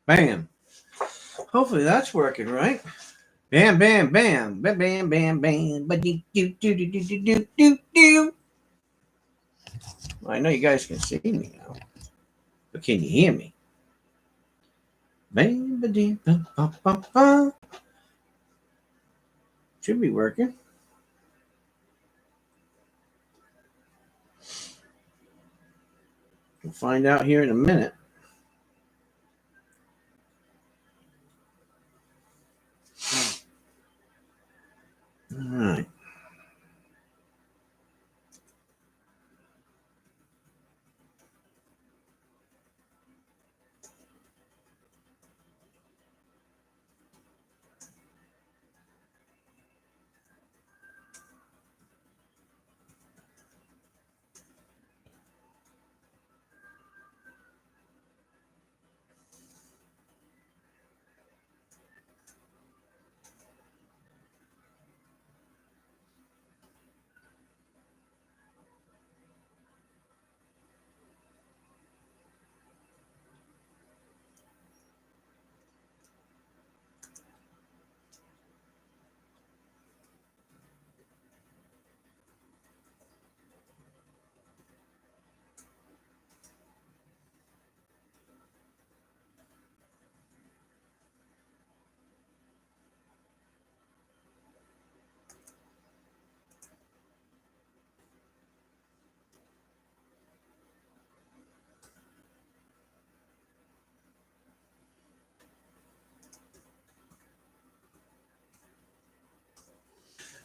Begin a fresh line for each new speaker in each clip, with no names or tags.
Bam. Hopefully that's working, right? Bam, bam, bam, bam, bam, bam, bam. But do. Well, I know you guys can see me now, but can you hear me? Bam, ba, dee, ba, ba, ba, ba. Should be working. We'll find out here in a minute. All right.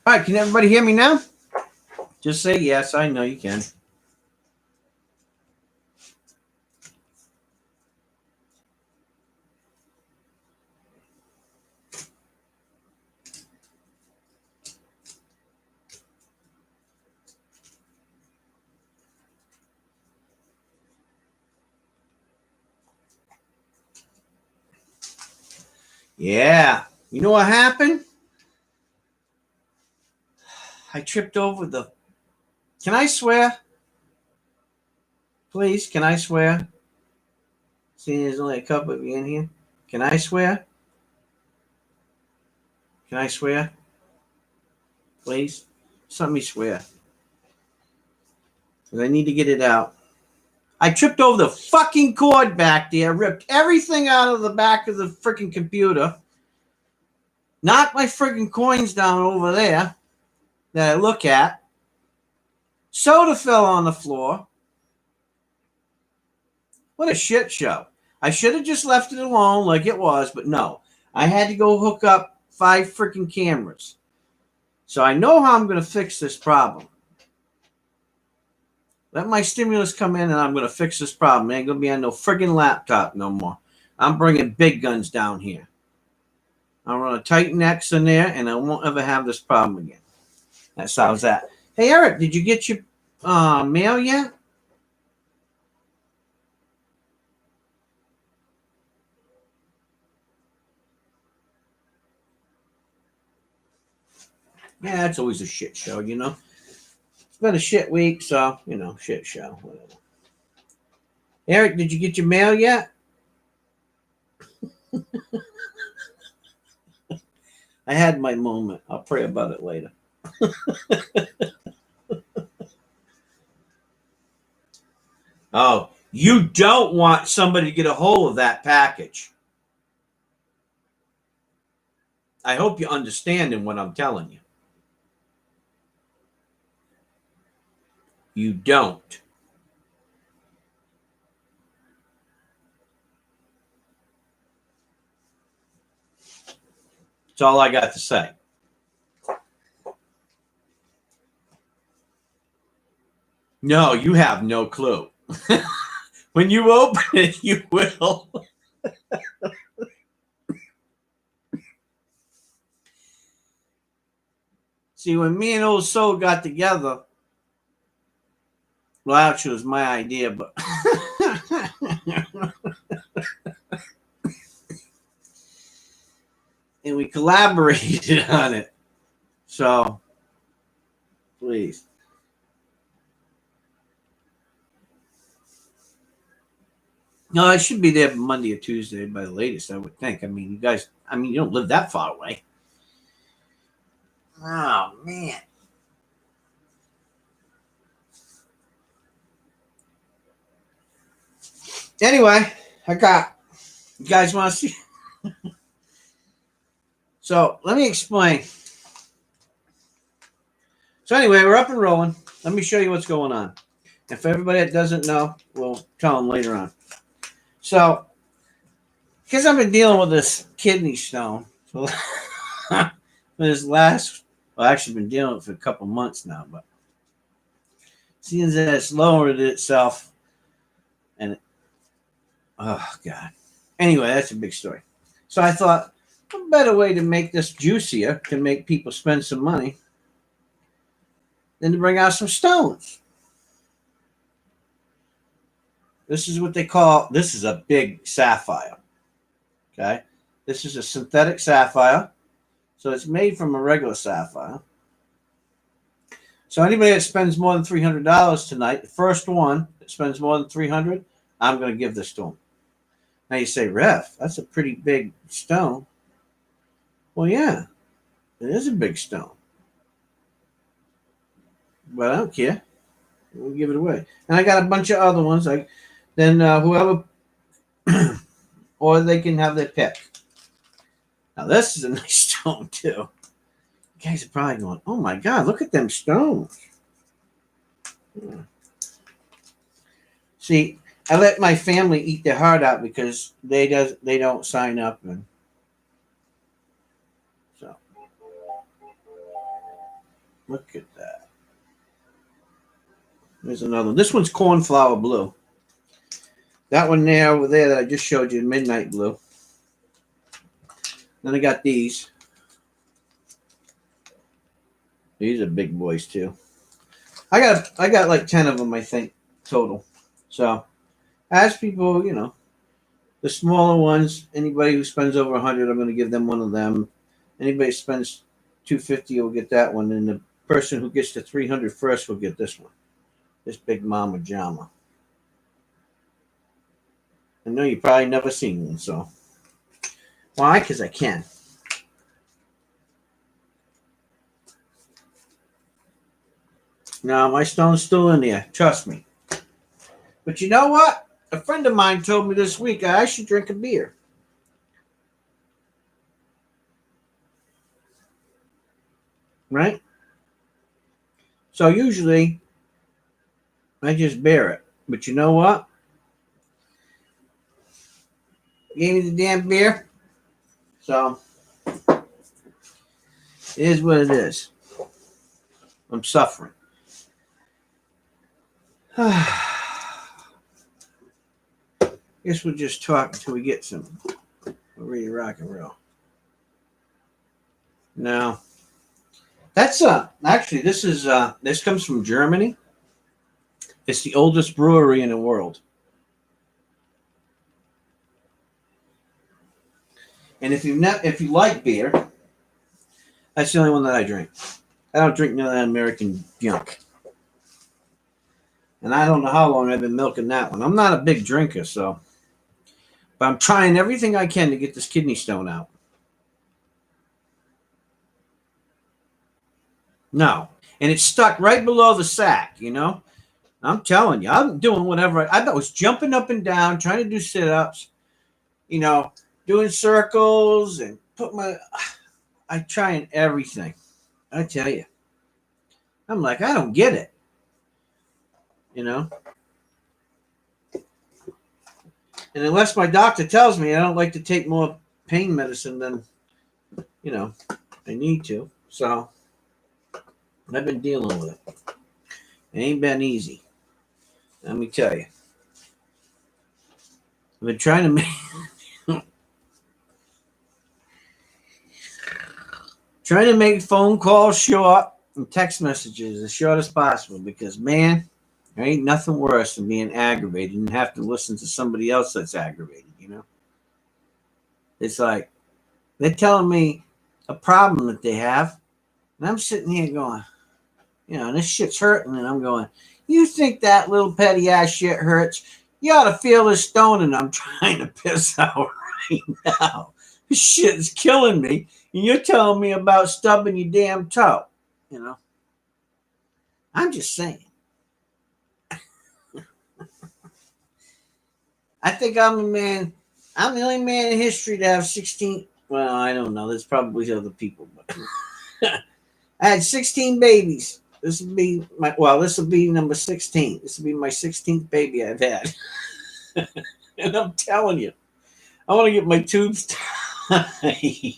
All right, can everybody hear me now? Just say yes. I know you can. Yeah. You know what happened? I tripped over the... Can I swear? Please, can I swear? See, there's only a couple of you in here. Can I swear? Can I swear? Please? Just let me swear. Because I need to get it out. I tripped over the fucking cord back there, ripped everything out of the back of the freaking computer, knocked my freaking coins down over there that I look at. Soda fell on the floor. What a shit show. I should have just left it alone like it was, but no. I had to go hook up 5 freaking cameras. So I know how I'm going to fix this problem. Let my stimulus come in and I'm going to fix this problem. It ain't going to be on no friggin' laptop no more. I'm bringing big guns down here. I'm going to tighten X in there and I won't ever have this problem again. That solves that. Hey, Eric, did you get your mail yet? Yeah, it's always a shit show, you know. It's been a shit week, so, you know, shit show. Whatever. Eric, did you get your mail yet? I had my moment. I'll pray about it later. Oh, you don't want somebody to get a hold of that package. I hope you're understanding what I'm telling you. You don't. That's all I got to say. No, you have no clue. When you open it, you will. See, when me and old Soul got together, well, actually, it was my idea, but and we collaborated on it. So, please. No, I should be there Monday or Tuesday by the latest, I would think. I mean, you guys, you don't live that far away. Oh, man. Anyway, you guys want to see? So let me explain. So anyway, we're up and rolling. Let me show you what's going on. If everybody that doesn't know, we'll tell them later on. So, because I've been dealing with this kidney stone for this actually been dealing with it for a couple months now, but seeing that it's lowered itself, and oh God. Anyway, that's a big story. So I thought, a better way to make this juicier, to make people spend some money, than to bring out some stones. This is what they call, this is a big sapphire. Okay. This is a synthetic sapphire. So it's made from a regular sapphire. So anybody that spends more than $300 tonight, the first one that spends more than $300, I'm going to give this to them. Now you say, Ref, that's a pretty big stone. Well, yeah, it is a big stone. But I don't care. We'll give it away. And I got a bunch of other ones. Then whoever, or they can have their pick. Now this is a nice stone too. You guys are probably going, oh my God, look at them stones. Yeah. See, I let my family eat their heart out because they don't sign up, and so look at that. There's another. This one's cornflower blue. That one there over there that I just showed you, midnight blue. Then I got these. These are big boys too. I got like 10 of them, I think, total. So as people, the smaller ones, anybody who spends over 100, I'm going to give them one of them. Anybody who spends 250 will get that one, and the person who gets to 300 first will get this one. This big mama jama. I know you've probably never seen one, so why? Because I can. No, my stone's still in there. Trust me. But you know what? A friend of mine told me this week I should drink a beer. Right? So usually I just bear it. But you know what? Gave me the damn beer. So it is what it is. I'm suffering. Guess we'll just talk until we get some ready to rock and roll. Now, that's actually this comes from Germany. It's the oldest brewery in the world. And if you like beer, that's the only one that I drink. I don't drink none of that American junk. And I don't know how long I've been milking that one. I'm not a big drinker, but I'm trying everything I can to get this kidney stone out. No. And it's stuck right below the sac, I'm telling you, I'm doing whatever. I was jumping up and down, trying to do sit-ups, doing circles and I'm trying everything. I tell you. I'm like, I don't get it. And unless my doctor tells me I don't like to take more pain medicine than, I need to. So I've been dealing with it. It ain't been easy. Let me tell you. I've been trying to make phone calls short and text messages as short as possible because, man, there ain't nothing worse than being aggravated and have to listen to somebody else that's aggravated, It's like they're telling me a problem that they have, and I'm sitting here going, and this shit's hurting, and I'm going, you think that little petty ass shit hurts? You ought to feel this stone and I'm trying to piss out right now. This shit is killing me. And you're telling me about stubbing your damn toe. You know? I'm just saying. I think I'm a man. I'm the only man in history to have 16. Well, I don't know. There's probably other people. But I had 16 babies. This will be my, well, this will be number 16. This will be my 16th baby I've had. And I'm telling you, I want to get my tubes tied.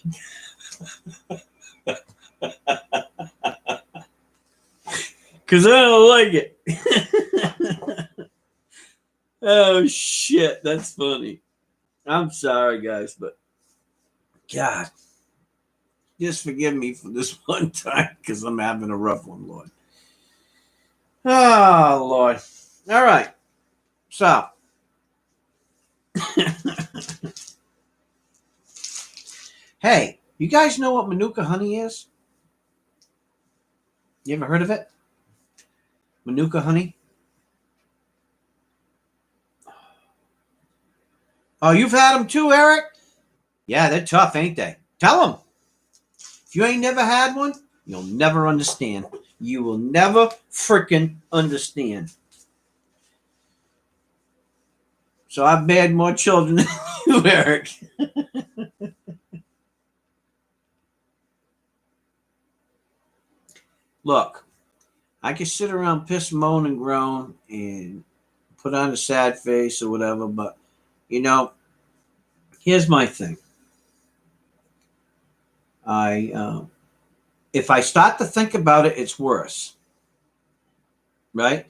Because I don't like it. Oh, shit. That's funny. I'm sorry, guys, but God, just forgive me for this one time because I'm having a rough one, Lord. Oh, Lord. All right. So, hey, you guys know what Manuka honey is? You ever heard of it? Manuka honey? Oh, you've had them too, Eric? Yeah, they're tough, ain't they? Tell them. If you ain't never had one, you'll never understand. You will never freaking understand. So I've had more children than you, Eric. Look, I can sit around, piss, moan, and groan, and put on a sad face or whatever, but, you know, here's my thing. If I start to think about it, it's worse. Right?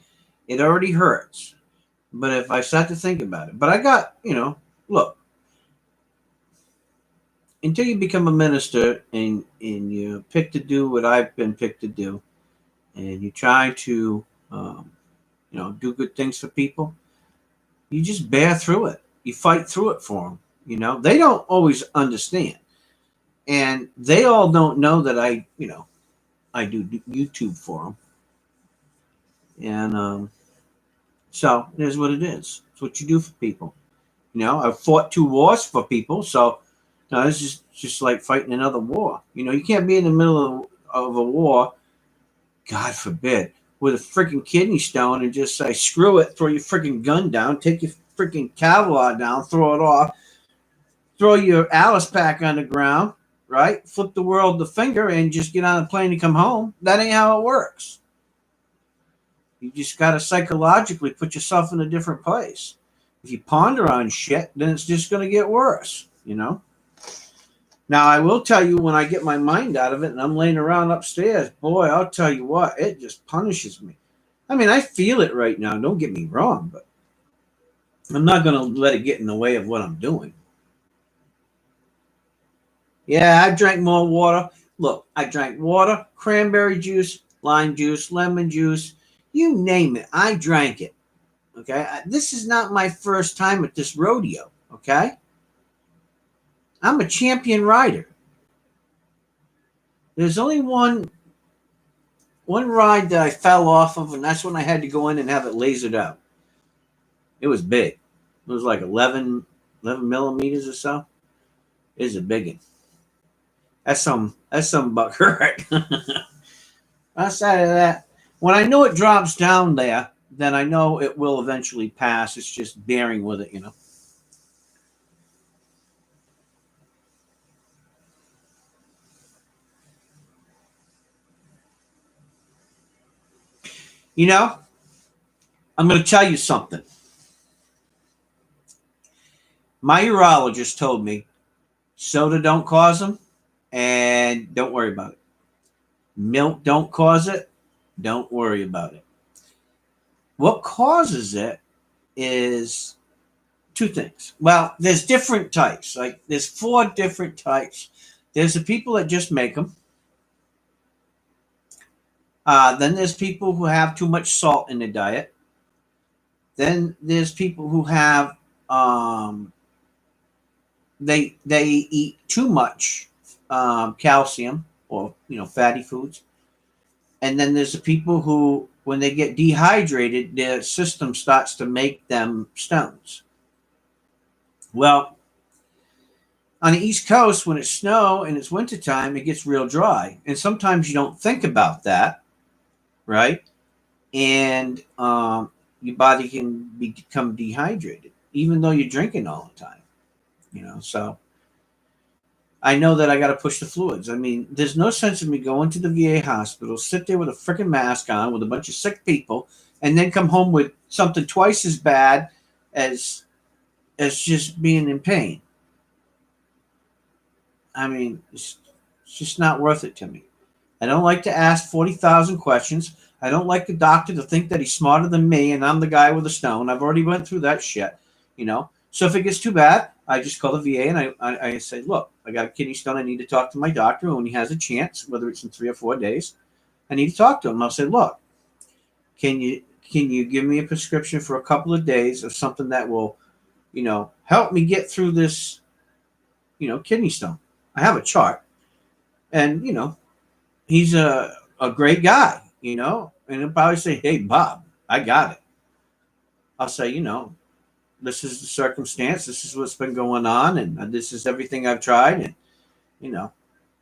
It already hurts. But if I start to think about it, but I got, you know, look, until you become a minister and you pick to do what I've been picked to do, and you try to, you know, do good things for people, you just bear through it. You fight through it for them. You know, they don't always understand. And they all don't know that I, you know, I do YouTube for them. And so it is what it is. It's what you do for people. You know, I've fought 2 wars for people, so you know, it's just like fighting another war. You know, you can't be in the middle of a war, God forbid, with a freaking kidney stone and just say, screw it, throw your freaking gun down, take your freaking Kevlar down, throw it off, throw your Alice pack on the ground, right? Flip the world the finger and just get on a plane and come home. That ain't how it works. You just got to psychologically put yourself in a different place. If you ponder on shit, then it's just going to get worse, you know? Now, I will tell you, when I get my mind out of it and I'm laying around upstairs, boy, I'll tell you what, it just punishes me. I mean, I feel it right now. Don't get me wrong, but I'm not going to let it get in the way of what I'm doing. Yeah, I drank more water. Look, I drank water, cranberry juice, lime juice, lemon juice, you name it. I drank it. Okay? This is not my first time at this rodeo. Okay? I'm a champion rider. There's only one ride that I fell off of, and that's when I had to go in and have it lasered out. It was big. It was like 11 millimeters or so. It was a big one. That's some buck hurt. Outside of that, when I know it drops down there, then I know it will eventually pass. It's just bearing with it, you know. You know, I'm going to tell you something. My urologist told me soda don't cause them, and don't worry about it. Milk don't cause it, don't worry about it. What causes it is 2 things. Well, there's different types. Like there's 4 different types. There's the people that just make them. Then there's people who have too much salt in their diet. Then there's people who have they eat too much calcium or, you know, fatty foods. And then there's the people who when they get dehydrated, their system starts to make them stones. Well, on the East Coast, when it's snow and it's wintertime, it gets real dry. And sometimes you don't think about that, right? And your body can become dehydrated, even though you're drinking all the time, So I know that I got to push the fluids. I mean, there's no sense in me going to the VA hospital, sit there with a freaking mask on with a bunch of sick people, and then come home with something twice as bad as just being in pain. I mean, it's just not worth it to me. I don't like to ask 40,000 questions. I don't like the doctor to think that he's smarter than me and I'm the guy with a stone. I've already went through that shit, So if it gets too bad, I just call the VA and I say, look, I got a kidney stone. I need to talk to my doctor when he has a chance, whether it's in 3 or 4 days. I need to talk to him. I'll say, look, can you give me a prescription for a couple of days of something that will, help me get through this, kidney stone? I have a chart. And, he's a great guy, and he'll probably say, hey, Bob, I got it. I'll say, this is the circumstance. This is what's been going on. And this is everything I've tried. And,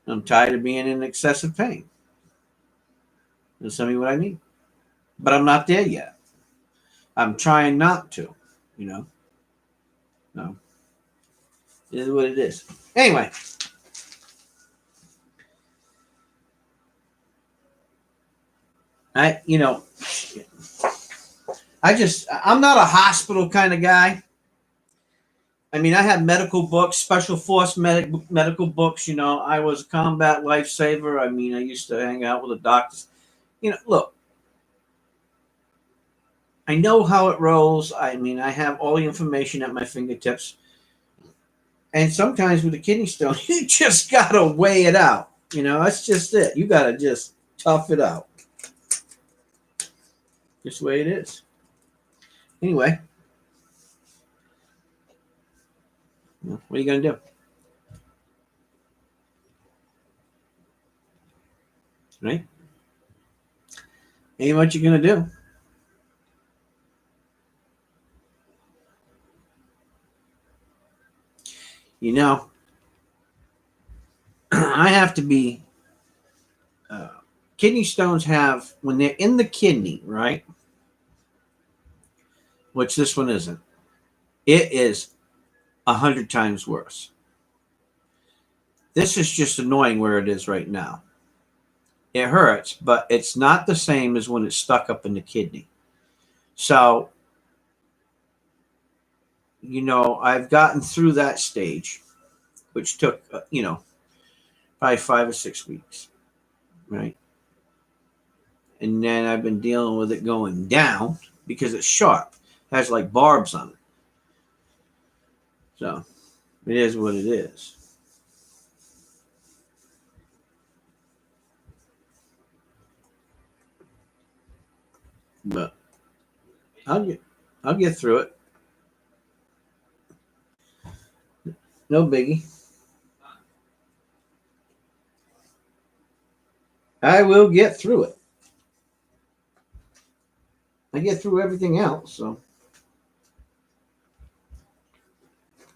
I'm tired of being in excessive pain. He'll tell me what I need. But I'm not there yet. I'm trying not to, No. It is what it is. Anyway. I'm not a hospital kind of guy. I mean, I have medical books, special force medical books. I was a combat lifesaver. I mean, I used to hang out with the doctors. Look, I know how it rolls. I mean, I have all the information at my fingertips. And sometimes with a kidney stone, you just got to weigh it out. That's just it. You got to just tough it out. Just the way it is. Anyway, what are you going to do? Right? Ain't what you're going to do. I have to be. Kidney stones have, when they're in the kidney, right? Which this one isn't. It is 100 times worse. This is just annoying where it is right now. It hurts, but it's not the same as when it's stuck up in the kidney. So, I've gotten through that stage, which took, probably 5 or 6 weeks, right? And then I've been dealing with it going down because it's sharp. It has like barbs on it. So, it is what it is. But I'll get through it. No biggie. I will get through it. I get through everything else, so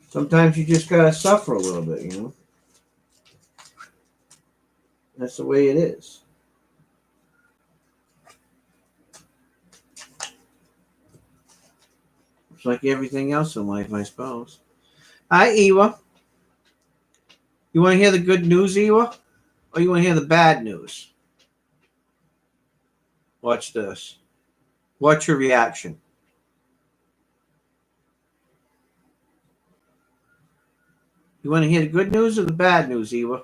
sometimes you just gotta suffer a little bit, That's the way it is. It's like everything else in life, I suppose. Hi, Ewa. You want to hear the good news, Ewa? Or you want to hear the bad news? Watch this. Watch your reaction. You want to hear the good news or the bad news, Ewa?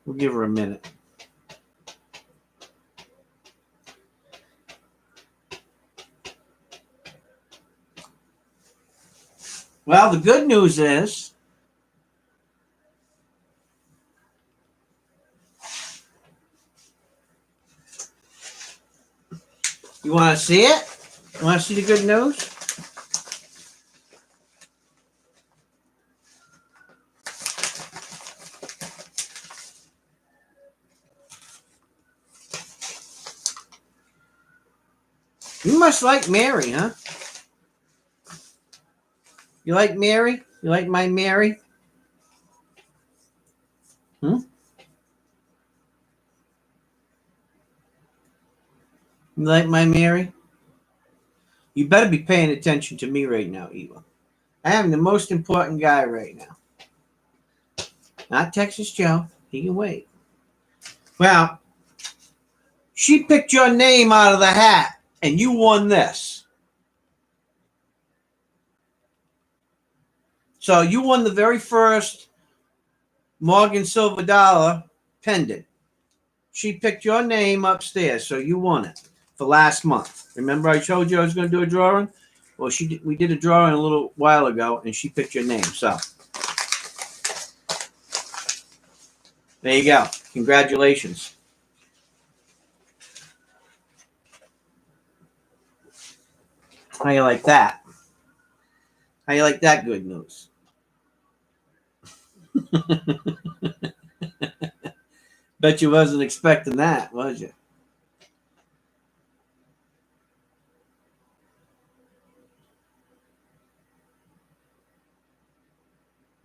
We'll give her a minute. Well, the good news is you want to see it? You want to see the good news? must like Mary, huh? You like Mary? You like my Mary? Hmm? You like my Mary? You better be paying attention to me right now, Eva. I am the most important guy right now. Not Texas Joe. He can wait. Well, she picked your name out of the hat, and you won this. So you won the very first Morgan Silver Dollar pendant. She picked your name upstairs, so you won it for last month. Remember I told you I was going to do a drawing? Well, we did a drawing a little while ago, and she picked your name. So there you go. Congratulations. How you like that? How you like that good news? Bet you wasn't expecting that, was you?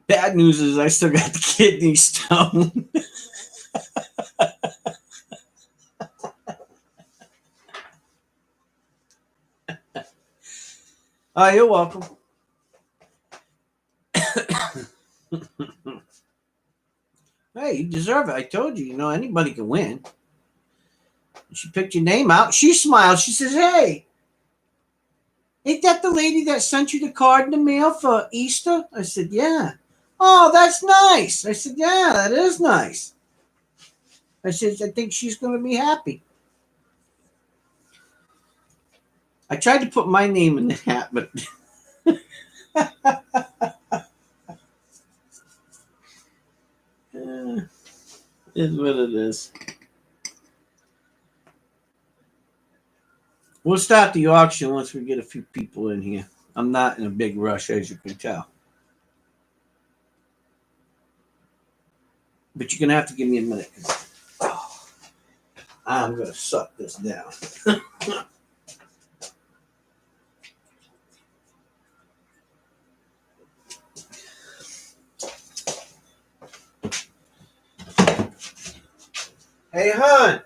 Bad news is I still got the kidney stone. Oh, you're welcome. Hey, you deserve it. I told you, anybody can win. She picked your name out. She smiled. She says, hey, ain't that the lady that sent you the card in the mail for Easter? I said, yeah. Oh, that's nice. I said, yeah, that is nice. I said, I think she's going to be happy. I tried to put my name in the hat, but is what it is. We'll start the auction once we get a few people in here. I'm not in a big rush, as you can tell. But you're going to have to give me a minute. I'm going to suck this down. Hey, hon.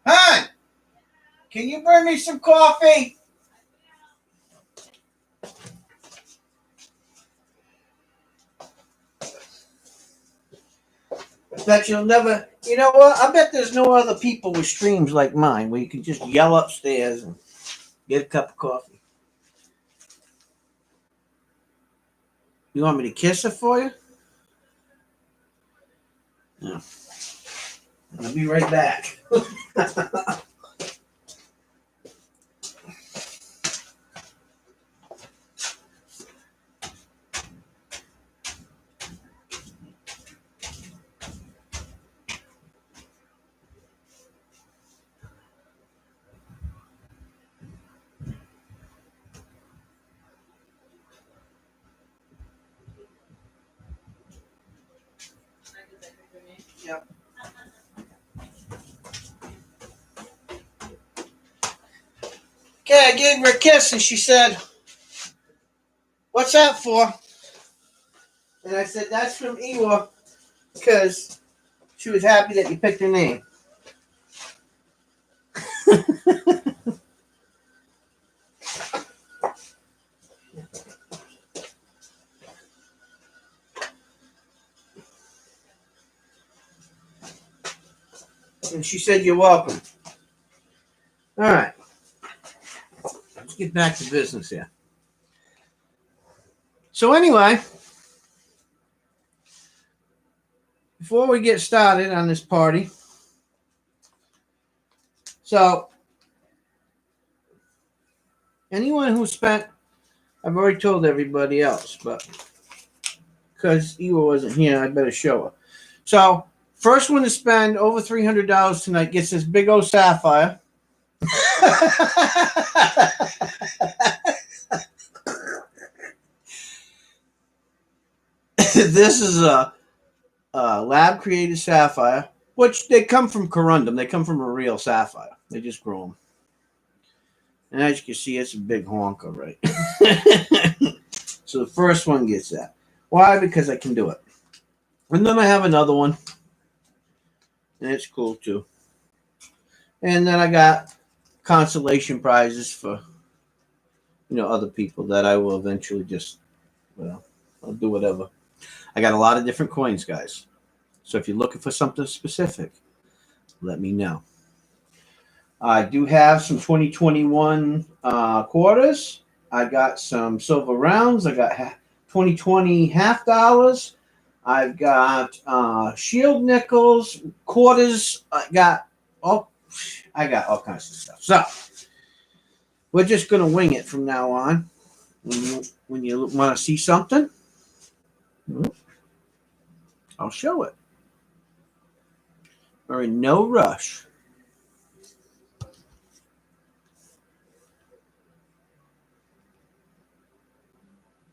Hon, can you bring me some coffee? I bet you'll never... You know what? I bet there's no other people with streams like mine where you can just yell upstairs and get a cup of coffee. You want me to kiss her for you? No. I'll be right back. Yep. Okay, I gave her a kiss and she said, what's that for? And I said, that's from Ewa because she was happy that you picked her name. And she said, you're welcome. All right. Let's get back to business here. So anyway, before we get started on this party, so anyone who spent, I've already told everybody else, but because Ewa wasn't here, I better show her. So first one to spend over $300 tonight gets this big old sapphire. This is a lab created sapphire, which they come from corundum. They come from a real sapphire. They just grow them. And as you can see, it's a big honker, right? So the first one gets that. Why? Because I can do it. And then I have another one. And it's cool too. And then I got consolation prizes for, other people that I will eventually just, I'll do whatever. I got a lot of different coins, guys. So if you're looking for something specific, let me know. I do have some 2021 quarters. I got some silver rounds. I got 2020 half dollars. I've got shield nickels, quarters. I got all kinds of stuff. So we're just gonna wing it from now on. When you want to see something, I'll show it. We're in no rush.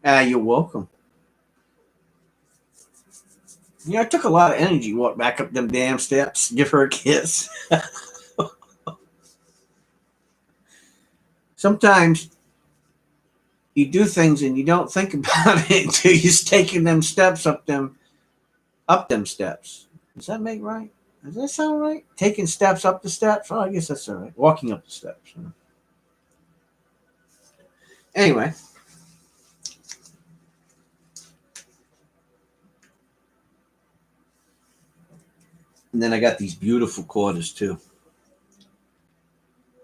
You're welcome. It took a lot of energy to walk back up them damn steps, give her a kiss. Sometimes you do things and you don't think about it until you're taking them steps up them steps. Does that make right? Does that sound right? Taking steps up the steps? Oh, I guess that's all right. Walking up the steps. Anyway. And then I got these beautiful quarters too.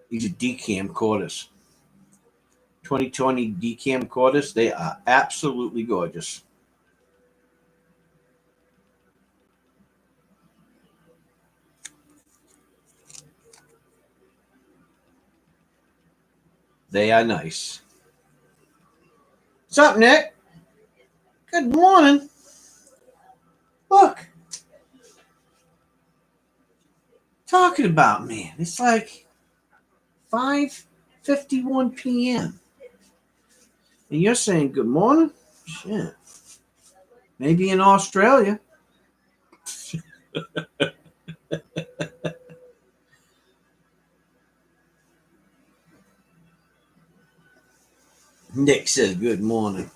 These are decam quarters. 2020 decam quarters. They are absolutely gorgeous. They are nice. What's up, Nick? Good morning. Look. Talking about, man. It's like 5:51 p.m. And you're saying good morning? Shit. Maybe in Australia. Nick says good morning.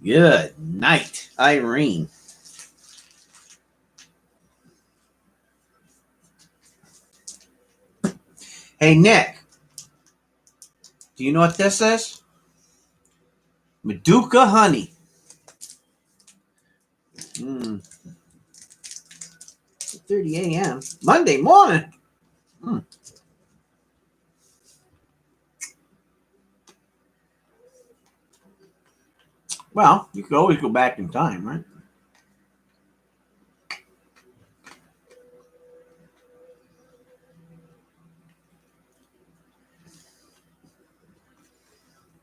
Good night, Irene. Hey, Nick. Do you know what this is? Maduka honey. 30 a.m. Monday morning. Well, you could always go back in time, right?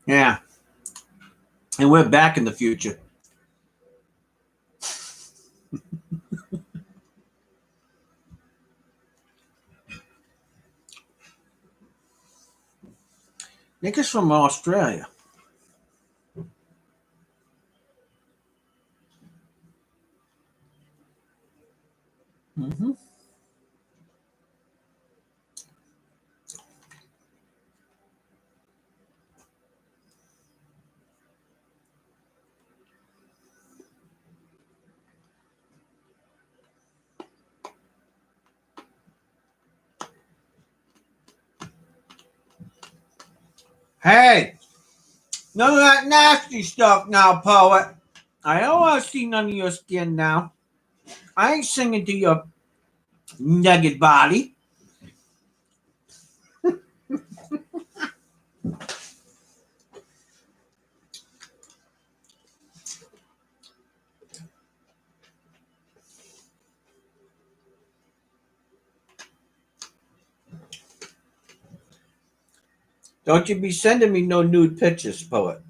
Yeah. And we're back in the future. Nick is from Australia. Mm-hmm. Hey, none of that nasty stuff now, poet. I don't want to see none of your skin now. I ain't singing to your naked body. Don't you be sending me no nude pictures, poet.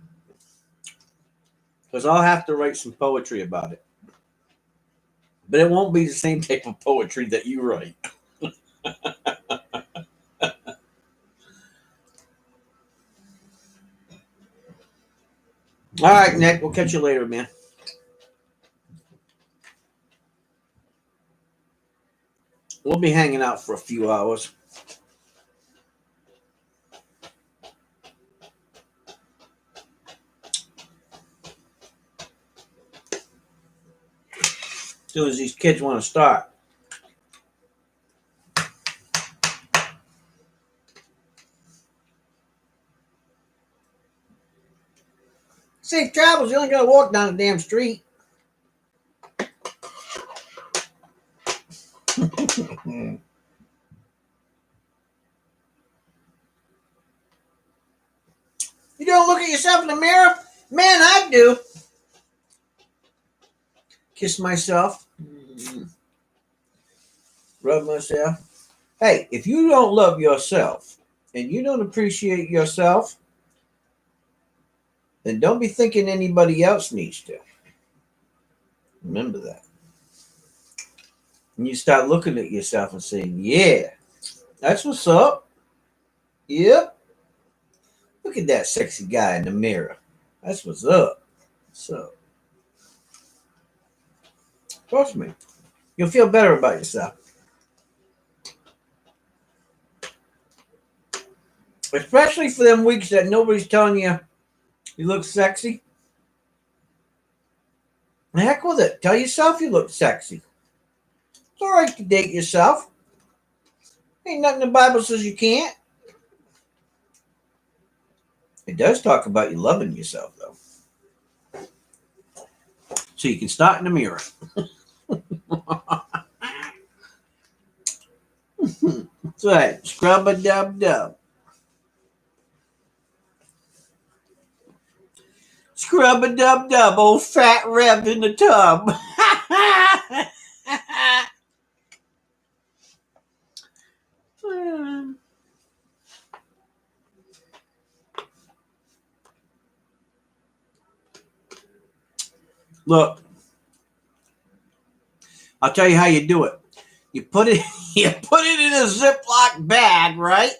Because I'll have to write some poetry about it. But it won't be the same type of poetry that you write. All right, Nick. We'll catch you later, man. We'll be hanging out for a few hours. As soon as these kids want to start. Safe travels. You only got to walk down the damn street. You don't look at yourself in the mirror? Man, I do. Kiss myself. Rub myself. Hey, if you don't love yourself and you don't appreciate yourself, then don't be thinking anybody else needs to. Remember that. And you start looking at yourself and saying, yeah, that's what's up. Yep. Look at that sexy guy in the mirror. That's what's up. What's up? Trust me. You'll feel better about yourself. Especially for them weeks that nobody's telling you you look sexy. The heck with it. Tell yourself you look sexy. It's all right to date yourself. Ain't nothing the Bible says you can't. It does talk about you loving yourself, though. So you can start in the mirror. That's right. Scrub-a-dub-dub. Scrub-a-dub-dub. Old fat Rev in the tub. Look, I'll tell you how you do it. You put it in a Ziploc bag, right?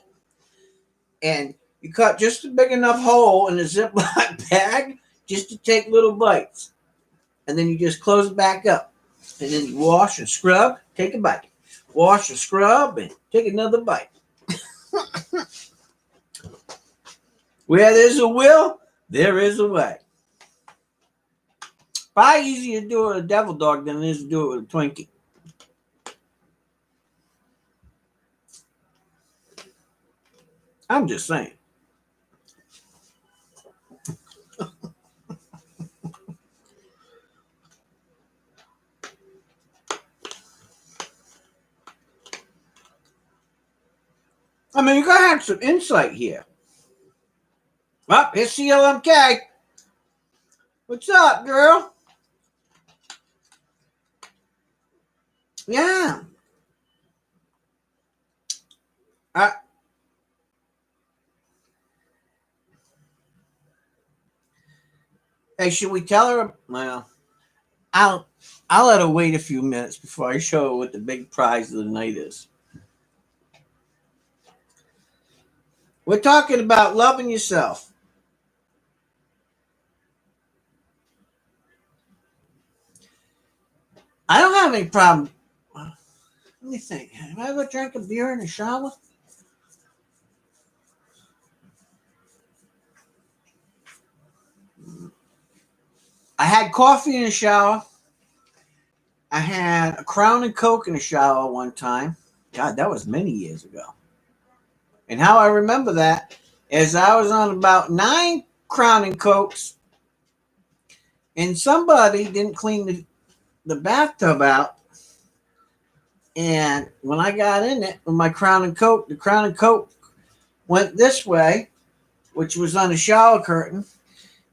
And you cut just a big enough hole in the Ziploc bag just to take little bites. And then you just close it back up. And then you wash and scrub, take a bite. Wash and scrub and take another bite. Where there's a will, there is a way. Probably easier to do it with a devil dog than it is to do it with a Twinkie. I'm just saying. I mean, you gotta have some insight here. Well, here's CLMK. What's up, girl? Yeah. Hey, should we tell her? Well, I'll let her wait a few minutes before I show her what the big prize of the night is. We're talking about loving yourself. I don't have any problem. Let me think. Have I ever drank a beer in the shower? I had coffee in the shower. I had a Crown and Coke in the shower one time. God, that was many years ago. And how I remember that is I was on about 9 Crown and Cokes, and somebody didn't clean the bathtub out. And when I got in it with my Crown and Coke, the Crown and Coke went this way, which was on the shower curtain.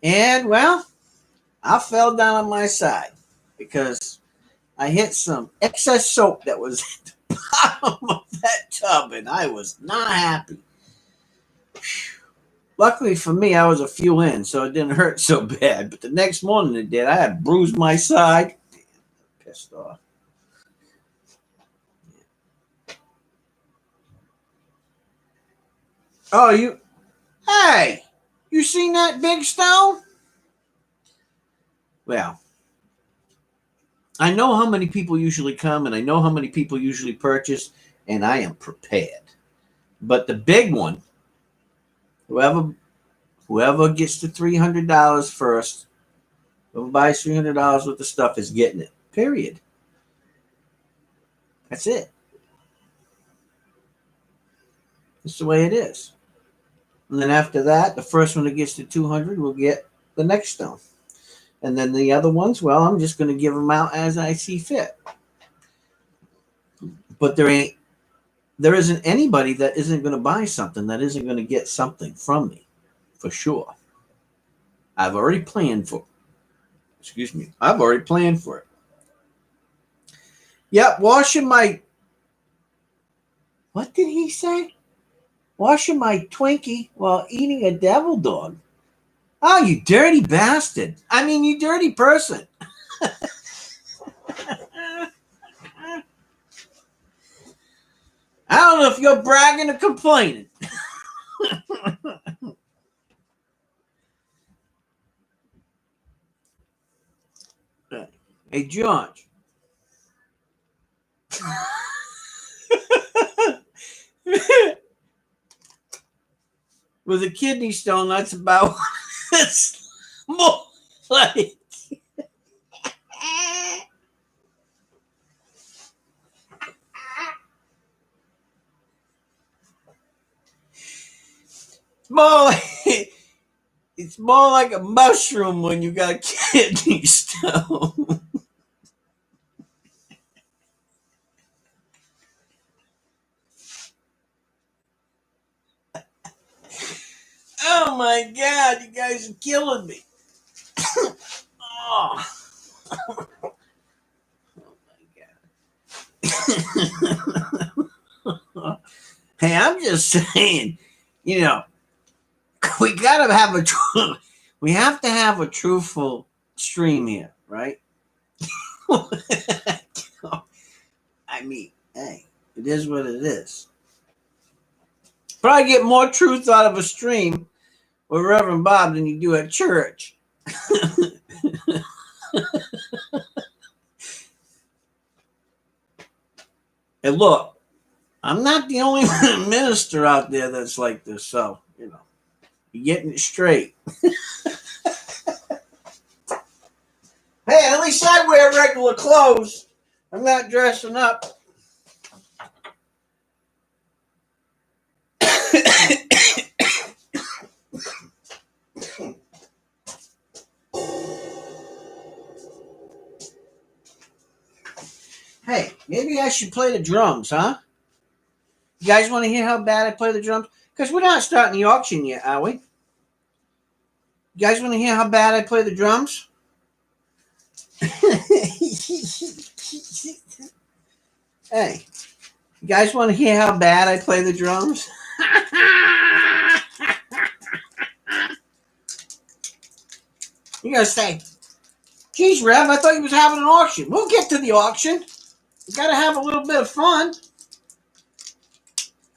And, well, I fell down on my side because I hit some excess soap that was at the bottom of that tub, and I was not happy. Luckily for me, I was a few in, so it didn't hurt so bad. But the next morning it did. I had bruised my side. Damn, pissed off. Oh, hey, you seen that big stone? Well, I know how many people usually come, and I know how many people usually purchase, and I am prepared. But the big one, whoever gets to $300 first, whoever buys $300 worth of stuff is getting it. Period. That's it. That's the way it is. And then after that, the first one that gets to 200 will get the next stone. And then the other ones, well, I'm just going to give them out as I see fit. But there isn't anybody that isn't going to buy something that isn't going to get something from me, for sure. I've already planned for it. Excuse me. I've already planned for it. Yep, washing my... What did he say? Washing my Twinkie while eating a devil dog. Oh, you dirty bastard. I mean, you dirty person. I don't know if you're bragging or complaining. Hey, George. With a kidney stone, that's about more like... It's more like a mushroom when you got a kidney stone. Oh my God, you guys are killing me. Oh. Oh my God. Hey, I'm just saying, you know, we gotta have we have to have a truthful stream here, right? I mean, hey, it is what it is. Probably get more truth out of a stream with Reverend Bob than you do at church. And look, I'm not the only minister out there that's like this, so, you know, you're getting it straight. Hey, at least I wear regular clothes. I'm not dressing up. Hey, maybe I should play the drums, huh? You guys want to hear how bad I play the drums? Because we're not starting the auction yet, are we? You guys want to hear how bad I play the drums? Hey, you guys want to hear how bad I play the drums? You're going to say, geez, Rev, I thought you was having an auction. We'll get to the auction. You got to have a little bit of fun.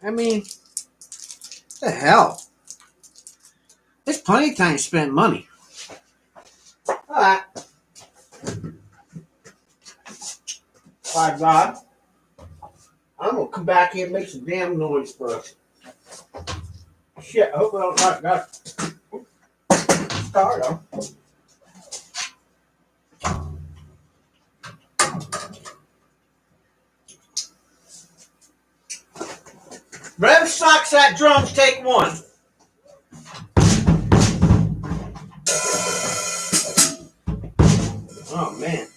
I mean, what the hell? There's plenty of time to spend money. All right. By God, I'm going to come back here and make some damn noise first. Shit, I hope I don't like that. Start on. Rev sucks at drums, take one. Oh, man.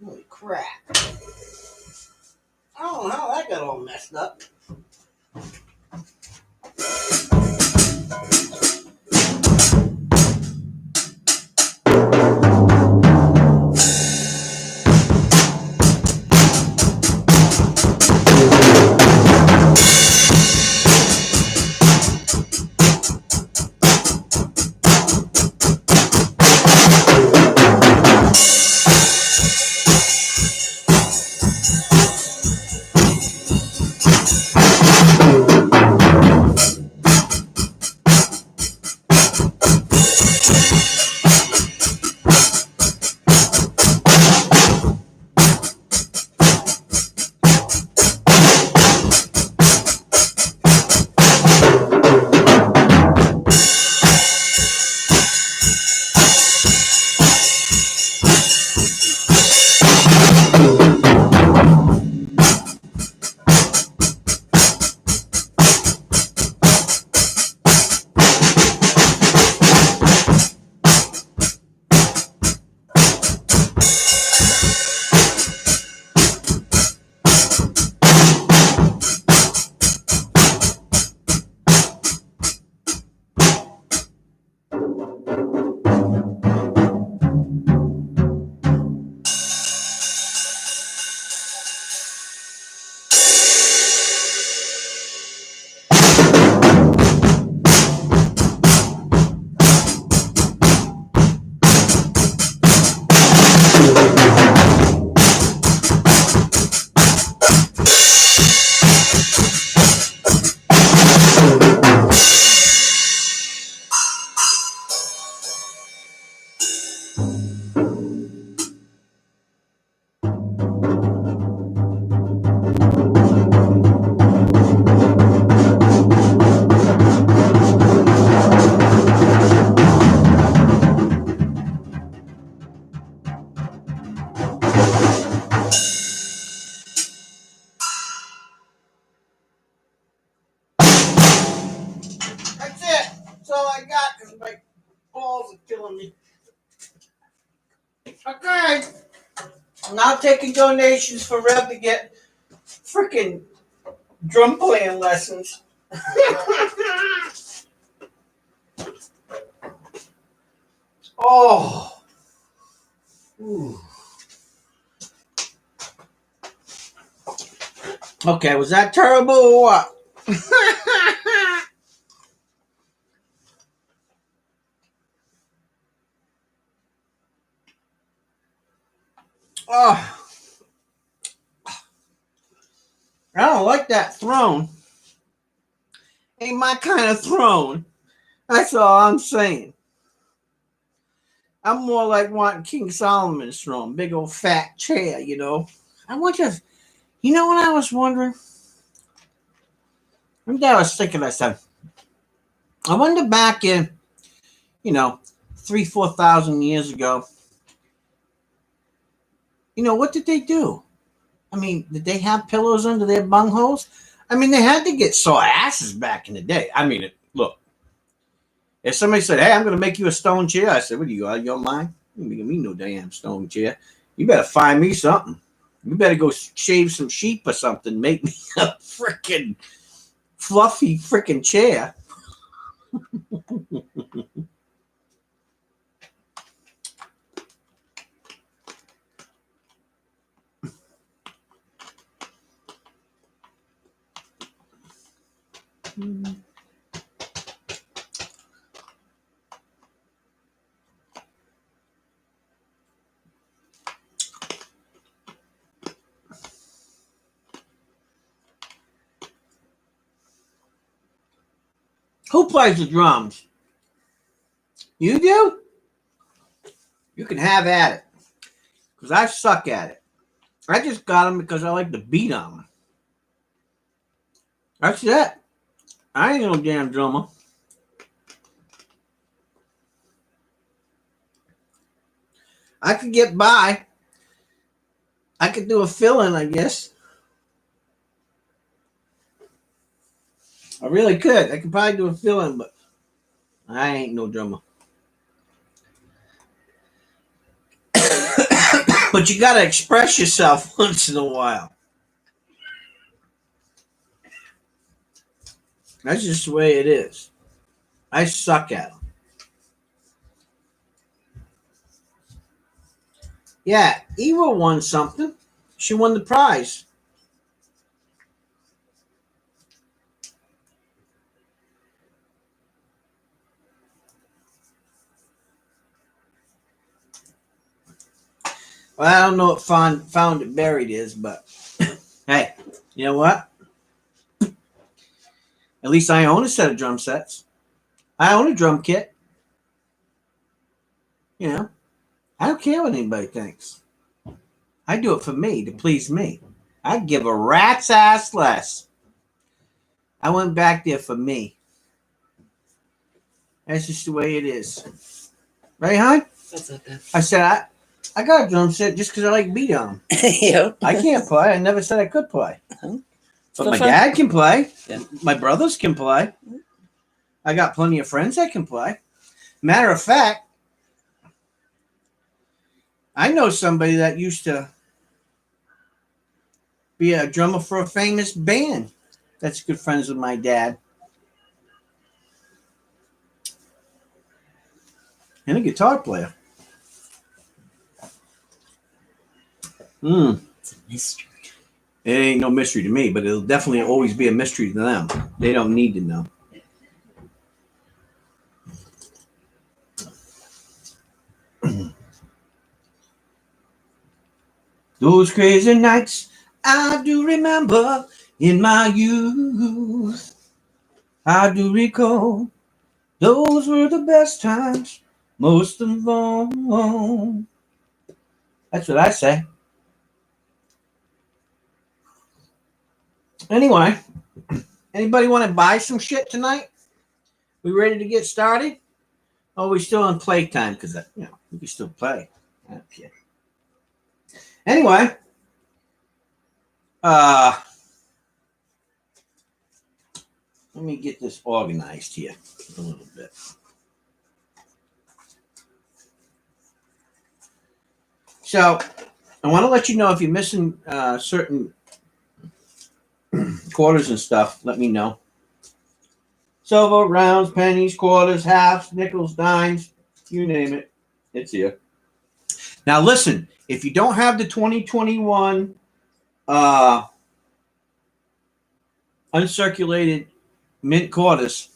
Holy crap. I don't know how that got all messed up. killing me. Okay. I'm not taking donations for Rev to get freaking drum playing lessons. Oh. Ooh. Okay, was that terrible or what? Oh. I don't like that throne. Ain't my kind of throne. That's all I'm saying. I'm more like wanting King Solomon's throne, big old fat chair, you know. I want to, you know what I was wondering? One day I was thinking, I said, I wonder back in, 3,000-4,000 years ago, what did they do? I mean, did they have pillows under their bungholes? I mean, they had to get sore asses back in the day. I mean, look, if somebody said, hey, I'm going to make you a stone chair, I said, what are you, out of your mind? You ain't making me no damn stone chair. You better find me something. You better go shave some sheep or something. Make me a freaking fluffy freaking chair. Who plays the drums? You do? You can have at it. Because I suck at it. I just got them because I like to beat on them. That's it. I ain't no damn drummer. I could get by. I could do a fill-in, I guess. I really could. I could probably do a fill-in, but I ain't no drummer. But you gotta express yourself once in a while. That's just the way it is. I suck at them. Yeah, Eva won something. She won the prize. Well, I don't know what found it buried is, but hey, you know what? At least I own a set of drum sets. I own a drum kit. I don't care what anybody thinks. I do it for me, to please me. I give a rat's ass less. I went back there for me. That's just the way it is. Right, hon?
That's okay.
I said, I got a drum set just because I like beat on them.
Yep.
I can't play. I never said I could play.
Uh-huh.
But my dad can play.
Yeah.
My brothers can play. I got plenty of friends that can play. Matter of fact, I know somebody that used to be a drummer for a famous band that's good friends with my dad. And a guitar player.
It's a mystery.
It ain't no mystery to me, but it'll definitely always be a mystery to them. They don't need to know. Those crazy nights I do remember in my youth. I do recall those were the best times, most of all. That's what I say. Anyway, anybody want to buy some shit tonight? We ready to get started? Oh, we still on playtime because we can still play. Okay. Anyway, let me get this organized here a little bit. So I want to let you know if you're missing certain quarters and stuff, let me know. Silver, rounds, pennies, quarters, halves, nickels, dimes, you name it. It's here. Now listen, if you don't have the 2021 uncirculated mint quarters,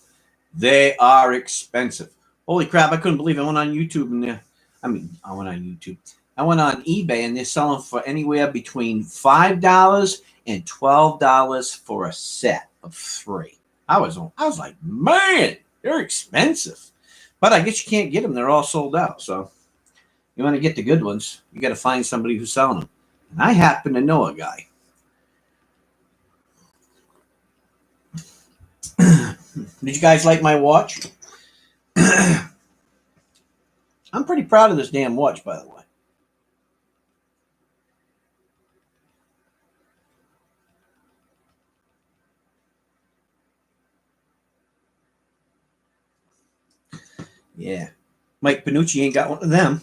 they are expensive. Holy crap, I couldn't believe it. I went on YouTube and I went on YouTube. I went on eBay and they're selling for anywhere between $5 and $12 for a set of 3. I was like, man, they're expensive. But I guess you can't get them. They're all sold out. So you want to get the good ones, you got to find somebody who's selling them. And I happen to know a guy. Did you guys like my watch? I'm pretty proud of this damn watch, by the way. Yeah. Mike Panucci ain't got one of them.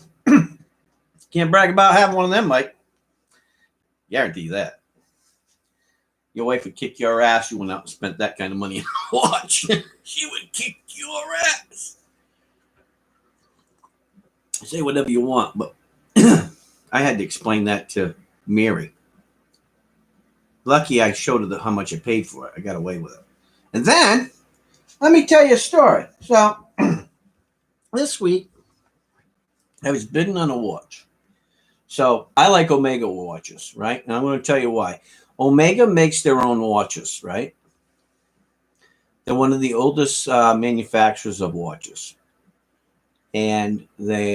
Can't brag about having one of them, Mike. Guarantee you that. Your wife would kick your ass. You went out and spent that kind of money on a watch. She would kick your ass. Say whatever you want, but I had to explain that to Mary. Lucky I showed her how much I paid for it. I got away with it. And then, let me tell you a story. So, this week, I was bidding on a watch. So, I like Omega watches, right? And I'm going to tell you why. Omega makes their own watches, right? They're one of the oldest manufacturers of watches. And they,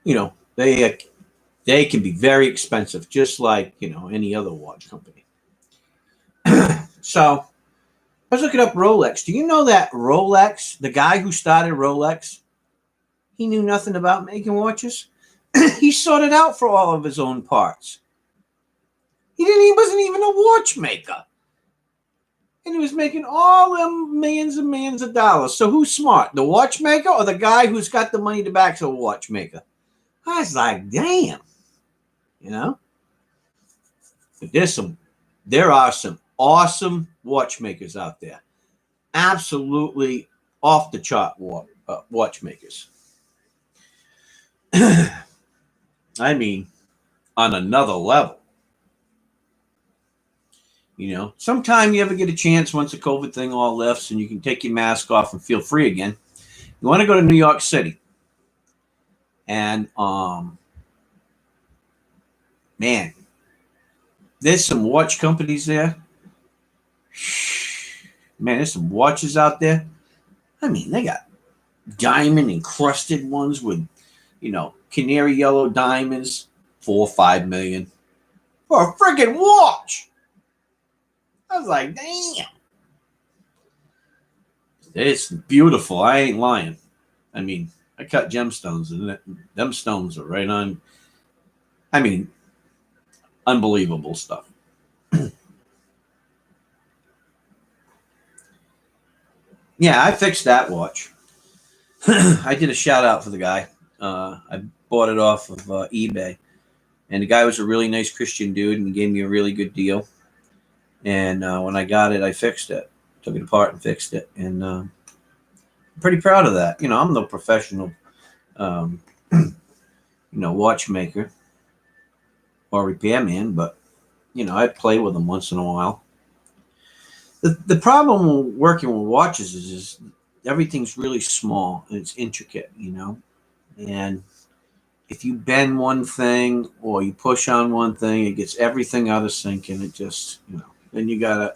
they can be very expensive, just like, any other watch company. So, I was looking up Rolex. Do you know that Rolex, the guy who started Rolex, he knew nothing about making watches? He sorted out for all of his own parts. He wasn't even a watchmaker. And he was making all them millions and millions of dollars. So who's smart? The watchmaker or the guy who's got the money to back a watchmaker? I was like, damn. But there are some awesome watchmakers out there. Absolutely off the chart watchmakers. I mean, on another level. Sometime you ever get a chance once the COVID thing all lifts and you can take your mask off and feel free again, you want to go to New York City. And, man, there's some watch companies there. Man, there's some watches out there. I mean, they got diamond encrusted ones with, canary yellow diamonds, $4 or $5 million for a freaking watch. I was like, damn. It's beautiful. I ain't lying. I mean, I cut gemstones and them stones are right on. I mean, unbelievable stuff. Yeah, I fixed that watch. I did a shout out for the guy. I bought it off of eBay. And the guy was a really nice Christian dude and gave me a really good deal. And when I got it, I fixed it. Took it apart and fixed it. And I'm pretty proud of that. I'm no professional, watchmaker or repairman, but, I play with them once in a while. The problem with working with watches is everything's really small and it's intricate, and if you bend one thing or you push on one thing, it gets everything out of sync, and it just, then you gotta,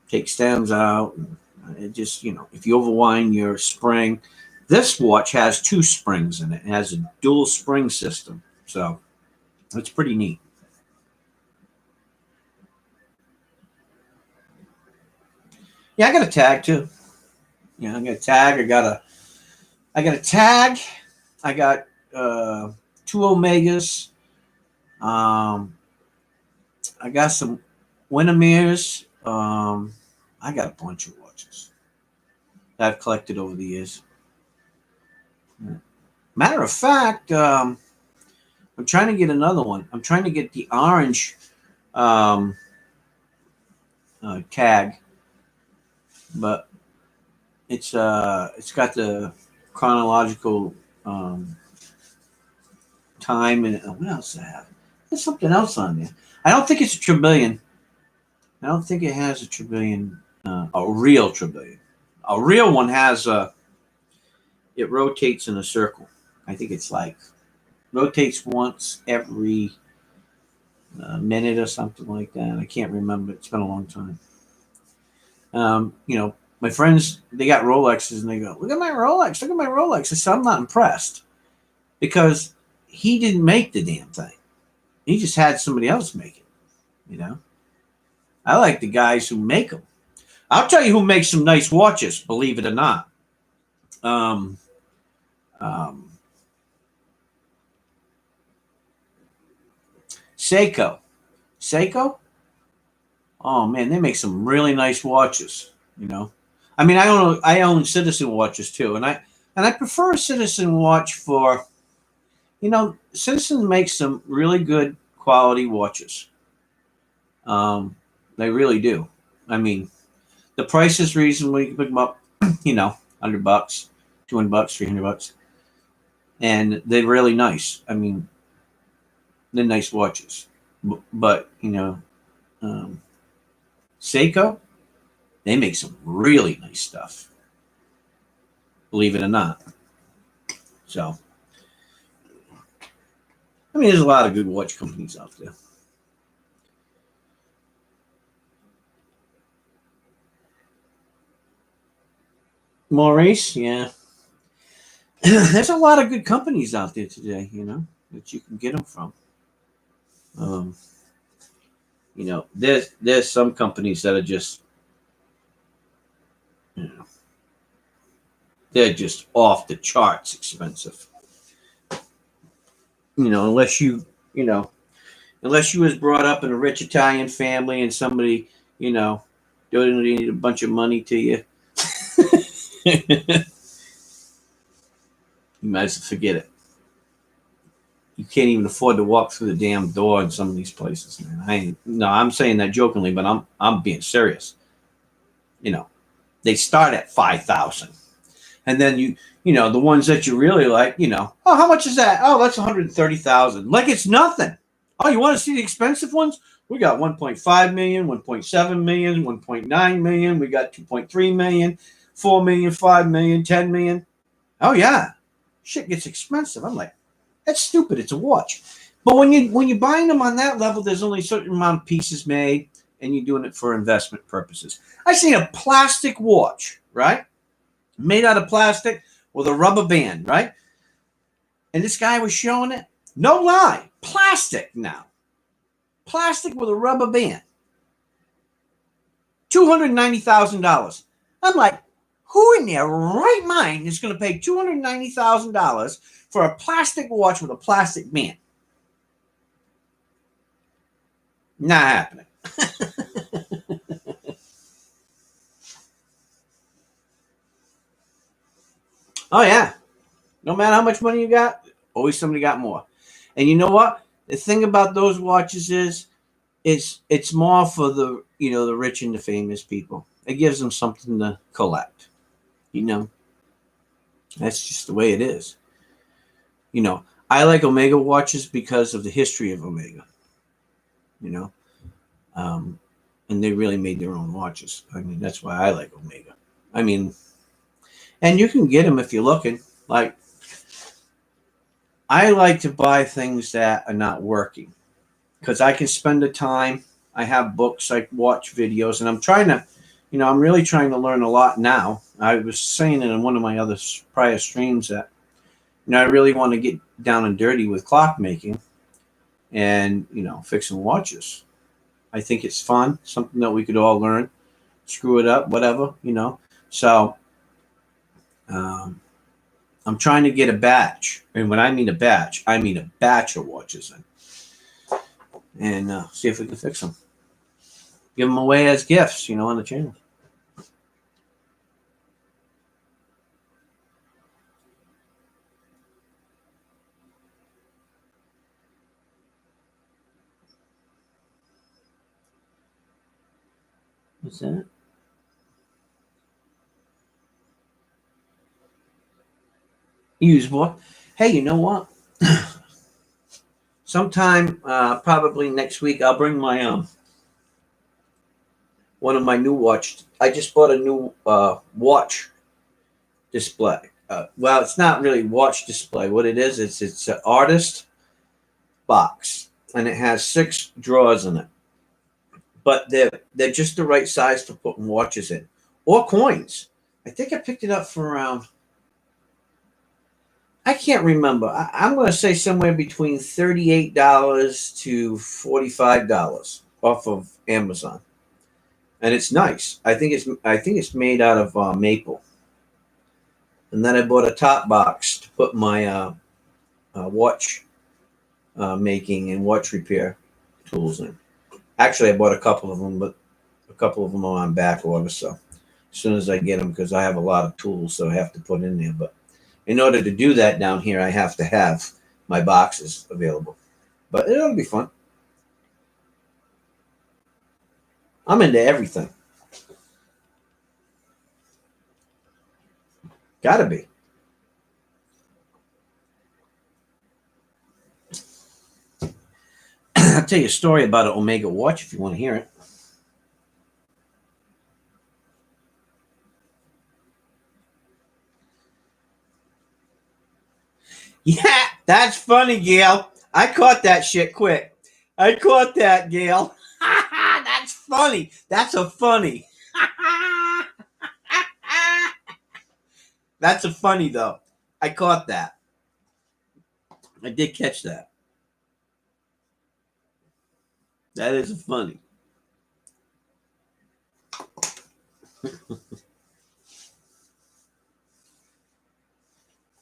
take stems out. And it just, if you overwind your spring, this watch has 2 springs in it. It has a dual spring system, so it's pretty neat. Yeah, I got a tag too. I got a tag. I got a tag. I got 2 Omegas. I got some Winnemere's. I got a bunch of watches that I've collected over the years. Matter of fact, I'm trying to get another one. I'm trying to get the orange tag, but it's got the chronological time and what else I have? There's something else on there. I don't think it's a trillion. I don't think it has a trillion. A real trillion. A real one has it rotates in a circle. I think it's like rotates once every minute or something like that. I can't remember. It's been a long time. My friends, they got Rolexes and they go, look at my Rolex, look at my Rolex. I said, I'm not impressed because he didn't make the damn thing. He just had somebody else make it, I like the guys who make them. I'll tell you who makes some nice watches, believe it or not. Seiko. Seiko? Oh man, they make some really nice watches, I mean, I own Citizen watches too, and I prefer a Citizen watch for, Citizen makes some really good quality watches. They really do. I mean, the price is reasonable. You can pick them up, $100, $200, $300, and they're really nice. I mean, they're nice watches, but Seiko, they make some really nice stuff. Believe it or not. So, I mean, there's a lot of good watch companies out there. Maurice, yeah. There's a lot of good companies out there today, that you can get them from. There's some companies that are just, they're just off the charts expensive. Unless you was brought up in a rich Italian family and somebody, donated a bunch of money to you. You might as well forget it. You can't even afford to walk through the damn door in some of these places, man. I'm saying that jokingly, but I'm being serious. They start at 5,000, and then the ones that you really like, oh, how much is that? Oh, that's 130,000. Like it's nothing. Oh, you want to see the expensive ones? We got 1.5 million, 1.7 million, 1.9 million. We got 2.3 million, 4 million, 5 million, 10 million. Oh yeah, shit gets expensive. I'm like, that's stupid. It's a watch. But when you're buying them on that level, there's only a certain amount of pieces made, and you're doing it for investment purposes. I seen a plastic watch, right? Made out of plastic with a rubber band, right? And this guy was showing it. No lie. Plastic now. Plastic with a rubber band. $290,000. I'm like, who in their right mind is going to pay $290,000 for a plastic watch with a plastic band? Not happening. Oh, yeah. No matter how much money you got, always somebody got more. And you know what? The thing about those watches is it's more for the the rich and the famous people. It gives them something to collect. That's just the way it is. I like Omega watches because of the history of Omega. And they really made their own watches. I mean, that's why I like Omega. I mean, and you can get them if you're looking. Like, I like to buy things that are not working because I can spend the time. I have books, I watch videos, and I'm trying to, I'm really trying to learn a lot now. I was saying it in one of my other prior streams that, I really want to get down and dirty with clockmaking and, fixing watches. I think it's fun, something that we could all learn, screw it up, whatever, So I'm trying to get a batch. And when I mean a batch, I mean a batch of watches and see if we can fix them. Give them away as gifts, on the channel. Is that it? Use what? Hey, you know what? Sometime probably next week, I'll bring my one of my new watch. I just bought a new watch display. Well, it's not really watch display. What it is, it's an artist box, and it has 6 drawers in it. But they're just the right size for putting watches in or coins. I think I picked it up for around. I can't remember. I'm going to say somewhere between $38 to $45 off of Amazon, and it's nice. I think it's made out of maple. And then I bought a top box to put my watch making and watch repair tools in. Actually, I bought a couple of them, but a couple of them are on back order. So as soon as I get them, because I have a lot of tools, so I have to put in there. But in order to do that down here, I have to have my boxes available. But it'll be fun. I'm into everything. Gotta be. I'll tell you a story about an Omega watch if you want to hear it. Yeah, that's funny, Gail. I caught that shit quick. I caught that, Gail. That's funny. That's a funny. That's a funny, though. I caught that. I did catch that. That is a funny.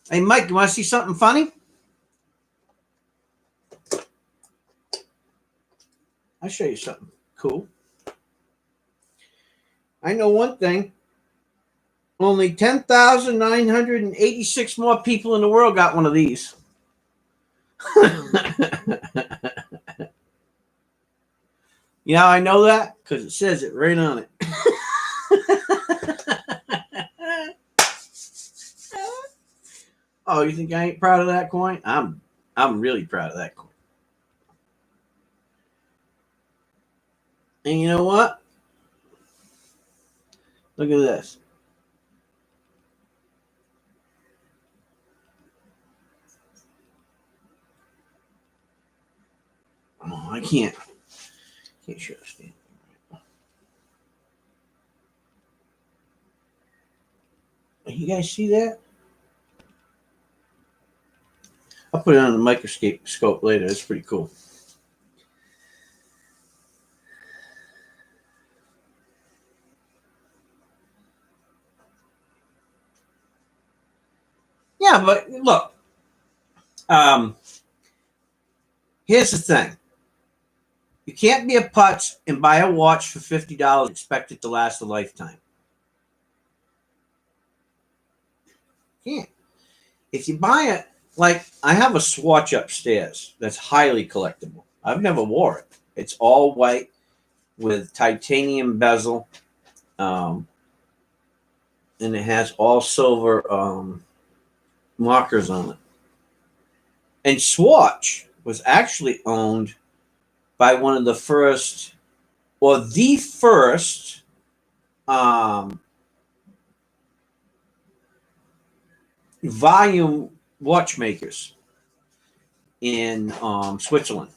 Hey, Mike, you want to see something funny? I'll show you something cool. I know one thing. Only 10,986 more people in the world got one of these. You know how I know that? Because it says it right on it. Oh, you think I ain't proud of that coin? I'm really proud of that coin. And you know what? Look at this. Oh, I can't show this. You guys see that? I'll put it on the microscope later. It's pretty cool. Yeah, but look. Here's the thing. You can't be a putz and buy a watch for $50 and expect it to last a lifetime. You can't. If you buy it, like I have a Swatch upstairs that's highly collectible. I've never wore it. It's all white with titanium bezel, and it has all silver markers on it. And Swatch was actually owned by one of the first, or the first, volume watchmakers in Switzerland.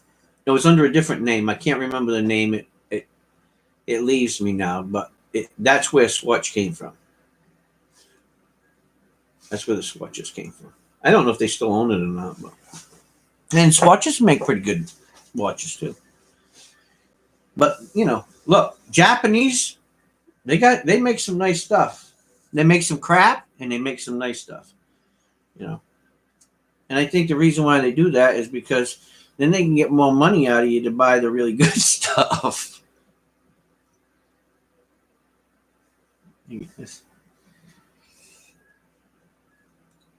It was under a different name. I can't remember the name. It leaves me now, but that's where Swatch came from. That's where the Swatches came from. I don't know if they still own it or not, but and Swatches make pretty good watches too. But you know, look, Japanese, they make some nice stuff. They make some crap and they make some nice stuff. You know. And I think the reason why they do that is because then they can get more money out of you to buy the really good stuff.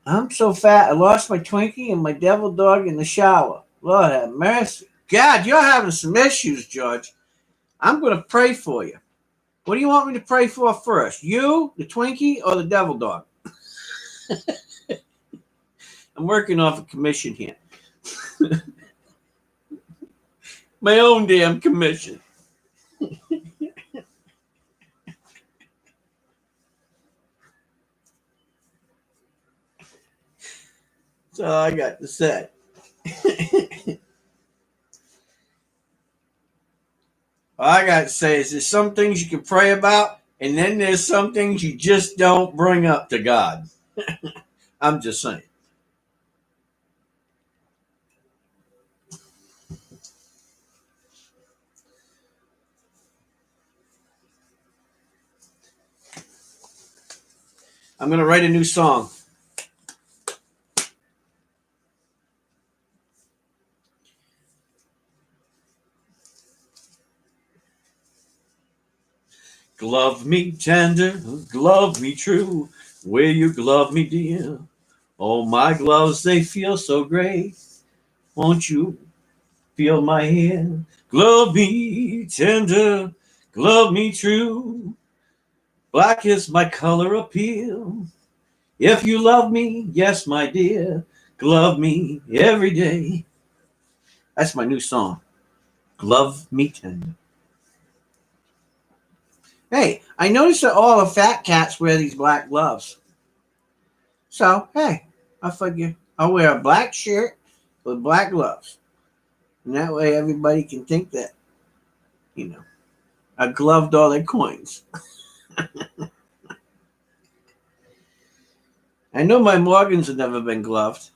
I'm so fat, I lost my Twinkie and my devil dog in the shower. Lord have mercy. God, you're having some issues, George. I'm going to pray for you. What do you want me to pray for first? You, the Twinkie, or the devil dog? I'm working off a commission here. My own damn commission. That's all I got to say. All I got to say is there's some things you can pray about, and then there's some things you just don't bring up to God. I'm just saying. I'm going to write a new song. Glove me tender, glove me true. Will you glove me, dear? Oh, my gloves, they feel so great. Won't you feel my hand? Glove me tender, glove me true. Black is my color appeal. If you love me, yes, my dear, glove me every day. That's my new song. Glove me tender. Hey, I noticed that all the fat cats wear these black gloves. So, hey, I figure I'll wear a black shirt with black gloves. And that way everybody can think that, you know, I gloved all their coins. I know my Morgans have never been gloved.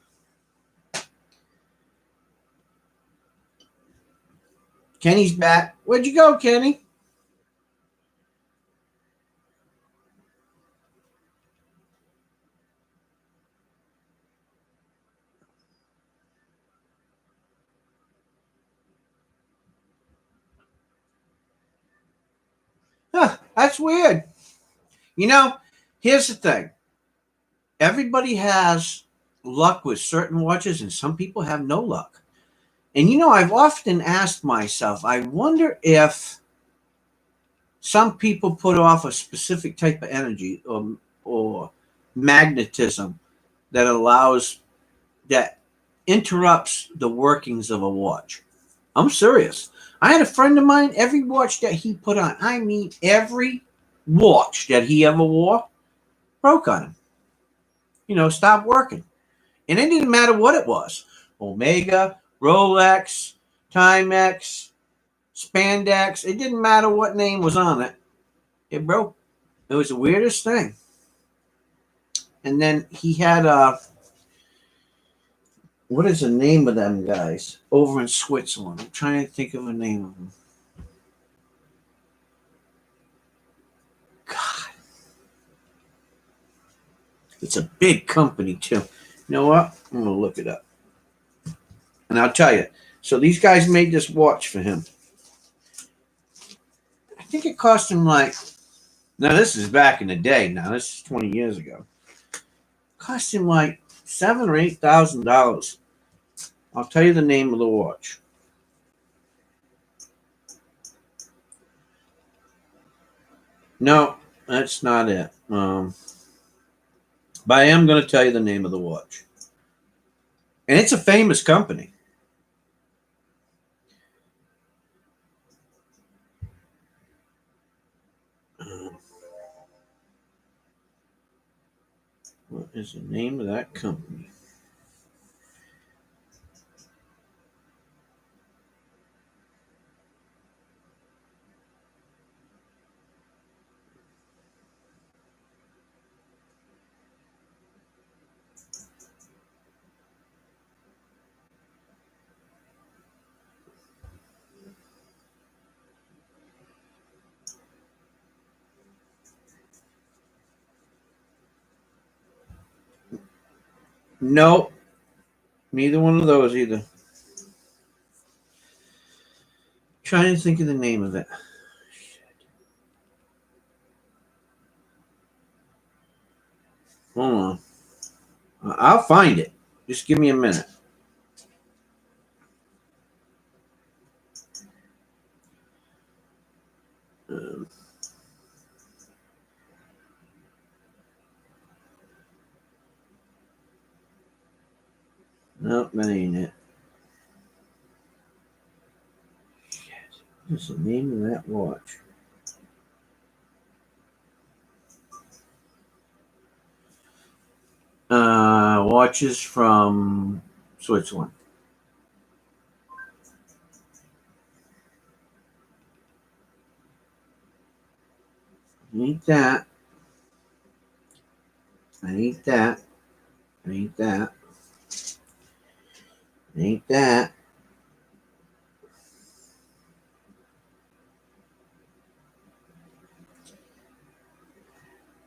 Kenny's back. Where'd you go, Kenny? Huh, that's weird. You know, here's the thing. Everybody has luck with certain watches, and some people have no luck. And you know, I've often asked myself, I wonder if some people put off a specific type of energy or magnetism that interrupts the workings of a watch. I'm serious. I had a friend of mine, every watch that he put on, I mean every watch that he ever wore, broke on him. You know, stopped working. And it didn't matter what it was. Omega, Rolex, Timex, Spandex. It didn't matter what name was on it. It broke. It was the weirdest thing. And then he had what is the name of them guys over in Switzerland? I'm trying to think of a name of them. God. It's a big company too. You know what? I'm going to look it up. And I'll tell you. So these guys made this watch for him. I think it cost him like, now this is back in the day. Now this is 20 years ago. It cost him like $7,000 or $8,000. I'll tell you the name of the watch. No, that's not it. But I am going to tell you the name of the watch. And it's a famous company. What is the name of that company? Nope. Neither one of those either. Trying to think of the name of it. Hold on. I'll find it. Just give me a minute. Nope, that ain't it. Shit. What's the name of that watch? Watches from Switzerland. Ain't that. Ain't that. Ain't that. Ain't that.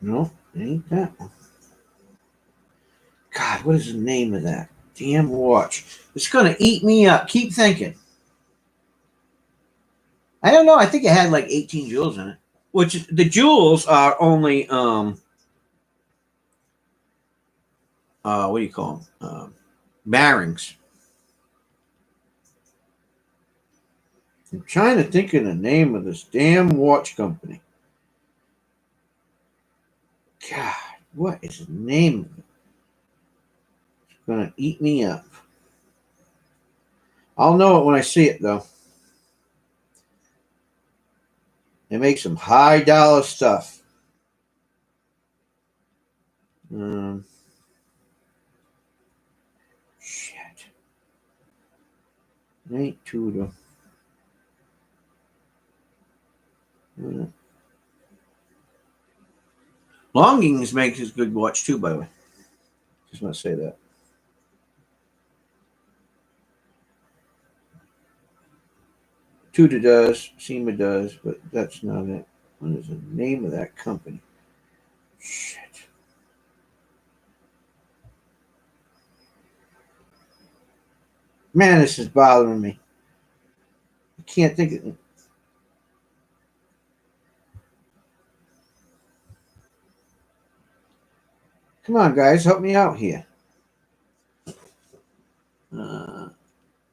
No, ain't that one. God, what is the name of that damn watch? It's gonna eat me up. Keep thinking. I don't know. I think it had like 18 jewels in it. Which the jewels are only what do you call them? Bearings. I'm trying to think of the name of this damn watch company. God, what is the name of it? It's gonna eat me up. I'll know it when I see it, though. They make some high dollar stuff. Shit. It ain't Tudor. Longings makes a good watch too, by the way. Just want to say that. Tudor does, SEMA does, but that's not it. What is the name of that company? Shit. Man, this is bothering me. I can't think of it. Come on, guys, help me out here. No,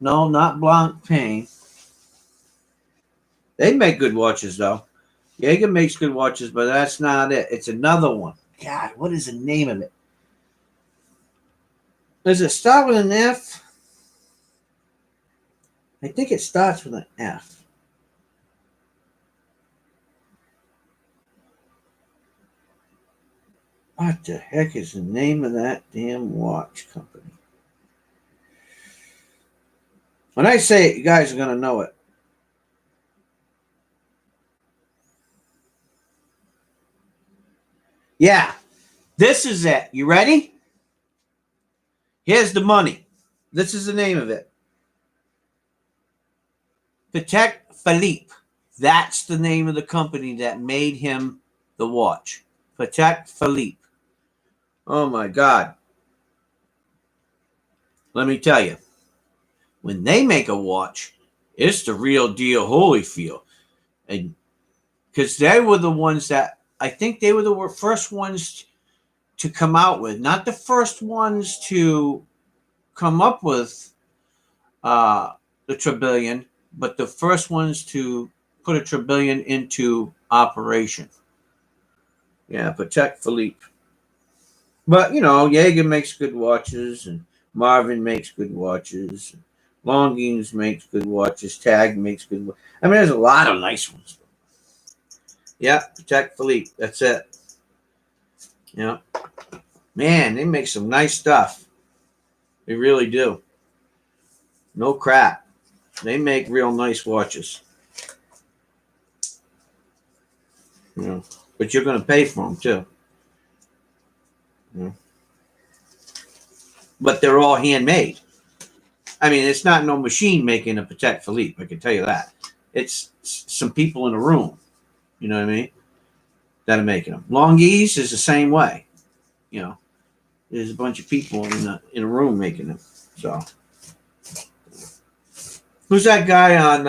not Blancpain. They make good watches, though. Jaeger makes good watches, but that's not it. It's another one. God, what is the name of it? Does it start with an F? I think it starts with an F. What the heck is the name of that damn watch company? When I say it, you guys are going to know it. Yeah, this is it. You ready? Here's the money. This is the name of it. Patek Philippe. That's the name of the company that made him the watch. Patek Philippe. Oh my God. Let me tell you, when they make a watch, it's the real deal Holyfield. And because they were the ones that, I think they were the first ones to come out with, not the first ones to come up with the Tribillon, but the first ones to put a Tribillon into operation. Yeah, Patek Philippe. But, you know, Jaeger makes good watches, and Marvin makes good watches. Longines makes good watches. Tag makes good watches. I mean, there's a lot of nice ones. Yeah, Patek Philippe. That's it. Yeah. Man, they make some nice stuff. They really do. No crap. They make real nice watches. You know, but you're going to pay for them, too. You know. But they're all handmade. I mean, it's not no machine making a Patek Philippe. I can tell you that. It's some people in a room. You know what I mean? That are making them. Longines is the same way. You know, there's a bunch of people in a room making them. So, who's that guy in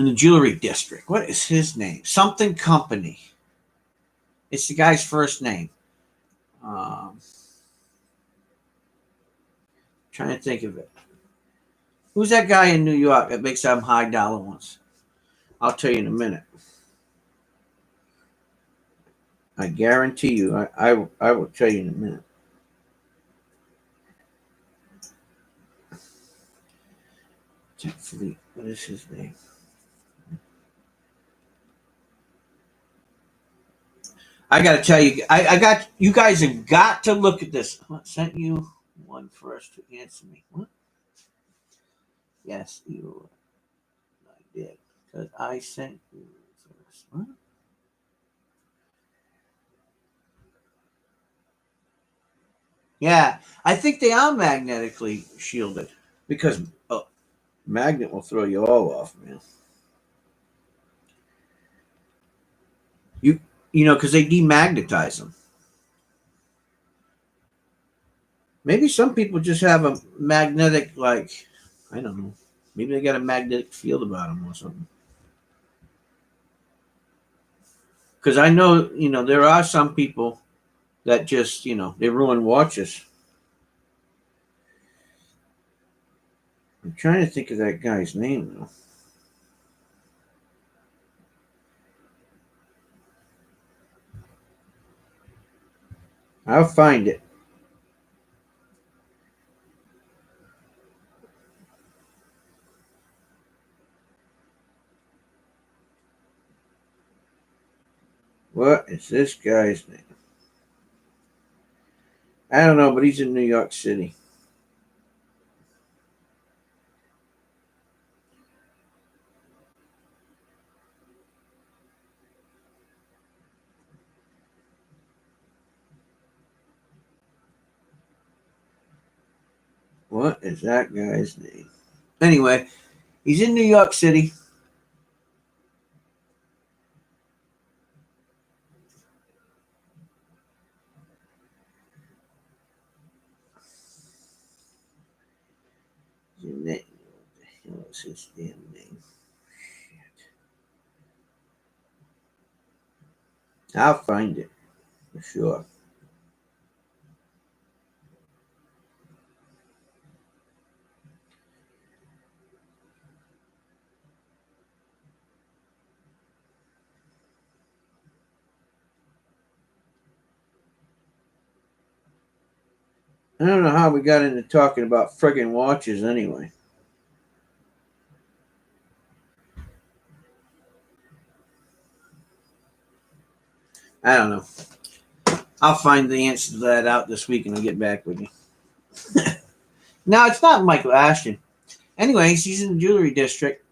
the jewelry district? What is his name? Something Company. It's the guy's first name. Trying to think of it. Who's that guy in New York that makes them high dollar ones? I'll tell you in a minute. I guarantee you. I will tell you in a minute. Jack Fleet. What is his name? I got to tell you. I got you guys have got to look at this. What sent you one for us to answer me? What? Yes, you. I did because I sent you first. What? Yeah, I think they are magnetically shielded because a magnet will throw you all off, man. You know because they demagnetize them. Maybe some people just have a magnetic I don't know. Maybe they got a magnetic field about them or something. Because I know there are some people that just they ruin watches. I'm trying to think of that guy's name though. I'll find it. What is this guy's name? I don't know, but he's in New York City. What is that guy's name? Anyway, he's in New York City. What the hell is his damn name? Shit. I'll find it for sure. I don't know how we got into talking about friggin' watches anyway. I don't know. I'll find the answer to that out this week and I'll get back with you. No, it's not Michael Ashton. Anyways, he's in the jewelry district.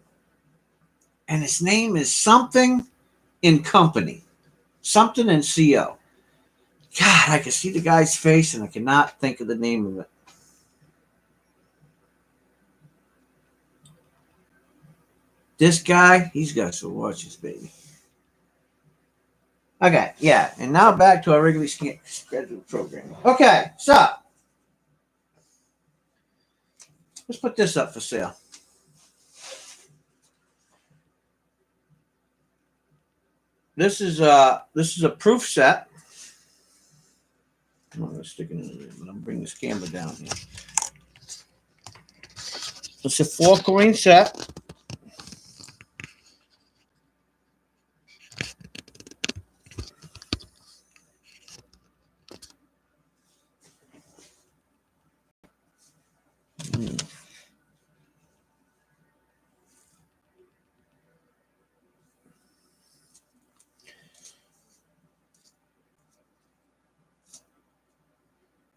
And his name is something in company. Something in CO. God, I can see the guy's face and I cannot think of the name of it. This guy, he's got some watches, baby. Okay, yeah. And now back to our regularly scheduled program. Okay, so let's put this up for sale. This is a proof set. I'm going to stick it in there, but I'm going to bring this camera down here. It's a 4-coin set.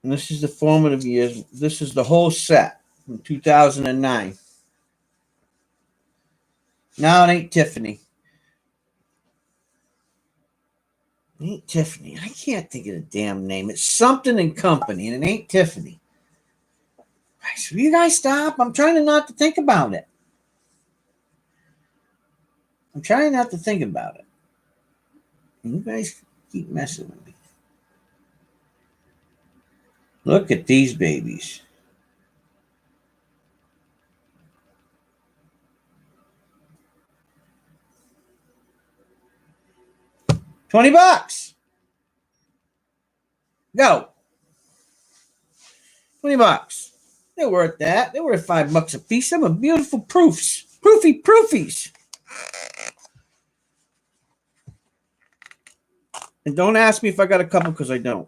And this is the formative years. This is the whole set from 2009. No, it ain't Tiffany. It ain't Tiffany. I can't think of the damn name. It's something in company, and it ain't Tiffany. So you guys stop. I'm trying not to think about it. I'm trying not to think about it. And you guys keep messing with me. Look at these babies. $20. Go. $20. They're worth that. They're worth $5 a piece. Some are beautiful proofs. Proofies. And don't ask me if I got a couple because I don't.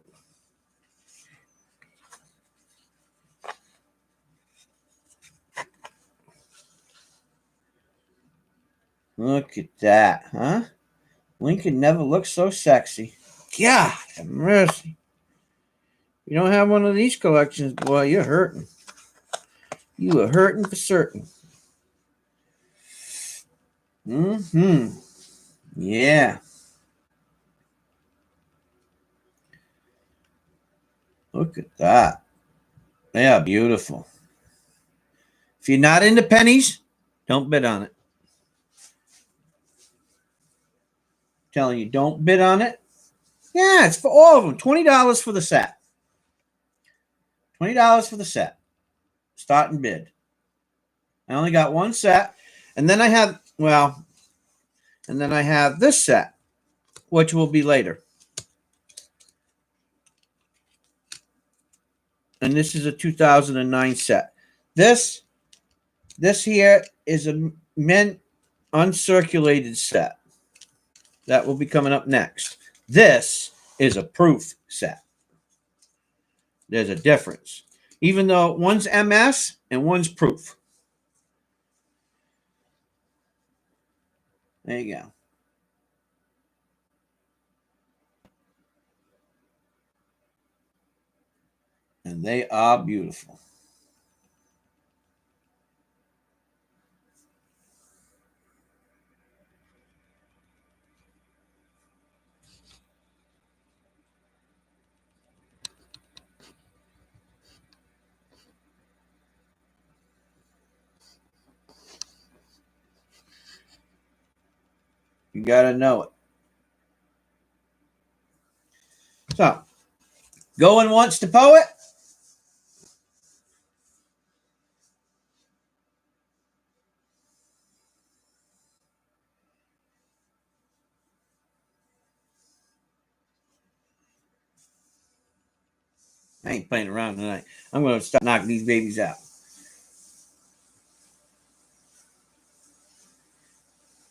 Look at that, huh? Lincoln never looked so sexy. God have mercy. You don't have one of these collections, boy, you're hurting. You are hurting for certain. Mm-hmm. Yeah. Look at that. They are beautiful. If you're not into pennies, don't bid on it. I'm telling you, don't bid on it. Yeah, it's for all of them. $20 for the set. $20 for the set. Start and bid. I only got one set. And then I have, well, and then I have this set, which will be later. And this is a 2009 set. This here is a mint uncirculated set. That will be coming up next. This is a proof set. There's a difference. Even though one's MS and one's proof. There you go. And they are beautiful. You got to know it. So, going once to poet. I ain't playing around tonight. I'm going to start knocking these babies out.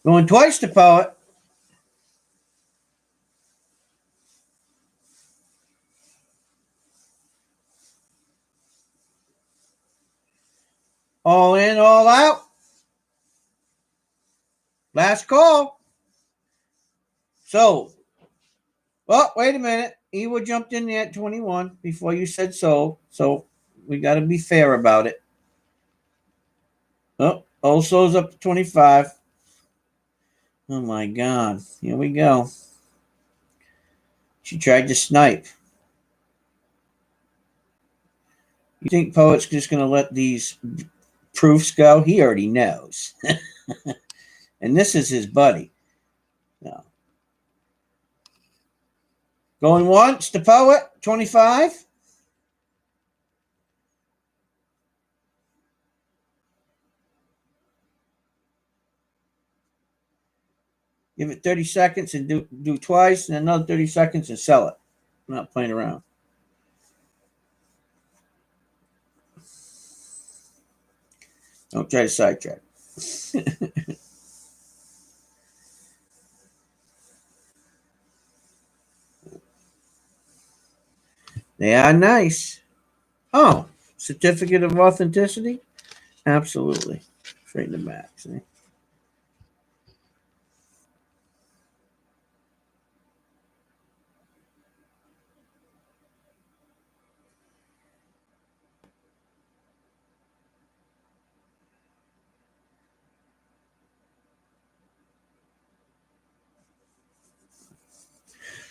Going twice to poet. All in, all out. Last call. Sold. Well, wait a minute. Ewa jumped in there at 21 before you said sold. So we got to be fair about it. Oh, Oso's up to 25. Oh my God. Here we go. She tried to snipe. You think Poet's just going to let these proofs go? He already knows. And this is his buddy. No. Going once to Poet, 25. Give it 30 seconds and do twice, and another 30 seconds and sell it. I'm not playing around. Don't try to sidetrack. They are nice. Oh, certificate of authenticity? Absolutely. Straight in the back, see?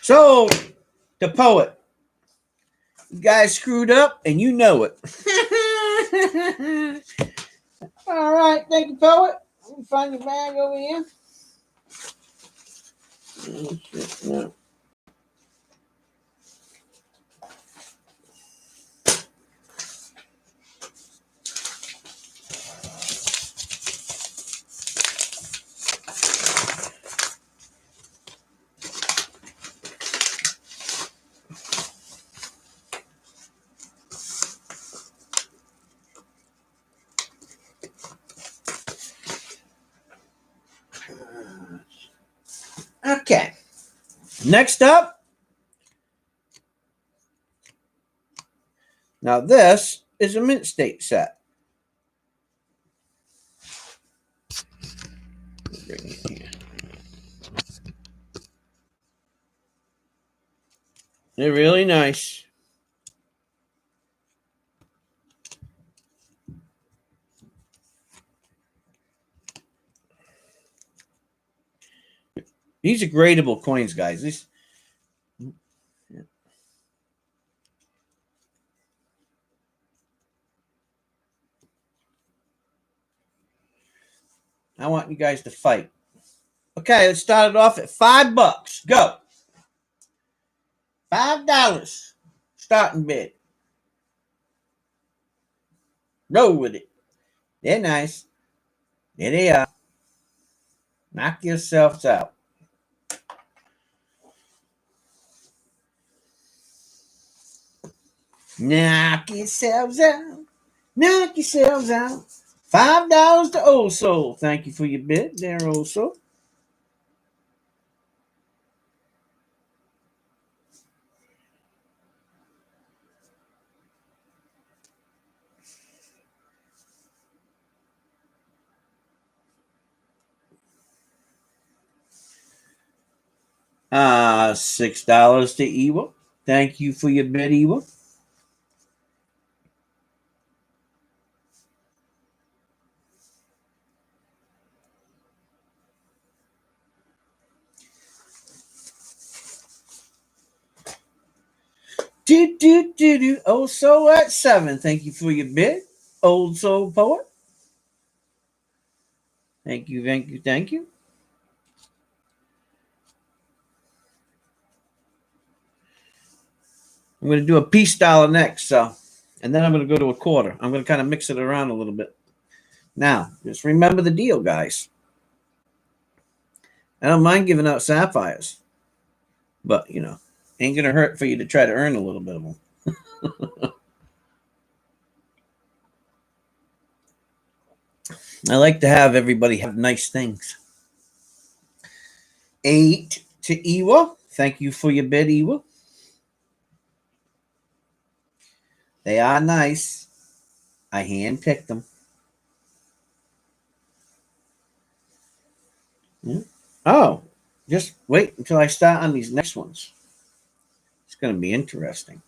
So, the Poet. You guys screwed up, and you know it. All right, thank you, Poet. Let me find your bag over here. Oh, shit, no. Okay. Next up, Now this is a mint state set. Bring it here. They're really nice. These are gradable coins, guys. These. I want you guys to fight. Okay, let's start it off at $5. Go. $5 starting bid. Roll with it. They're nice. There they are. Knock yourselves out. Knock yourselves out. Knock yourselves out. $5 to Old Soul. Thank you for your bid there, Old Soul. $6 to Ewa. Thank you for your bid, Ewa. Old Soul at 7. Thank you for your bid, Old Soul Poet. Thank you, thank you, thank you. I'm going to do a peace dollar next, so, and then I'm going to go to a quarter. I'm going to kind of mix it around a little bit. Now, just remember the deal, guys. I don't mind giving out sapphires, but, you know, ain't going to hurt for you to try to earn a little bit of them. I like to have everybody have nice things. 8 to Ewa. Thank you for your bid, Ewa. They are nice. I hand-picked them. Yeah. Oh, just wait until I start on these next ones. It's going to be interesting.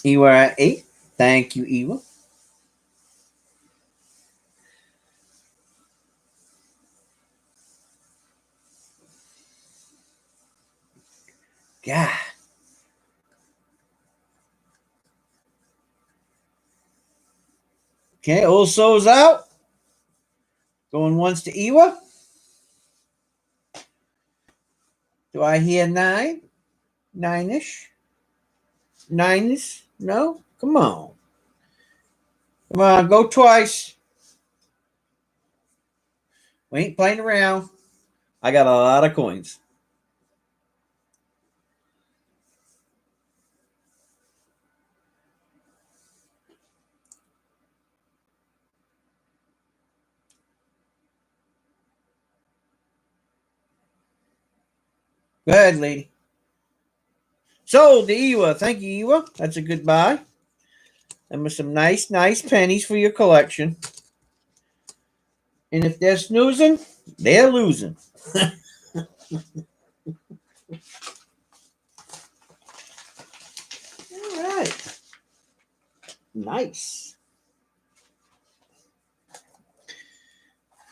Ewa at 8. Thank you, Ewa. God. Okay, Old Soul's out. Going once to Ewa. Do I hear 9? 9-ish? 9-ish? No? Come on. Come on, go twice. We ain't playing around. I got a lot of coins. Go ahead, lady. Sold to Ewa. Thank you, Ewa. That's a good buy. And with some nice pennies for your collection. And if they're snoozing, they're losing. All right. Nice.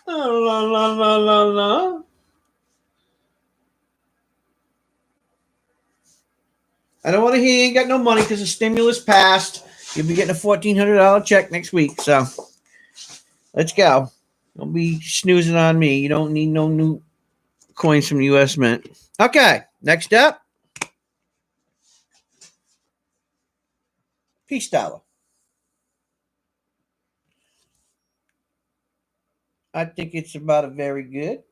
La, la, la, la, la, la. I don't want to hear you ain't got no money because the stimulus passed. You'll be getting a $1,400 check next week. So let's go. Don't be snoozing on me. You don't need no new coins from the U.S. Mint. Okay, next up. Peace dollar. I think it's about a very good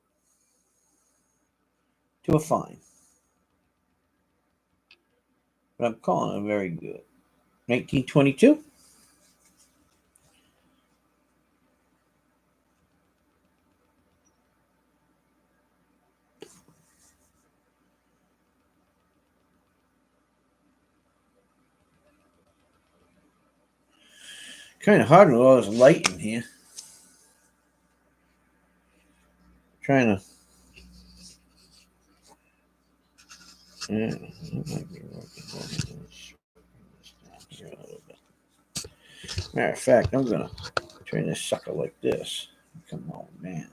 to a fine. But I'm calling it very good. 1922. kind of hard with all this light in here. Trying to. Yeah, that might be working. Here a little bit. Matter of fact, I'm gonna turn this sucker like this. Come on now.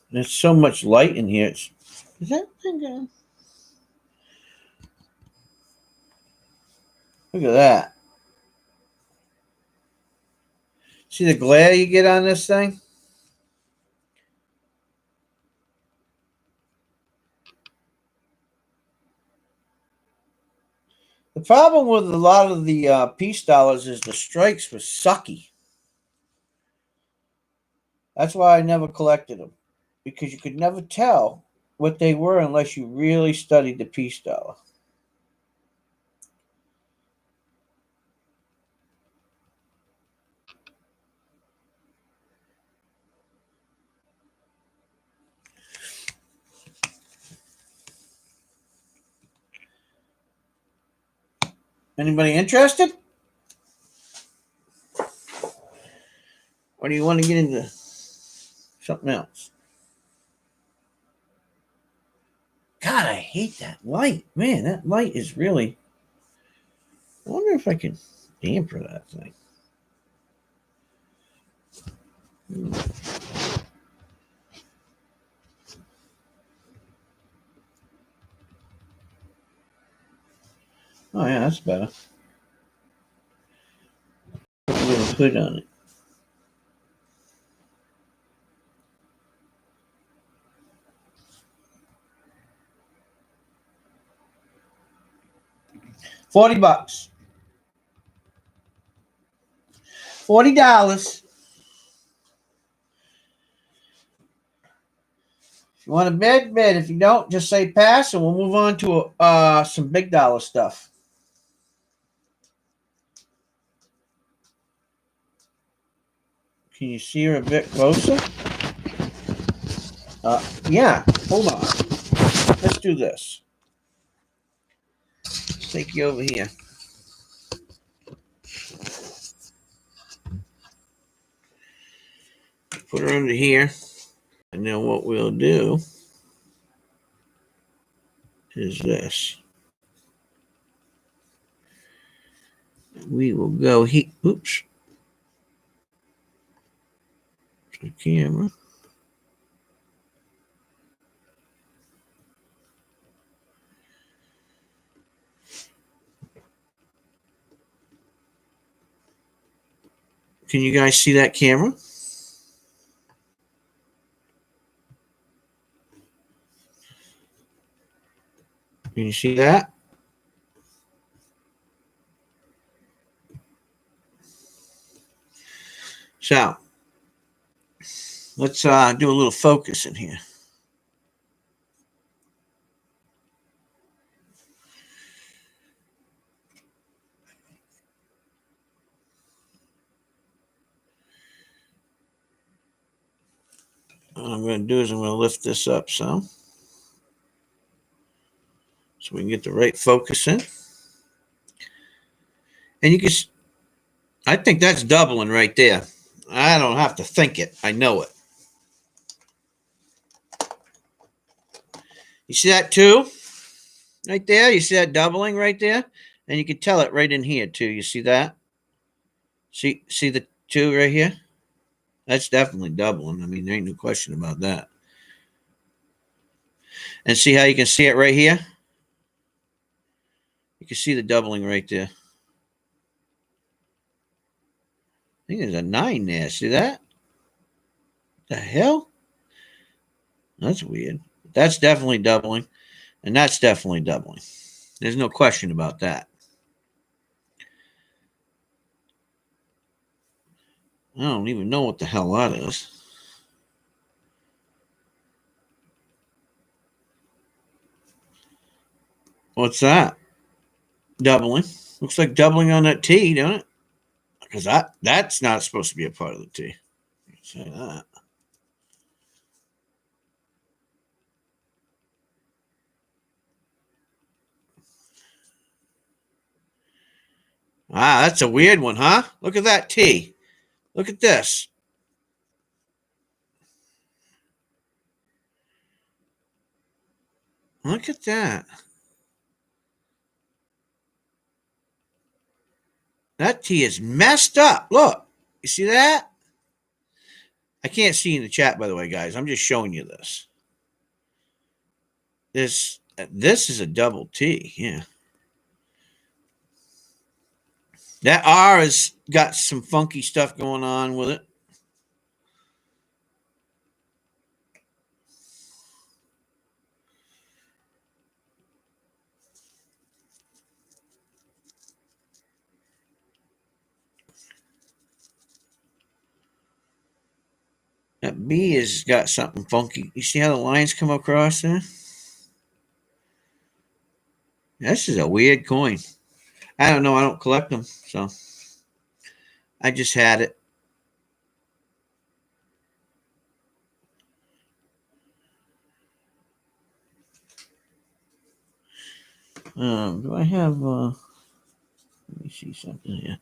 There's so much light in here. Is that thing going? Look at that. See the glare you get on this thing? The problem with a lot of the peace dollars is the strikes were sucky. That's why I never collected them, because you could never tell what they were unless you really studied the peace dollar. Anybody interested? Or do you want to get into something else? God, I hate that light. Man, that light is really... I wonder if I can damper that thing. Oh, yeah, that's better. Put a little hood on it. $40. $40. If you want a bid, bid. If you don't, just say pass, and we'll move on to some big dollar stuff. Can you see her a bit closer? Yeah. Hold on. Let's do this. Let's take you over here. Put her under here. And then what we'll do is this. We will go here. Oops. The camera. Can you guys see that camera? Can you see that? So, let's do a little focus in here. What I'm going to do is I'm going to lift this up some, so we can get the right focus in. And you can, I think that's doubling right there. I don't have to think it. I know it. You see that too? Right there? You see that doubling right there? And you can tell it right in here too. You see that? See the two right here? That's definitely doubling. I mean, there ain't no question about that. And see how you can see it right here? You can see the doubling right there. I think there's a 9 there. See that? The hell? That's weird. That's definitely doubling. And that's definitely doubling. There's no question about that. I don't even know what the hell that is. What's that? Doubling. Looks like doubling on that T, don't it? Because that's not supposed to be a part of the T. Say that. Ah, that's a weird one, huh? Look at that T. Look at this. Look at that. That T is messed up. Look. You see that? I can't see in the chat, by the way, guys. I'm just showing you this. This is a double T. Yeah. That R has got some funky stuff going on with it. That B has got something funky. You see how the lines come across there? This is a weird coin. I don't know. I don't collect them, so I just had it. Do I have? Let me see something here.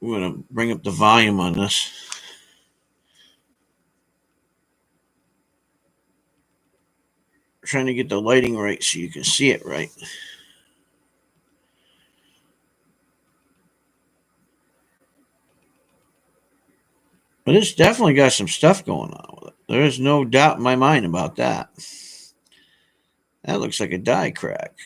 We're gonna bring up the volume on this. Trying to get the lighting right so you can see it right. But it's definitely got some stuff going on with it. There is no doubt in my mind about that. That looks like a die crack.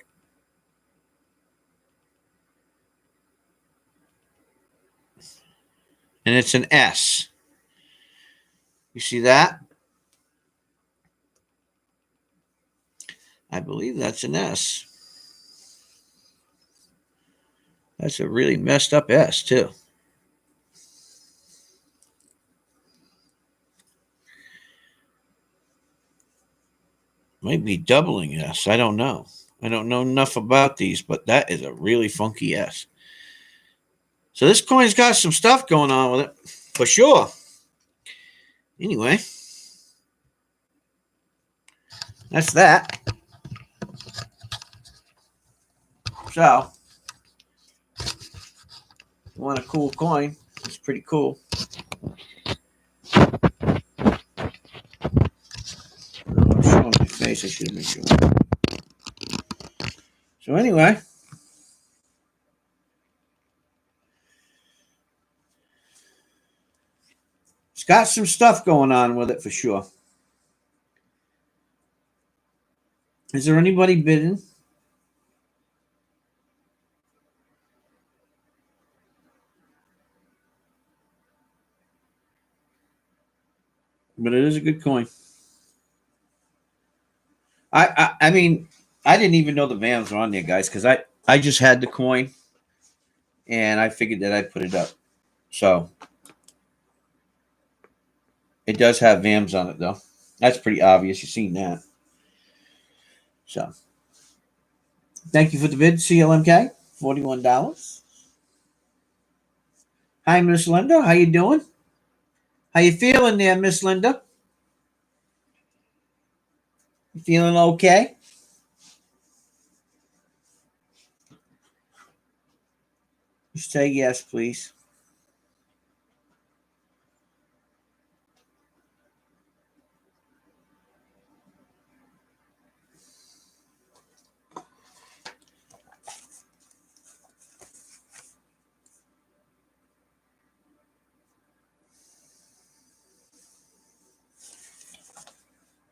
And it's an S. You see that? I believe that's an S. That's a really messed up S, too. Might be doubling S. I don't know. I don't know enough about these, but that is a really funky S. So this coin's got some stuff going on with it, for sure. Anyway, that's that. So, you want a cool coin? It's pretty cool. I'm showing my face. I should have been showing. So anyway, it's got some stuff going on with it for sure. Is there anybody bidding? But it is a good coin. I mean, I didn't even know the VAMs were on there, guys, because I just had the coin, and I figured that I'd put it up. So it does have VAMs on it, though. That's pretty obvious. You've seen that. So thank you for the bid, CLMK, $41. Hi, Miss Linda. How you doing? How you feeling there, Miss Linda? You feeling okay? Just say yes, please.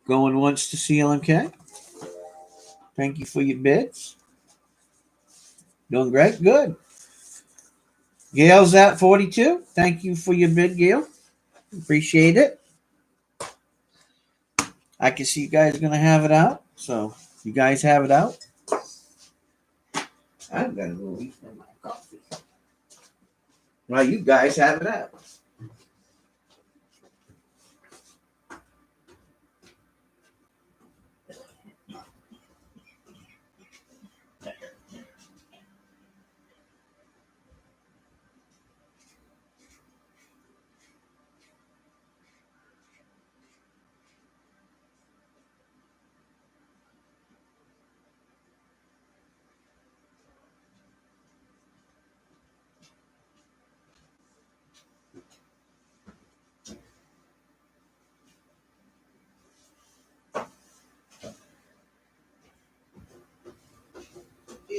Going once to CLMK. Thank you for your bids. Doing great. Good. Gail's at 42. Thank you for your bid, Gail. Appreciate it. I can see you guys are going to have it out. So you guys have it out. I'm going to go eat my coffee. Well, you guys have it out.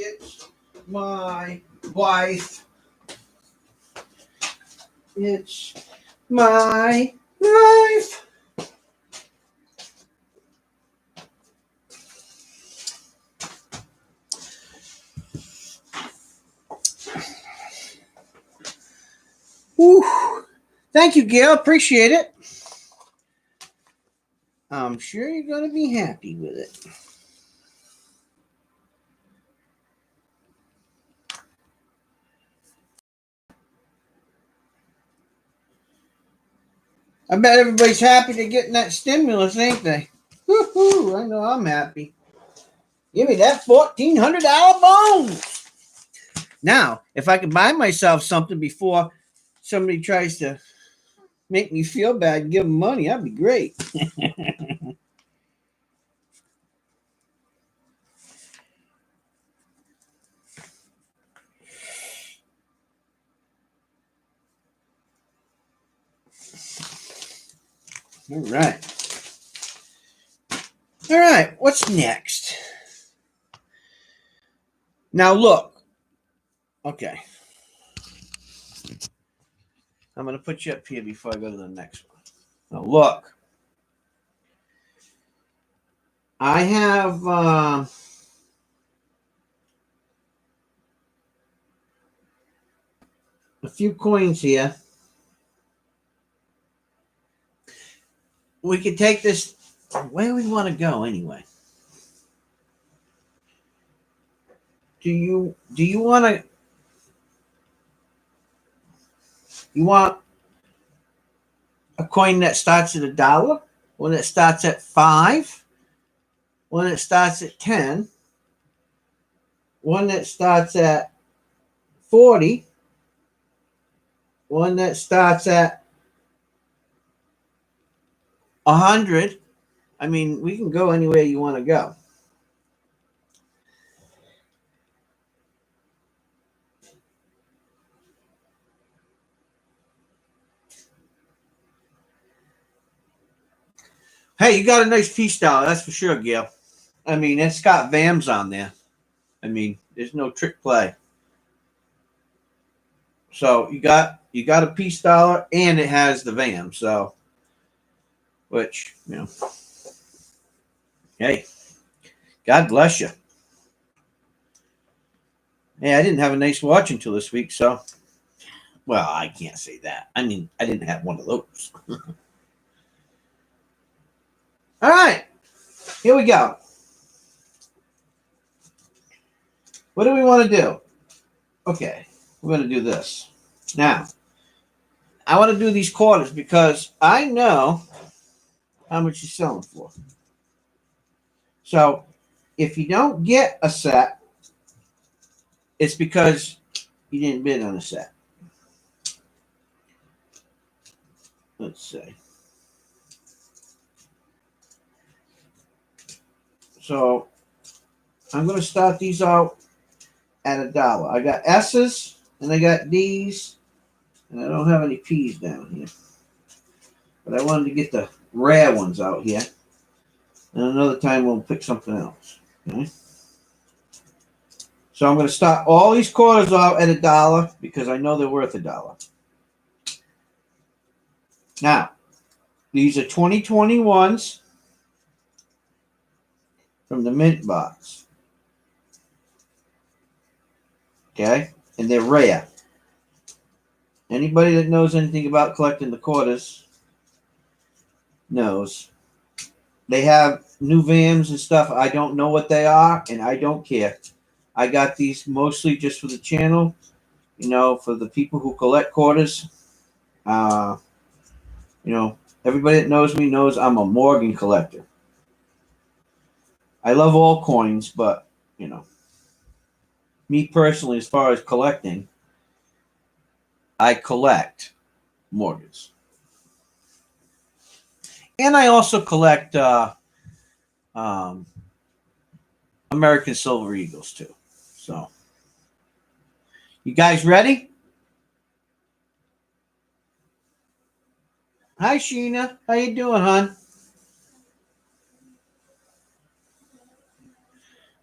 It's my wife. It's my life. Whew. Thank you, Gail. Appreciate it. I'm sure you're going to be happy with it. I bet everybody's happy to getting that stimulus, ain't they? Woo-hoo, I know I'm happy. Give me that $1,400 bonus. Now, if I could buy myself something before somebody tries to make me feel bad and give them money, that'd be great. All right. All right, what's next? Now, look. Okay. I'm going to put you up here before I go to the next one. Now, look. I have a few coins here. We could take this. Where do we want to go anyway? Do you want to? You want a coin that starts at $1, one that starts at 5, one that starts at 10, one that starts at 40, one that starts at 100. I mean, we can go anywhere you want to go. Hey, you got a nice piece dollar, that's for sure, Gail. I mean, it's got VAMs on there. I mean, there's no trick play. So you got a piece dollar and it has the VAM. So, which, you know, hey, God bless you. Hey, I didn't have a nice watch until this week, so, well, I can't say that. I mean, I didn't have one of those. All right, here we go. What do we want to do? Okay, we're going to do this. Now, I want to do these quarters because I know how much you're selling for. So, if you don't get a set, it's because you didn't bid on a set. Let's see. So, I'm going to start these out at $1. I got S's and I got D's, and I don't have any P's down here. But I wanted to get the rare ones out here. And another time we'll pick something else. Okay. So I'm going to start all these quarters out at $1 because I know they're worth $1. Now, these are 2021s from the mint box. Okay? And they're rare. Anybody that knows anything about collecting the quarters knows. They have new VAMs and stuff. I don't know what they are, and I don't care. I got these mostly just for the channel, you know, for the people who collect quarters. You know, everybody that knows me knows I'm a Morgan collector. I love all coins, but, you know, me personally, as far as collecting, I collect Morgans. And I also collect American Silver Eagles, too. So, you guys ready? Hi, Sheena. How you doing, hon?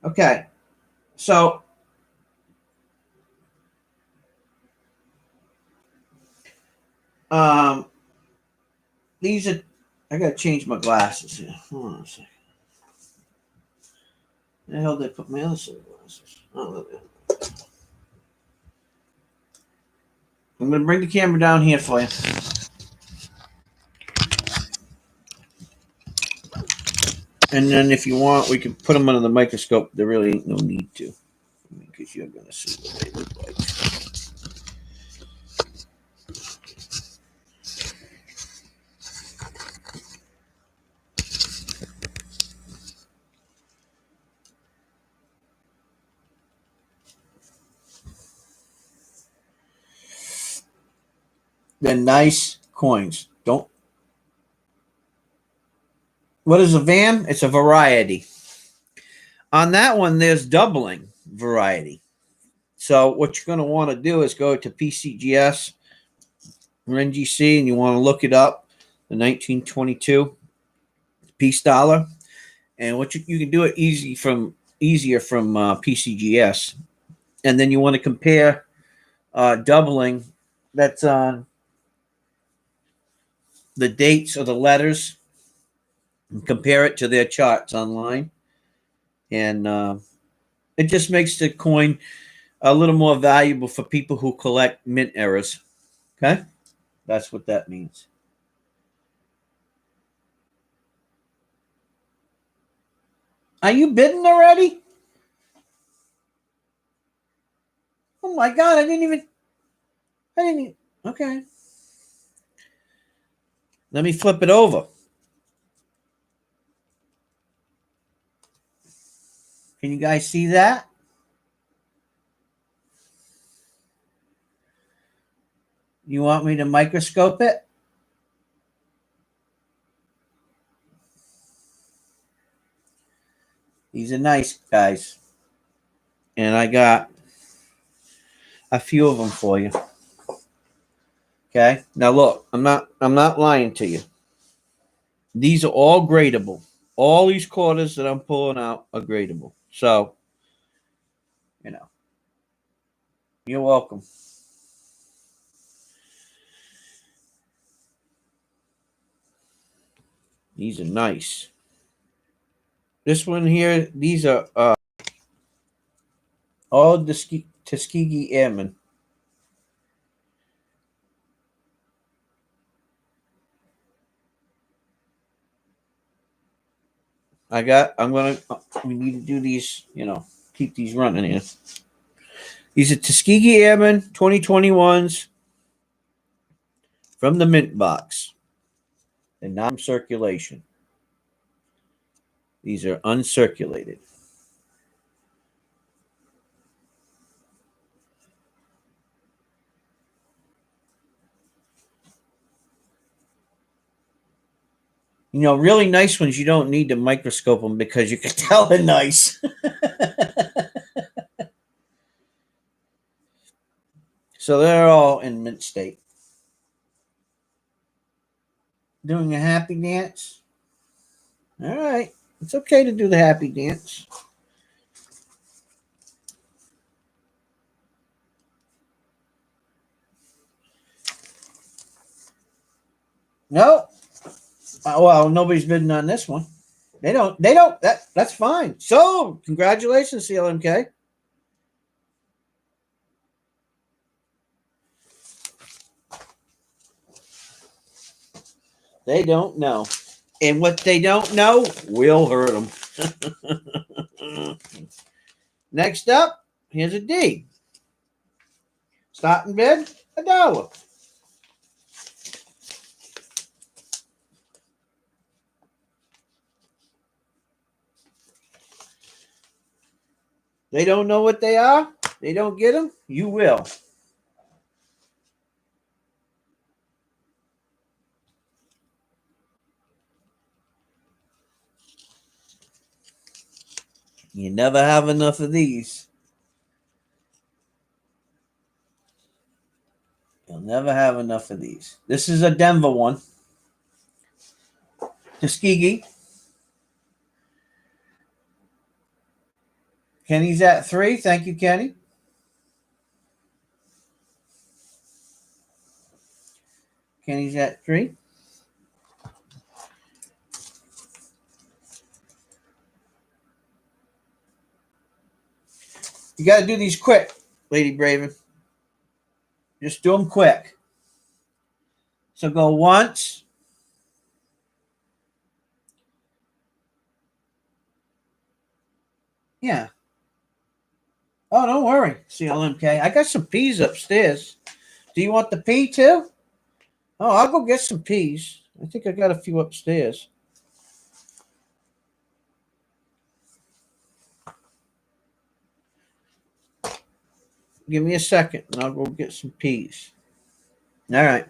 Okay. So, These are. I gotta change my glasses here. Hold on a second. Where the hell did I put my other set of glasses? Oh, I'm gonna bring the camera down here for you. And then if you want, we can put them under the microscope. There really ain't no need to, because you're gonna see what they look like. They're nice coins. Don't. What is a VAM? It's a variety. On that one, there's doubling variety. So what you're going to want to do is go to PCGS or NGC, and you want to look it up, the 1922 peace dollar. And what you can do it easier from PCGS, and then you want to compare doubling that's on the dates or the letters, and compare it to their charts online, and it just makes the coin a little more valuable for people who collect mint errors. Okay, that's what that means. Are you bidding already? Oh my God, I didn't even. Okay. Let me flip it over. Can you guys see that? You want me to microscope it? These are nice, guys. And I got a few of them for you. Okay. Now look, I'm not lying to you. These are all gradable. All these quarters that I'm pulling out are gradable. So, you're welcome. These are nice. This one here, these are all the Tuskegee Airmen. We need to do these, keep these running here. These are Tuskegee Airmen 2021s from the mint box. They're not in circulation. These are uncirculated. Really nice ones, you don't need to microscope them because you can tell they're nice. So they're all in mint state. Doing a happy dance? All right. It's okay to do the happy dance. No. Well, nobody's bidding on this one. They don't. That's fine. So, congratulations, CLMK. They don't know. And what they don't know will hurt them. Next up, here's a D. Starting bid, $1. They don't know what they are. They don't get them. You will. You never have enough of these. You'll never have enough of these. This is a Denver one. Tuskegee. Kenny's at 3. Thank you, Kenny. Kenny's at 3. You got to do these quick, Lady Braven. Just do them quick. So go once. Yeah. Oh, don't worry, CLMK. I got some peas upstairs. Do you want the pea too? Oh, I'll go get some peas. I think I got a few upstairs. Give me a second, and I'll go get some peas. All right.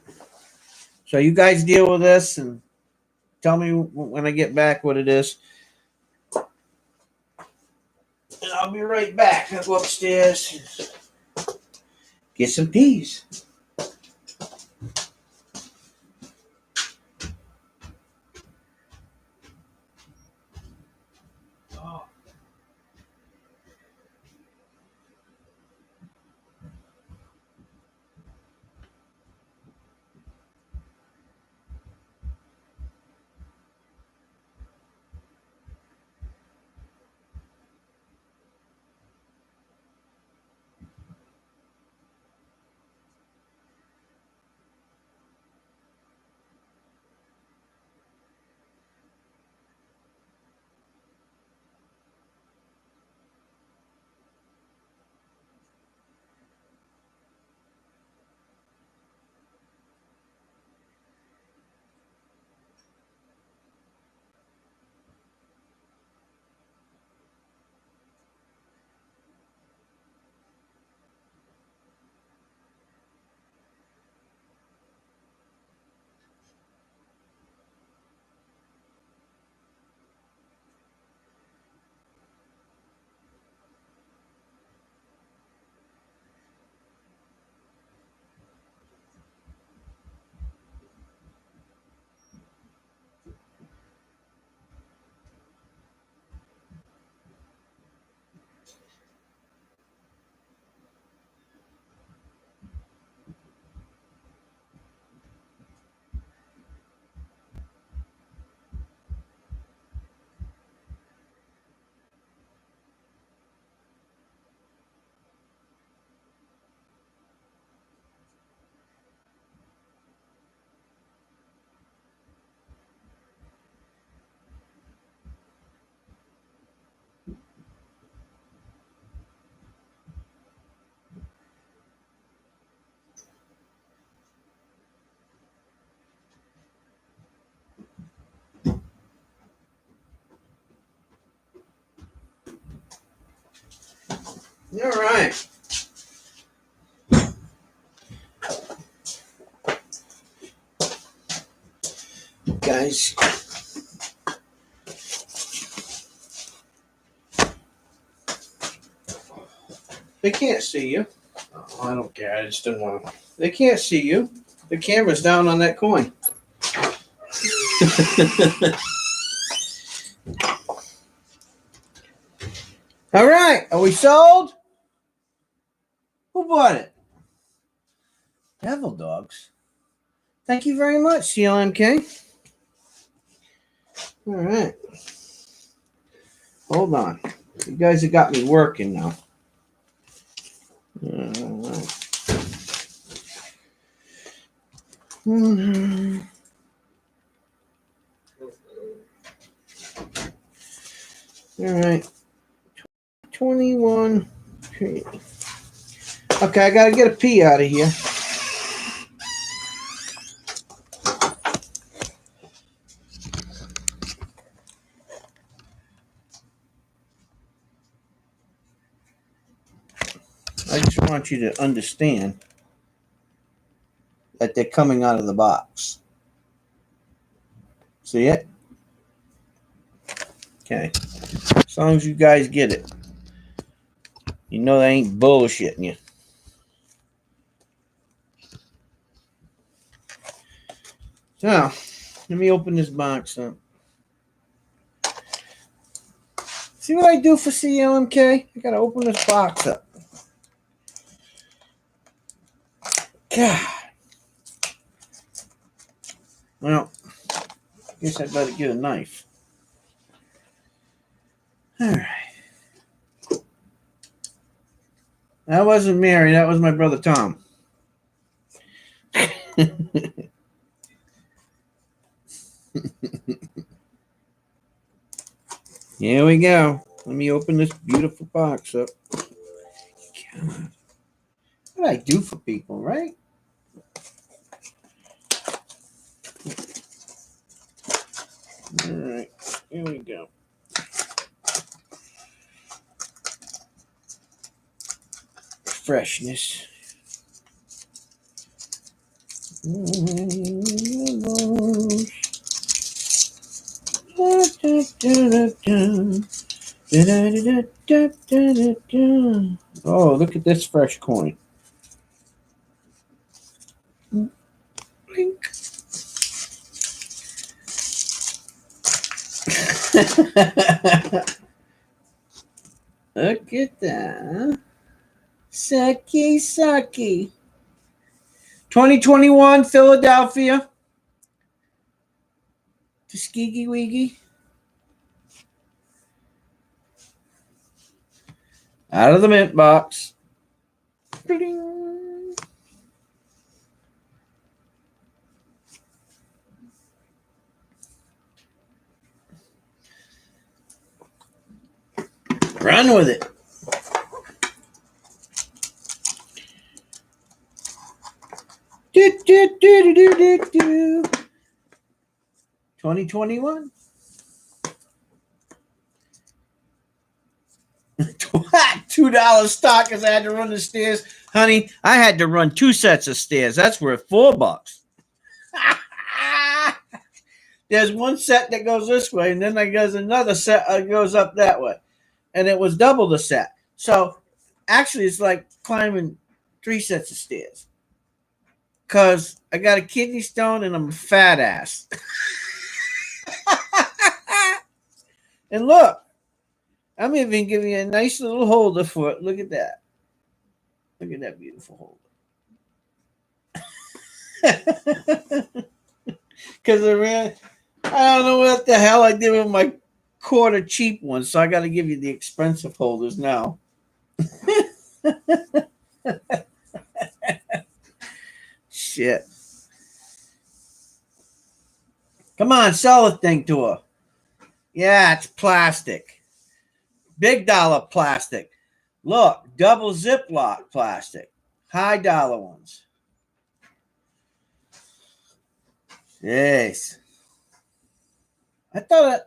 So you guys deal with this and tell me when I get back what it is. And I'll be right back. I'll go upstairs. Get some peas. Oh. All right. Guys. They can't see you. Oh, I don't care. I just didn't want to. They can't see you. The camera's down on that coin. All right. Are we sold? Who bought it? Devil Dogs. Thank you very much, CLMK. All right. Hold on. You guys have got me working now. All right. All right. 21. Okay, I got to get a P out of here. I just want you to understand that they're coming out of the box. See it? Okay. As long as you guys get it. You know they ain't bullshitting you. So, let me open this box up. See what I do for CLMK? I gotta open this box up. God. Well, guess I better get a knife. All right. That wasn't Mary. That was my brother Tom. Here we go. Let me open this beautiful box up. God. What do I do for people, right? All right. Here we go. Freshness. Oh, look at this fresh coin. Blink. Look at that. Sucky. 2021 Philadelphia. Tuskegee Weegie. Out of the mint box. Bling. Run with it. Do, do, do, do, do, do. 2021. $2 stock because I had to run the stairs. Honey, I had to run 2 sets of stairs. That's worth $4. There's one set that goes this way, and then there's another set that goes up that way. And it was double the set. So actually, it's like climbing 3 sets of stairs. Because I got a kidney stone and I'm a fat ass. And look, I'm even giving you a nice little holder for it. Look at that. Look at that beautiful holder. Because I don't know what the hell I did with my quarter cheap ones, so I got to give you the expensive holders now. Shit. Come on, sell the thing to her. Yeah, it's plastic. Big dollar plastic. Look, double Ziploc plastic. High dollar ones. Jeez. I thought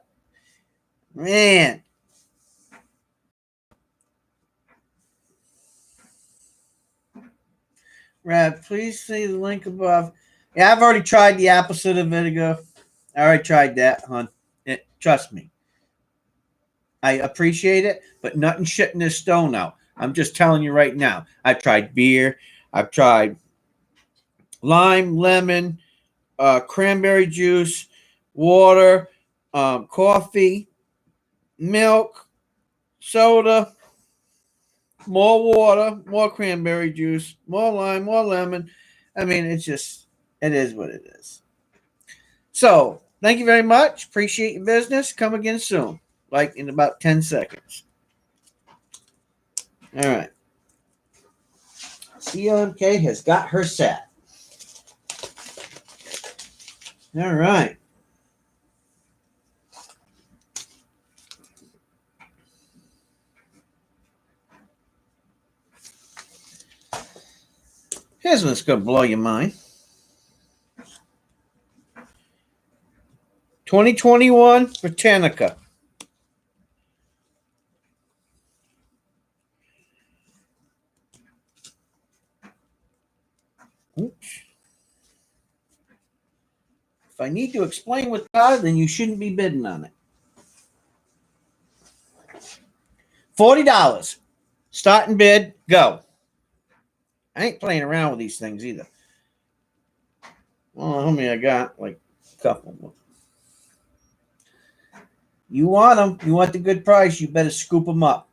man. Brad, please see the link above. Yeah, I've already tried the apple cider vinegar. I already tried that, hon. Trust me. I appreciate it, but nothing shitting this stone out. I'm just telling you right now. I've tried beer. I've tried lime, lemon, cranberry juice, water, coffee, milk, soda, more water, more cranberry juice, more lime, more lemon. I mean, it is what it is. So, thank you very much. Appreciate your business. Come again soon, like in about 10 seconds. All right. CLMK has got her set. All right. Here's what's going to blow your mind. 2021 Britannica. Oops. If I need to explain what's out, then you shouldn't be bidding on it. $40. Starting bid, go. I ain't playing around with these things either. Well, how many I got? Like a couple more. You want them. You want the good price. You better scoop them up.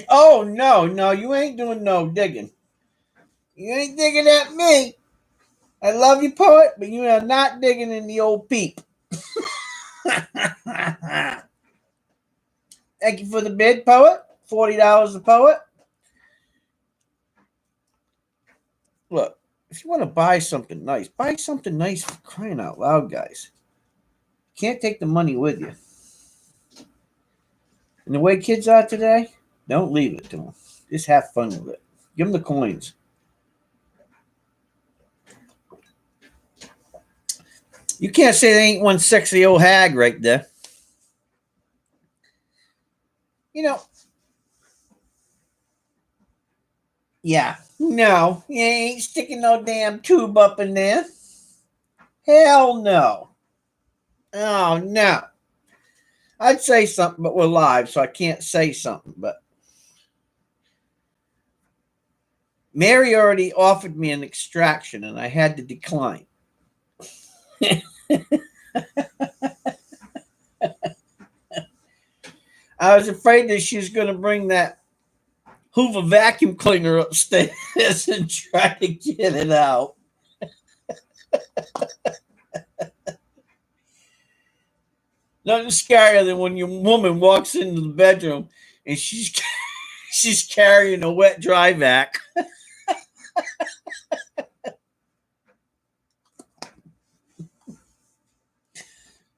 Oh, no, you ain't doing no digging. You ain't digging at me. I love you, poet, but you are not digging in the old peep. Thank you for the bid, poet. $40 a poet. Look, if you want to buy something nice for crying out loud, guys. You can't take the money with you. And the way kids are today, don't leave it to them. Just have fun with it. Give them the coins. You can't say there ain't one sexy old hag right there. You know, yeah. No, you ain't sticking no damn tube up in there. Hell no. Oh, no. I'd say something, but we're live, so I can't say something. But Mary already offered me an extraction, and I had to decline. I was afraid that she was going to bring that Hoover vacuum cleaner upstairs and try to get it out. Nothing scarier than when your woman walks into the bedroom and she's carrying a wet dry vac.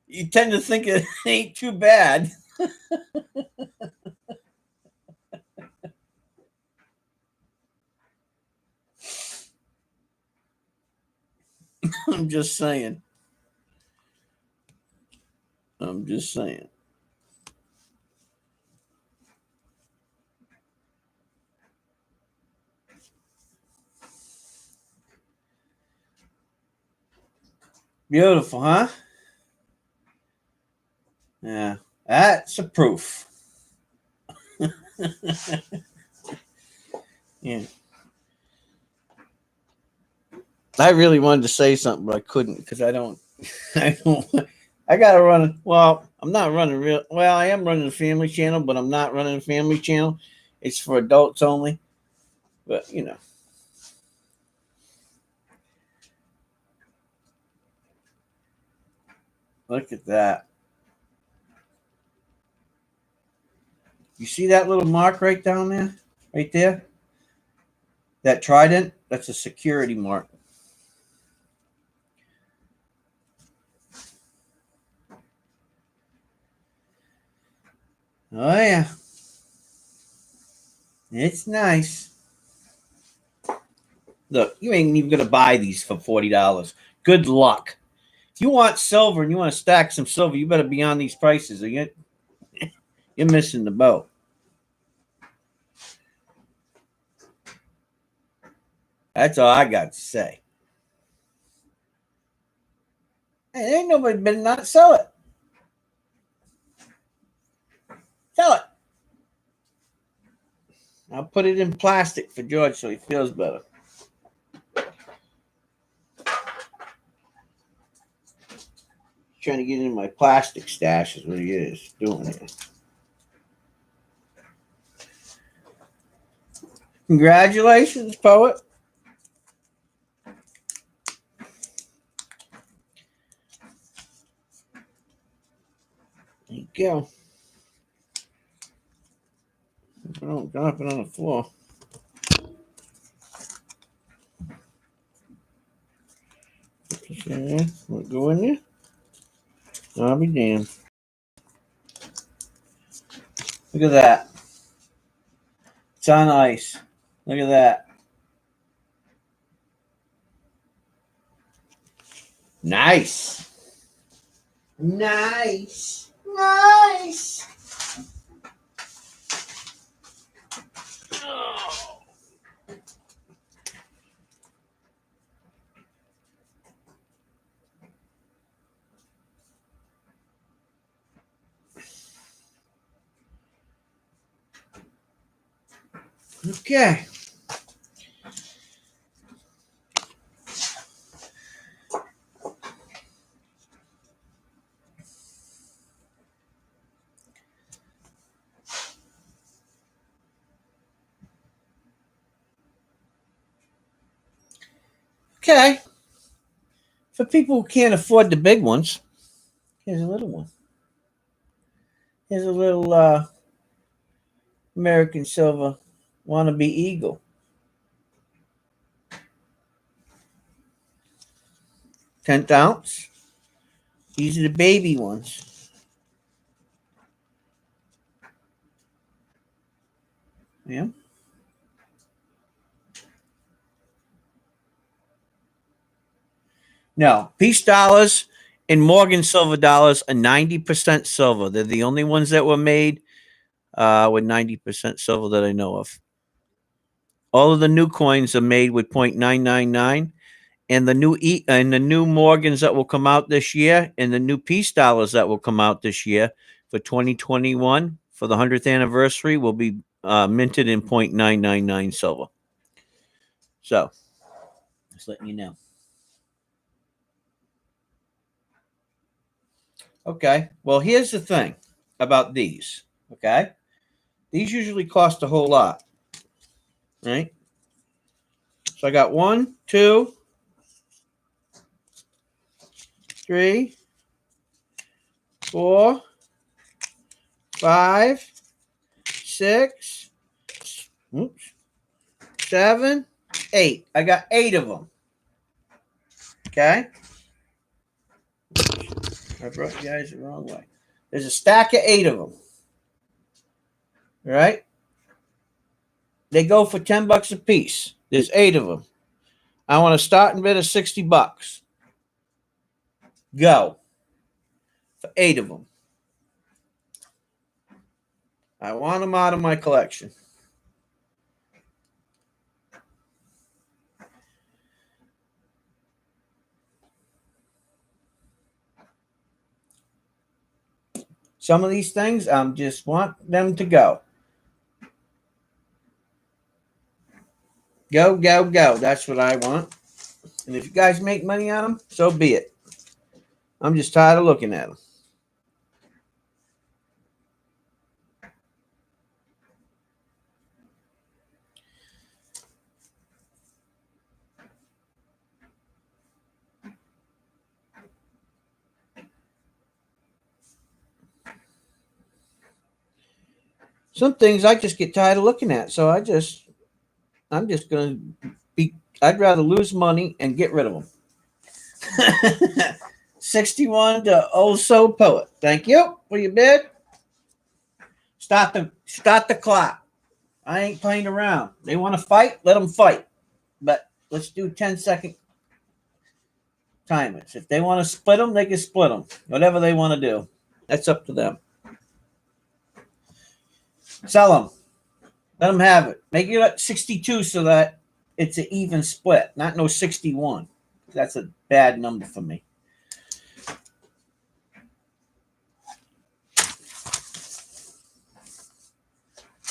You tend to think it ain't too bad. I'm just saying. Beautiful, huh? Yeah, that's a proof. Yeah. I really wanted to say something, but I couldn't because I gotta run. Well, I'm not running real. Well, I am running a family channel, but I'm not running a family channel. It's for adults only. But look at that. You see that little mark right down there? Right there? That trident? That's a security mark. Oh, yeah. It's nice. Look, you ain't even going to buy these for $40. Good luck. If you want silver and you want to stack some silver, you better be on these prices or you're missing the boat. That's all I got to say. Hey, ain't nobody bidding on it. Sell it. Sell it. I'll put it in plastic for George so he feels better. Trying to get in my plastic stash is what he is doing it. Congratulations, poet. There you go. Don't drop it on the floor. What go in there? I'll be damned. Look at that. It's on ice. Look at that. Nice. Nice. Nice. Oh. Okay. Okay. For people who can't afford the big ones, here's a little one. Here's a little American Silver wannabe eagle. 10th ounce. These are the baby ones. Yeah. No, Peace dollars and Morgan silver dollars are 90% silver. They're the only ones that were made with 90% silver that I know of. All of the new coins are made with 0.999, and the new Morgans that will come out this year, and the new Peace dollars that will come out this year for 2021 for the 100th anniversary will be minted in 0.999 silver. So, just letting you know. Okay. Well, here's the thing about these. Okay. These usually cost a whole lot. Right? So I got 1, 2, 3, 4, 5, 6, 7, 8. I got 8 of them. Okay. I brought you guys the wrong way. There's a stack of 8 of them. All right. They go for $10 a piece. There's 8 of them. I want a starting bid of $60. Go. For 8 of them. I want them out of my collection. Some of these things, I just want them to go. Go, go, go. That's what I want. And if you guys make money on them, so be it. I'm just tired of looking at them. Some things I just get tired of looking at. So I'm just going to be, I'd rather lose money and get rid of them. 61 to Also Poet. Thank you for your bid. Start the clock. I ain't playing around. They want to fight, let them fight. But let's do 10-second timers. If they want to split them, they can split them. Whatever they want to do. That's up to them. Sell them. Let them have it. Make it at 62 so that it's an even split, not no 61. That's a bad number for me.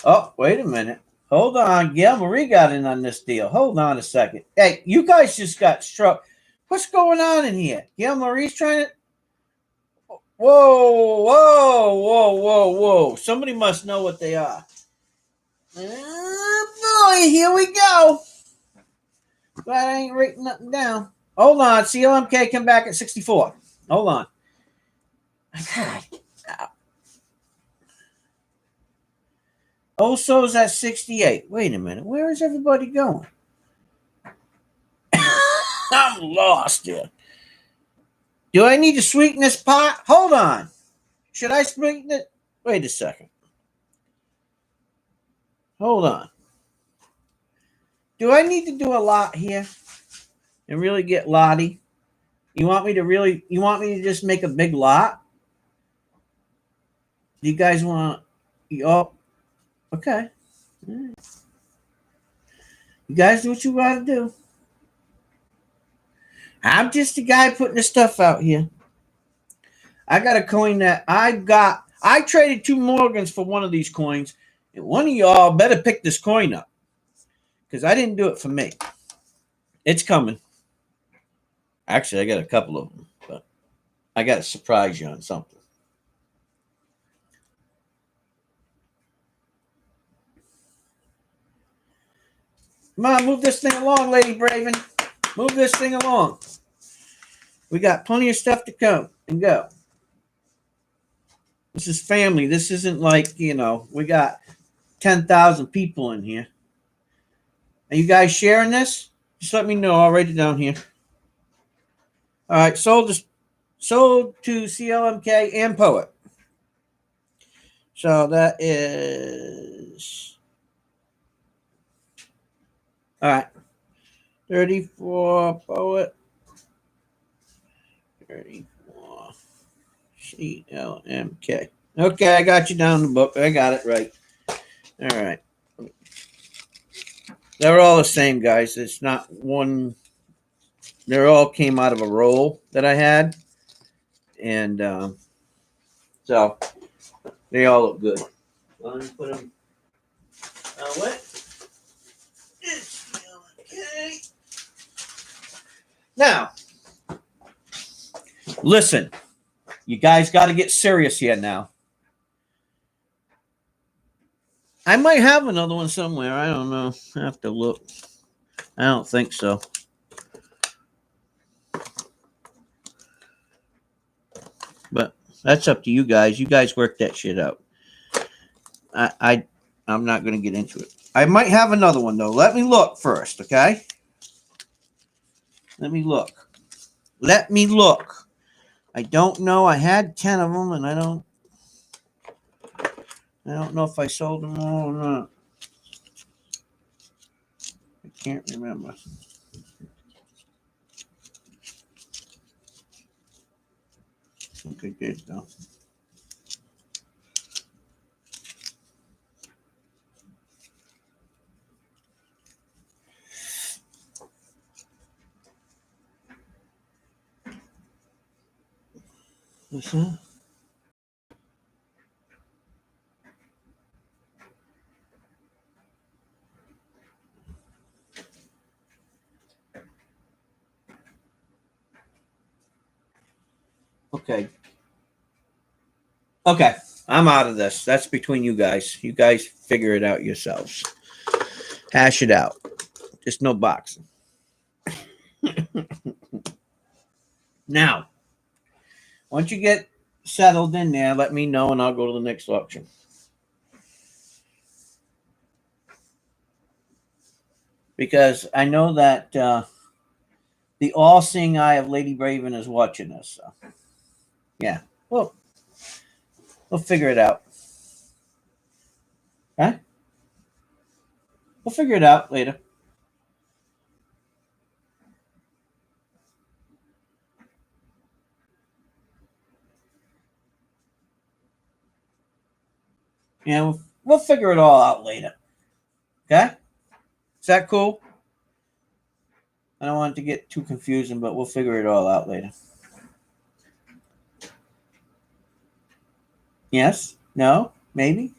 Oh, wait a minute. Hold on. Gail Marie got in on this deal. Hold on a second. Hey, you guys just got struck. What's going on in here? Gail Marie's trying to... Whoa, whoa, whoa, whoa, whoa. Somebody must know what they are. Oh, boy, here we go. Glad I ain't writing nothing down. Hold on. CLMK come back at 64. Hold on. God. Oso's at 68. Wait a minute. Where is everybody going? I'm lost here. Do I need to sweeten this pot? Hold on. Should I sweeten it? Wait a second. Hold on. Do I need to do a lot here and really get lotty? You want me to just make a big lot? Do you guys want to? Oh, okay. Right. You guys do what you got to do. I'm just the guy putting the stuff out here. I got a coin that I traded 2 Morgans for one of these coins, and one of y'all better pick this coin up because I didn't do it for me. It's coming. Actually, I got a couple of them, but I got to surprise you on something. Come on, move this thing along, Lady Braven. Move this thing along. We got plenty of stuff to come and go. This is family. This isn't like, we got 10,000 people in here. Are you guys sharing this? Just let me know. I'll write it down here. All right. Sold to CLMK and Poet. So that is... All right. 34 Poet. 34 CLMK. Okay, I got you down the book. I got it right. All right. They're all the same, guys. It's not one. They all came out of a roll that I had. And so they all look good. Well, let me put them away. Okay. Now, listen. You guys got to get serious here now. I might have another one somewhere. I don't know. I have to look. I don't think so. But that's up to you guys. You guys work that shit out. I'm not going to get into it. I might have another one, though. Let me look first, okay? Let me look. Let me look. I don't know. I had 10 of them, and I don't know if I sold them all or not. I can't remember. I think I did, though. Okay. Okay. I'm out of this. That's between you guys. You guys figure it out yourselves. Hash it out. Just no boxing. Now, once you get settled in there, let me know and I'll go to the next auction. Because I know that the all-seeing eye of Lady Braven is watching us. So, yeah. Well, we'll figure it out. Huh? We'll figure it out later. Yeah, we'll figure it all out later. Okay? Is that cool? I don't want it to get too confusing, but we'll figure it all out later. Yes? No? Maybe?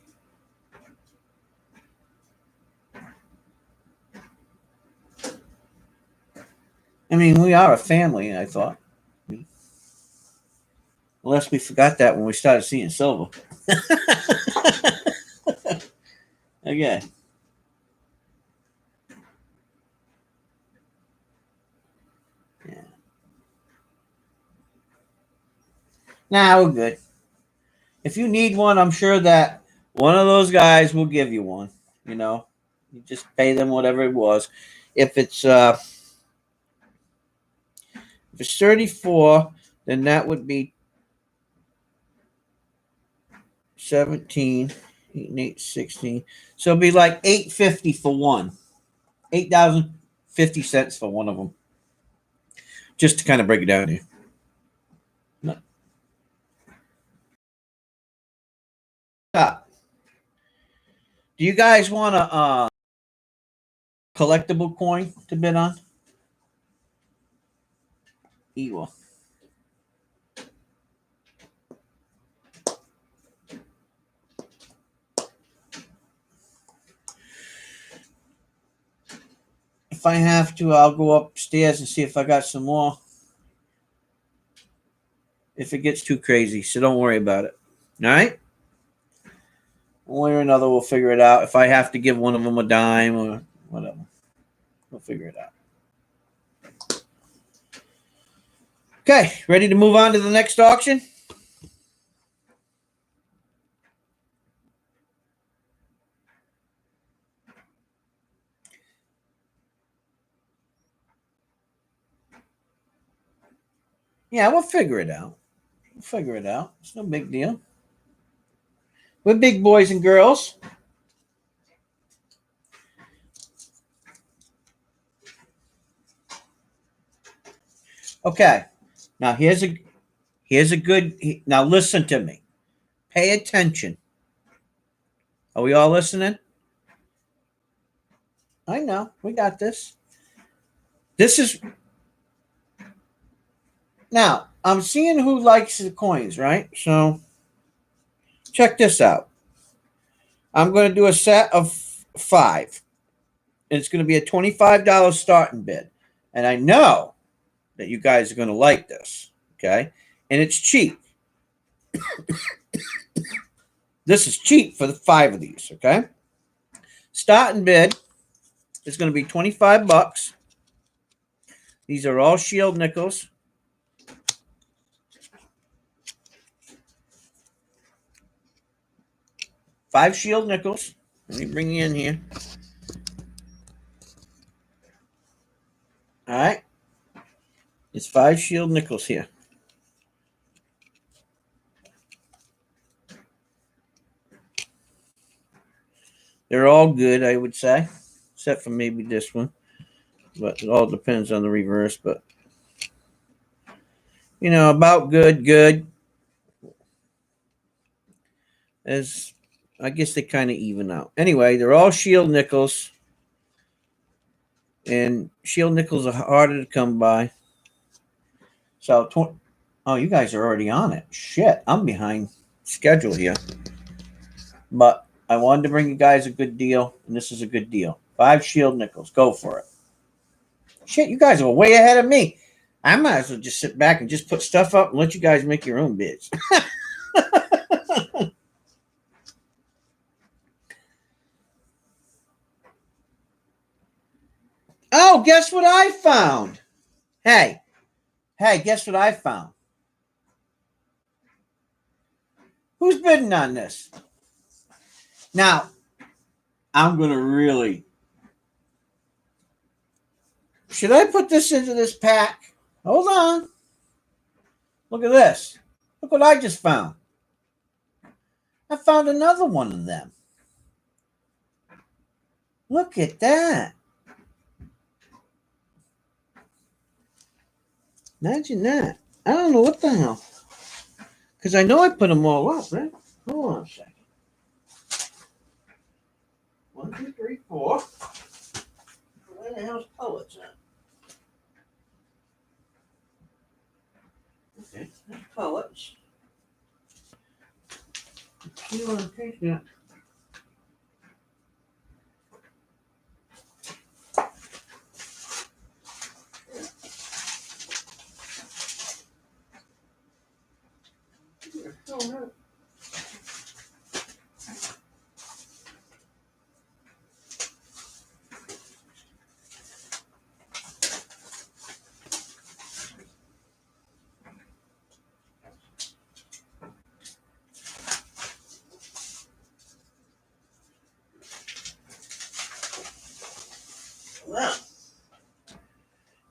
I mean, we are a family, I thought. Unless we forgot that when we started seeing silver. Okay. Yeah. Nah, we're good. If you need one, I'm sure that one of those guys will give you one. You just pay them whatever it was. If it's 34, then that would be 17, 8 and 8, 16. So it'd be like $8.50 for one. $8.50 for one of them. Just to kind of break it down here. No. Do you guys want a collectible coin to bid on? Evil. If I have to, I'll go upstairs and see if I got some more. If it gets too crazy, so don't worry about it. All right? One way or another, we'll figure it out. If I have to give one of them a dime or whatever, we'll figure it out. Okay, ready to move on to the next auction? Yeah, we'll figure it out. We'll figure it out. It's no big deal. We're big boys and girls. Okay. Now here's a good. Now listen to me. Pay attention. Are we all listening? I know. We got this. This is now. I'm seeing who likes the coins, right? So check this out. I'm going to do a set of 5. It's going to be a $25 starting bid. And I know that you guys are going to like this. Okay. And it's cheap. This is cheap for the 5 of these. Okay. Starting bid is going to be $25. These are all shield nickels. Five shield nickels. Let me bring you in here. All right. It's 5 shield nickels here. They're all good, I would say, except for maybe this one. But it all depends on the reverse. But, you know, about good. As I guess they kind of even out. Anyway, they're all shield nickels. And shield nickels are harder to come by. So, oh, you guys are already on it. Shit, I'm behind schedule here. But I wanted to bring you guys a good deal, and this is a good deal. 5 shield nickels. Go for it. Shit, you guys are way ahead of me. I might as well just sit back and just put stuff up and let you guys make your own bids. Oh, guess what I found? Hey, guess what I found? Who's bidding on this? Now, I'm going to really... Should I put this into this pack? Hold on. Look at this. Look what I just found. I found another one of them. Look at that. Imagine that. I don't know what the hell. Because I know I put them all up, right? Hold on a second. 1, 2, 3, 4. Where the hell's pellets at? Okay, that's pellets. See what I'm taking at.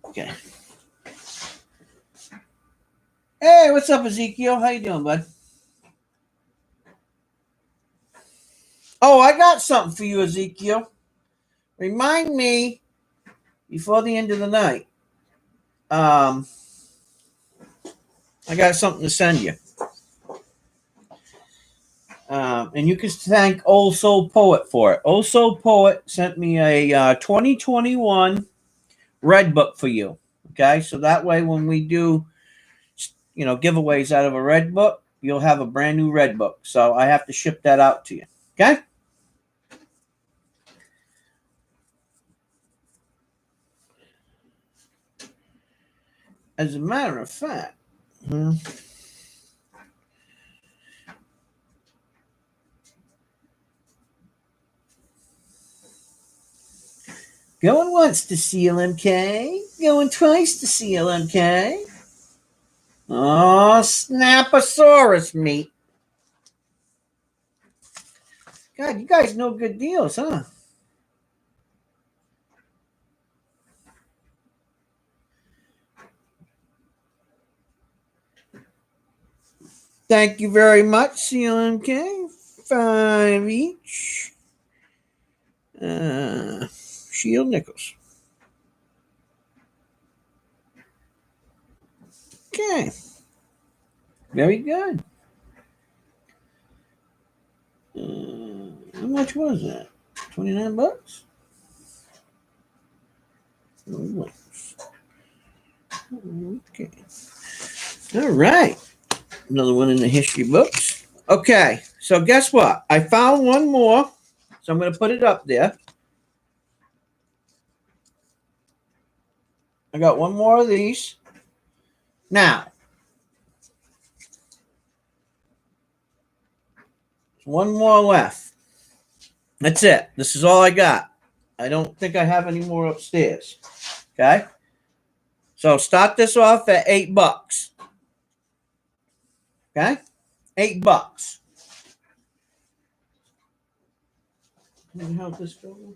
Okay. Hey, what's up, Ezekiel? How you doing, bud? Oh, I got something for you, Ezekiel. Remind me before the end of the night. I got something to send you. And you can thank Old Soul Poet for it. Old Soul Poet sent me a 2021 Red Book for you. Okay, so that way when we do, giveaways out of a Red Book, you'll have a brand new Red Book. So I have to ship that out to you. Okay? As a matter of fact, going once to CLMK, going twice to CLMK. Oh, Snaposaurus meat. God, you guys know good deals, huh? Thank you very much, CLMK. 5 each. Shield nickels. Okay. Very good. How much was that? 29 bucks? Okay. All right. Another one in the history books. Okay. So guess what? I found one more. So I'm going to put it up there. I got one more of these. Now, one more left. That's it. This is all I got. I don't think I have any more upstairs. Okay. So start this off at $8. Okay. $8. How's this going?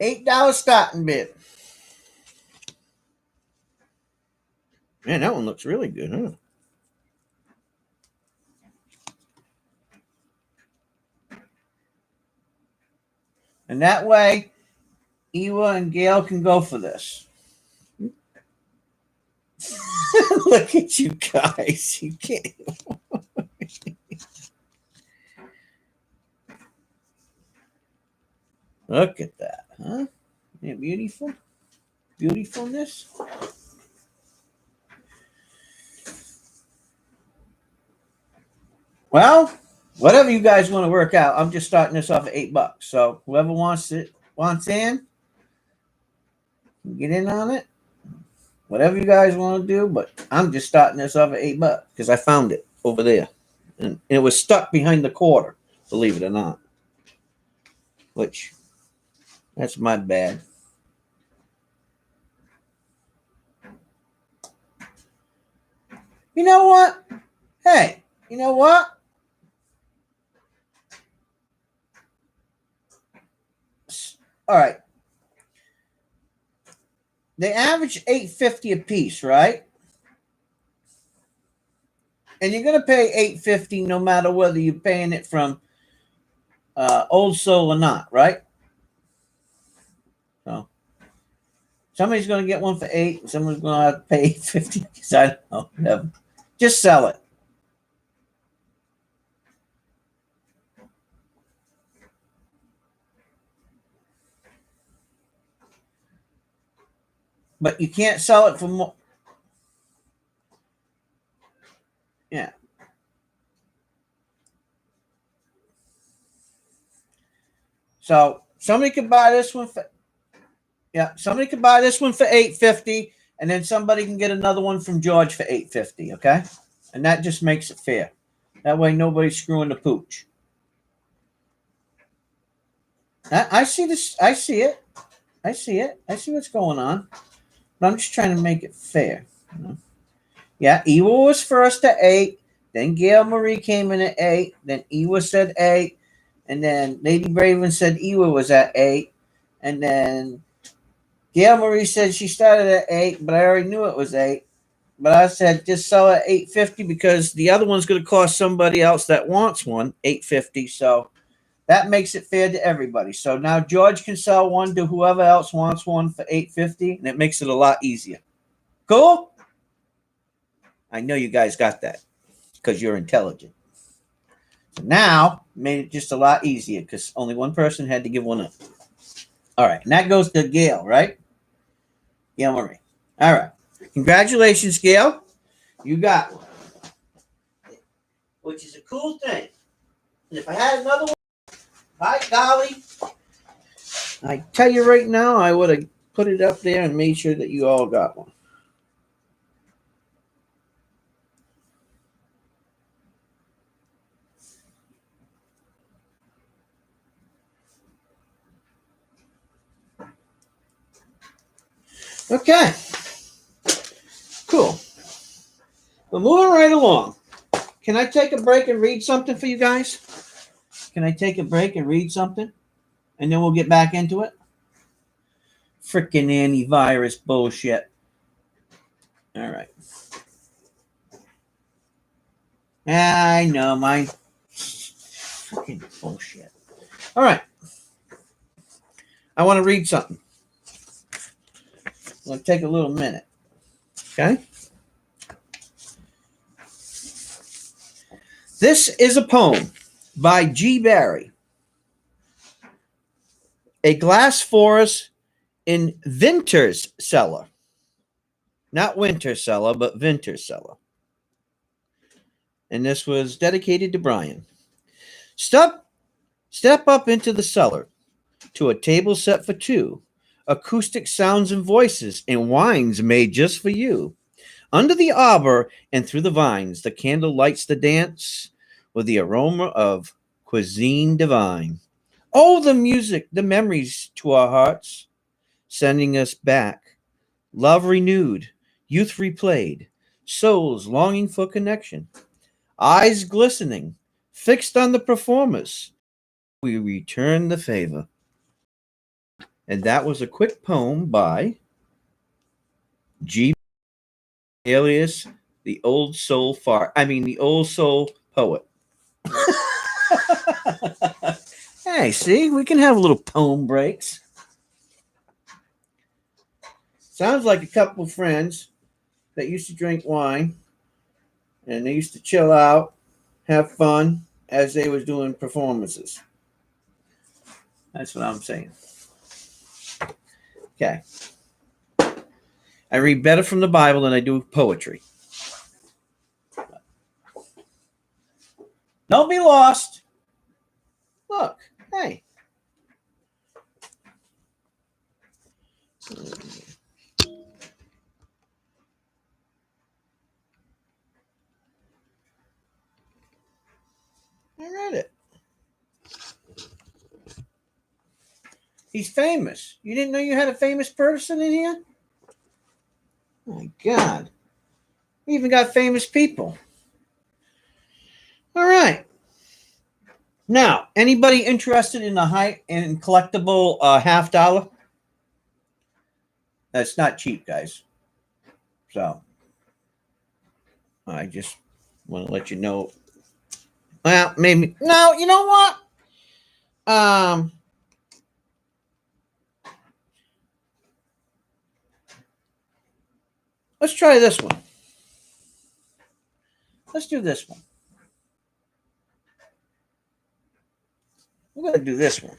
$8 starting bid. Man, that one looks really good, huh? And that way, Ewa and Gail can go for this. Look at you guys. You can't. Look at that, huh? Isn't it beautiful? Beautifulness. Well, whatever you guys want to work out, I'm just starting this off at $8. So whoever wants in, get in on it. Whatever you guys want to do, but I'm just starting this off at $8 because I found it over there, and it was stuck behind the quarter. Believe it or not, which that's my bad. You know what? Hey, you know what? All right. They average $8.50 a piece, right? And you're gonna pay $8.50 no matter whether you're paying it from Old Soul or not, right? So somebody's gonna get one for $8, and someone's gonna have to pay $8.50 because I don't know. Whatever. Just sell it. But you can't sell it for more. Yeah. So somebody could buy this one for somebody could buy this one for $8.50, and then somebody can get another one from George for $8.50. Okay, and that just makes it fair. That way, nobody's screwing the pooch. I see this. I see it. I see it. I see what's going on. But I'm just trying to make it fair. You know? Yeah, Ewa was first at 8. Then Gail Marie came in at 8. Then Ewa said 8. And then Lady Braven said Ewa was at 8. And then Gail Marie said she started at 8, but I already knew it was 8. But I said just sell it at $8.50 because the other one's going to cost somebody else that wants one $8.50. So that makes it fair to everybody. So now George can sell one to whoever else wants one for $8.50, and it makes it a lot easier. Cool? I know you guys got that because you're intelligent. So now made it just a lot easier because only one person had to give one up. All right, and that goes to Gail, right? Gail Marie. All right. Congratulations, Gail. You got one. Which is a cool thing. And if I had another one, by golly, I tell you right now, I would have put it up there and made sure that you all got one. Okay. Cool. We're moving right along. Can I take a break and read something for you guys? Can I take a break and read something? And then we'll get back into it? Freaking antivirus bullshit. All right. I know, mine. Freaking bullshit. All right. I want to read something. It'll take a little minute. Okay? This is a poem by G. Barry. A glass forest in Winter's cellar. Not winter cellar, but Winter's cellar. And this was dedicated to Brian. Step up into the cellar to a table set for two. Acoustic sounds and voices and wines made just for you. Under the arbor and through the vines, the candle lights the dance with the aroma of cuisine divine. Oh, the music, the memories to our hearts, sending us back. Love renewed, youth replayed, souls longing for connection, eyes glistening, fixed on the performers. We return the favor. And that was a quick poem by G. alias the old soul the old soul poet. Hey, see, we can have little poem breaks. Sounds like a couple of friends that used to drink wine and they used to chill out, have fun as they was doing performances. That's what I'm saying. Okay. I read better from the Bible than I do poetry. Don't be lost. Look, hey. I read it. He's famous. You didn't know you had a famous person in here? Oh my God. We even got famous people. All right. Now, anybody interested in a high and collectible $50? That's not cheap, guys. So I just want to let you know. Well, maybe no. You know what? Let's try this one. Let's do this one. We're going to do this one.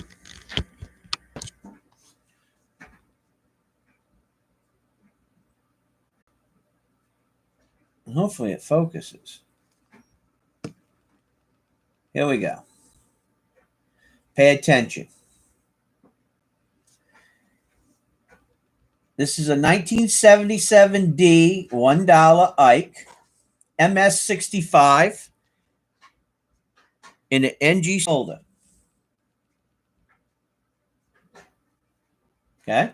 Hopefully it focuses. Here we go. Pay attention. This is a 1977 D $1 Ike MS65 in an NG holder. Okay.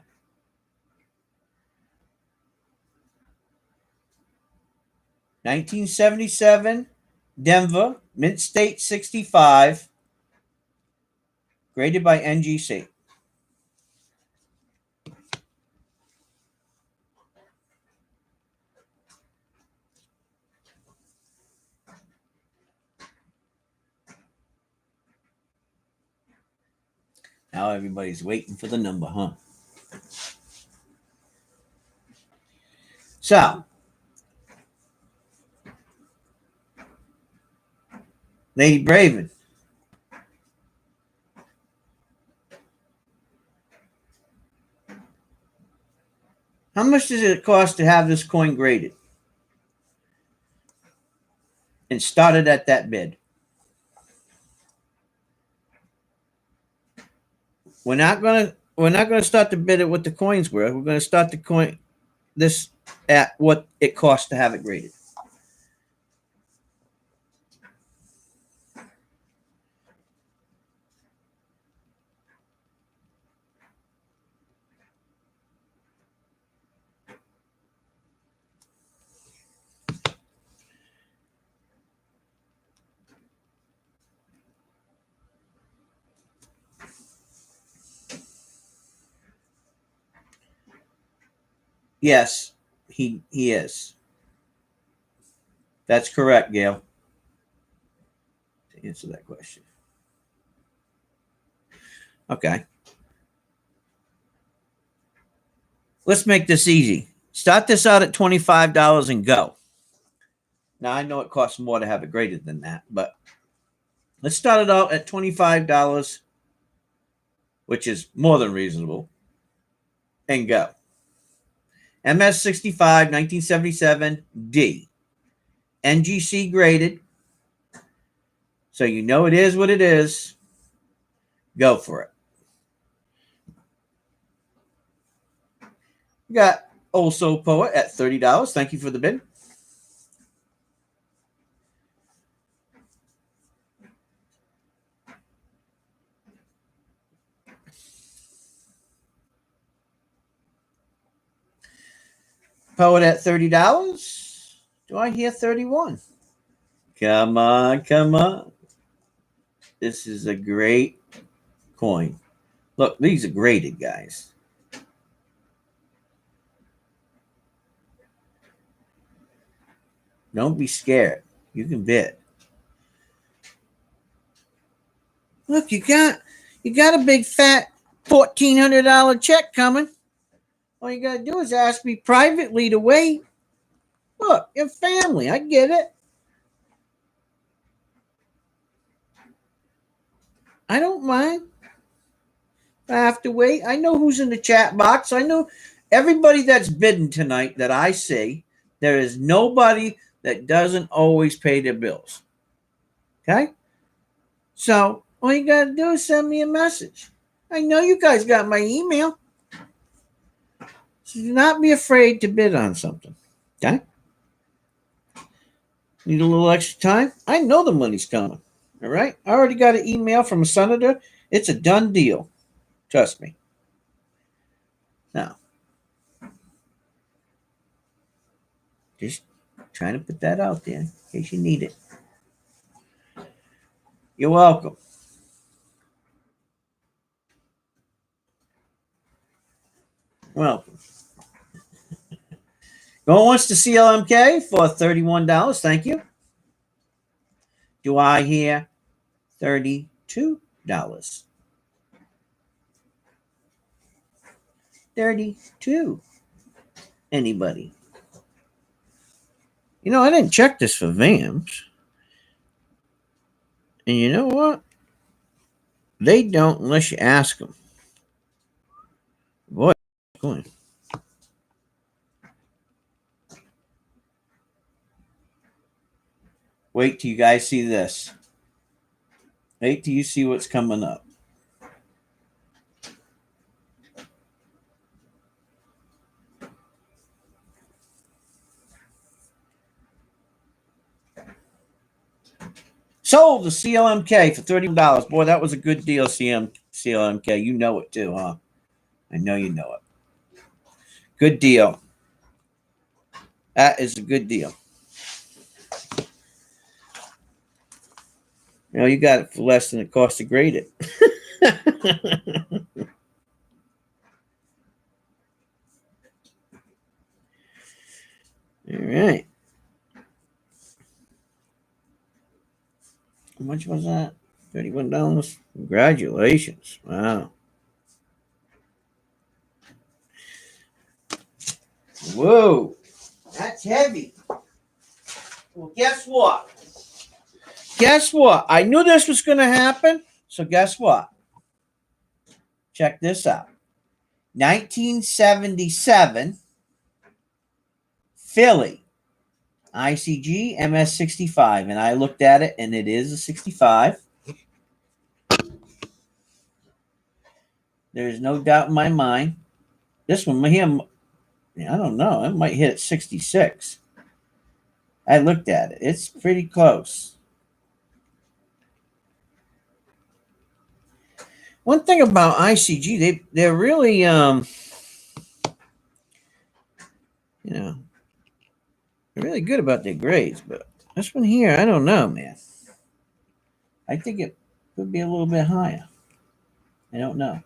$1977 Denver Mint State 65 graded by NGC. Now everybody's waiting for the number, huh? So, Lady Braven. How much does it cost to have this coin graded? And started at that bid. We're not gonna start to bid it what the coin's worth. We're gonna start the coin this at what it costs to have it graded. Yes, he is. That's correct, Gail. To answer that question. Okay. Let's make this easy. Start this out at $25 and go. Now, I know it costs more to have it graded than that, but let's start it out at $25, which is more than reasonable, and go. MS65 1977 D. NGC graded. So you know it is what it is. Go for it. We got Also Poet at $30. Thank you for the bid. Poet at $30. Do I hear 31? Come on, come on. This is a great coin. Look, these are graded, guys. Don't be scared. You can bid. Look, you got a big fat $1,400 check coming. All you got to do is ask me privately to wait. Look, your family. I get it. I don't mind. I have to wait. I know who's in the chat box. I know everybody that's bidding tonight that I see. There is nobody that doesn't always pay their bills. Okay? So all you got to do is send me a message. I know you guys got my email. So do not be afraid to bid on something. Okay? Need a little extra time? I know the money's coming. All right? I already got an email from a senator. It's a done deal. Trust me. Now, just trying to put that out there in case you need it. You're welcome. Welcome. Going once to CLMK for $31. Thank you. Do I hear $32? $32. Anybody? You know, I didn't check this for VAMs. And you know what? They don't unless you ask them. Boy, coin. Wait till you guys see this. Wait till you see what's coming up. Sold the CLMK for $31. Boy, that was a good deal, CLMK. You know it too, huh? I know you know it. Good deal. That is a good deal. You know, you got it for less than it costs to grade it. All right. How much was that? $31. Congratulations. Wow. Whoa. That's heavy. Well, guess what? Guess what? I knew this was going to happen. So guess what? Check this out. 1977 Philly ICG MS65. And I looked at it, and it is a 65. There is no doubt in my mind. This one here, I don't know. It might hit 66. I looked at it. It's pretty close. One thing about ICG, they're really, they're really good about their grades. But this one here, I don't know, man. I think it could be a little bit higher. I don't know.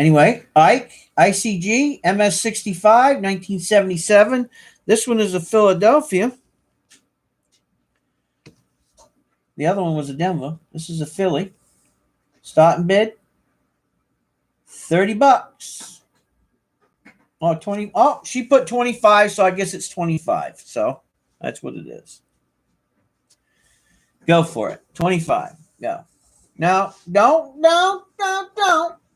Anyway, Ike, ICG, MS65, 1977. This one is a Philadelphia. The other one was a Denver. This is a Philly. Starting bid, $30. Oh, 20. Oh, she put 25, so I guess it's 25. So that's what it is. Go for it. 25. Go. Now, don't.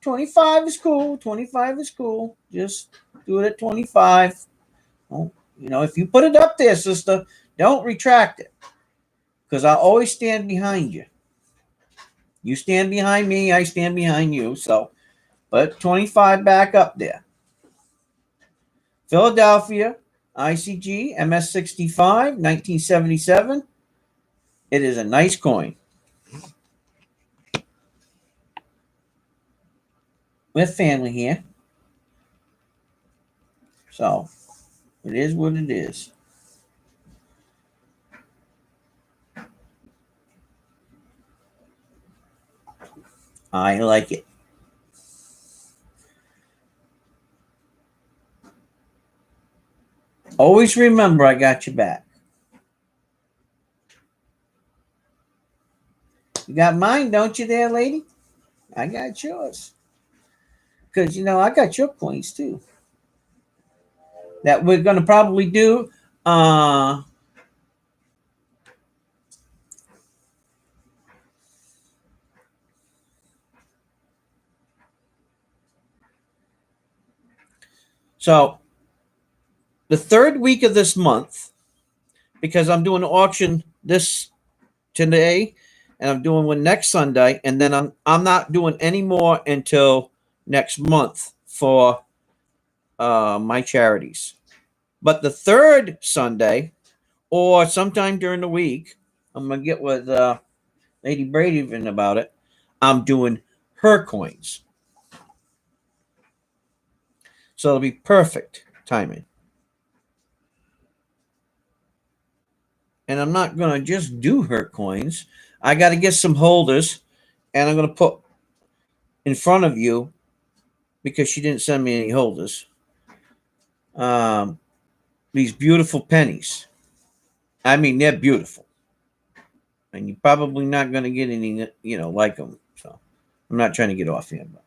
25 is cool. 25 is cool. Just do it at 25. Oh, you know, if you put it up there, sister, don't retract it. Because I'll always stand behind you. You stand behind me, I stand behind you. So put 25 back up there. Philadelphia, ICG, MS65, 1977. It is a nice coin. With family here. So it is what it is. I like it. Always remember I got your back. You got mine, don't you there, lady? I got yours. Because, you know, I got your coins too. That we're going to probably do. So the third week of this month, because I'm doing an auction this today, and I'm doing one next Sunday, and then I'm not doing any more until next month for my charities. But the third Sunday, or sometime during the week, I'm gonna get with Lady Bradyvin about it. I'm doing her coins, so it'll be perfect timing. And I'm not going to just do her coins. I got to get some holders, and I'm going to put in front of you, because she didn't send me any holders, these beautiful pennies. I mean, they're beautiful. And you're probably not going to get any, you know, like them. So I'm not trying to get off here. But.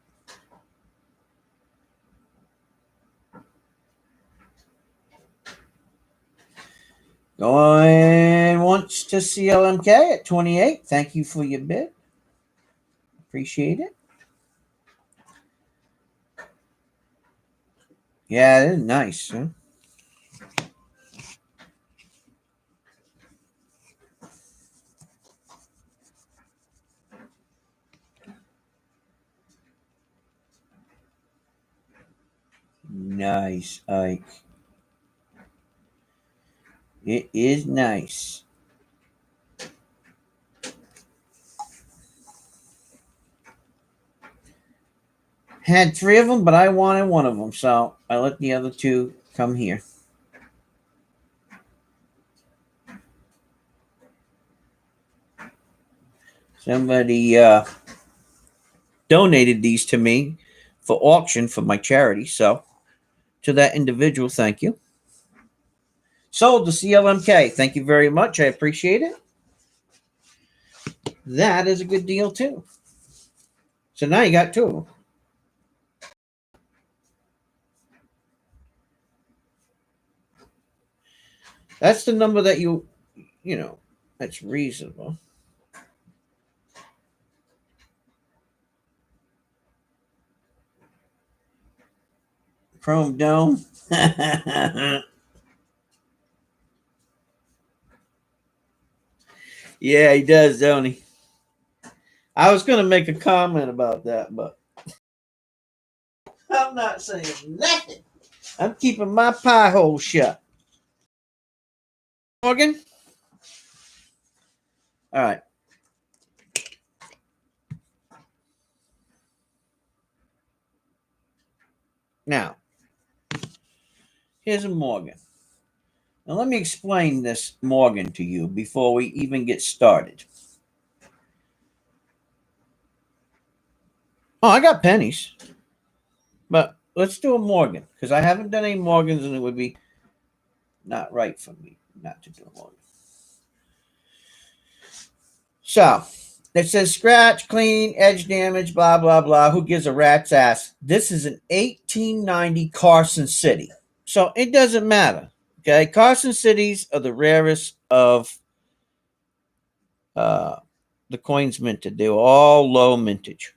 Going once to CLMK at 28. Thank you for your bid. Appreciate it. Yeah, it is nice. Huh? Nice, Ike. It is nice. Had 3 of them, but I wanted 1 of them, so I let the other 2 come here. Somebody donated these to me for auction for my charity, so to that individual, thank you. Sold to CLMK. Thank you very much. I appreciate it. That is a good deal, too. So now you got 2 of them. That's the number that you know, that's reasonable. Chrome Dome. Yeah, he does, don't he? I was going to make a comment about that, but I'm not saying nothing. I'm keeping my pie hole shut. Morgan? All right. Now, here's a Morgan. Now, let me explain this Morgan to you before we even get started. Oh, I got pennies. But let's do a Morgan, because I haven't done any Morgans, and it would be not right for me not to do a Morgan. So it says scratch, clean, edge damage, blah, blah, blah. Who gives a rat's ass? This is an 1890 Carson City. So it doesn't matter. Okay. Carson Cities are the rarest of the coins minted. They were all low mintage.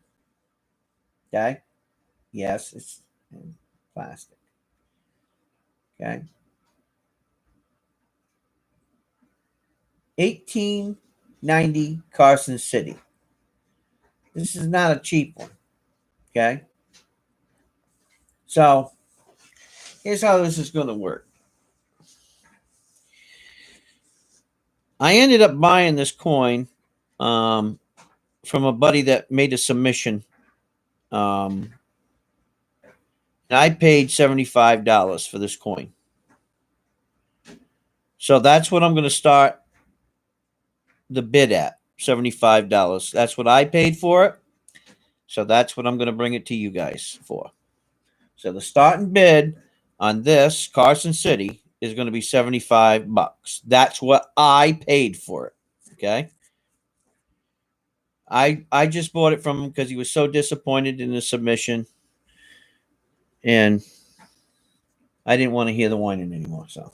Okay. Yes, it's plastic. Okay. 1890 Carson City. This is not a cheap one. Okay. So here's how this is going to work. I ended up buying this coin from a buddy that made a submission. And I paid $75 for this coin. So that's what I'm going to start the bid at, $75. That's what I paid for it. So that's what I'm going to bring it to you guys for. So the starting bid on this Carson City is going to be $75. That's what I paid for it. Okay. I just bought it from him because he was so disappointed in the submission. And I didn't want to hear the whining anymore. So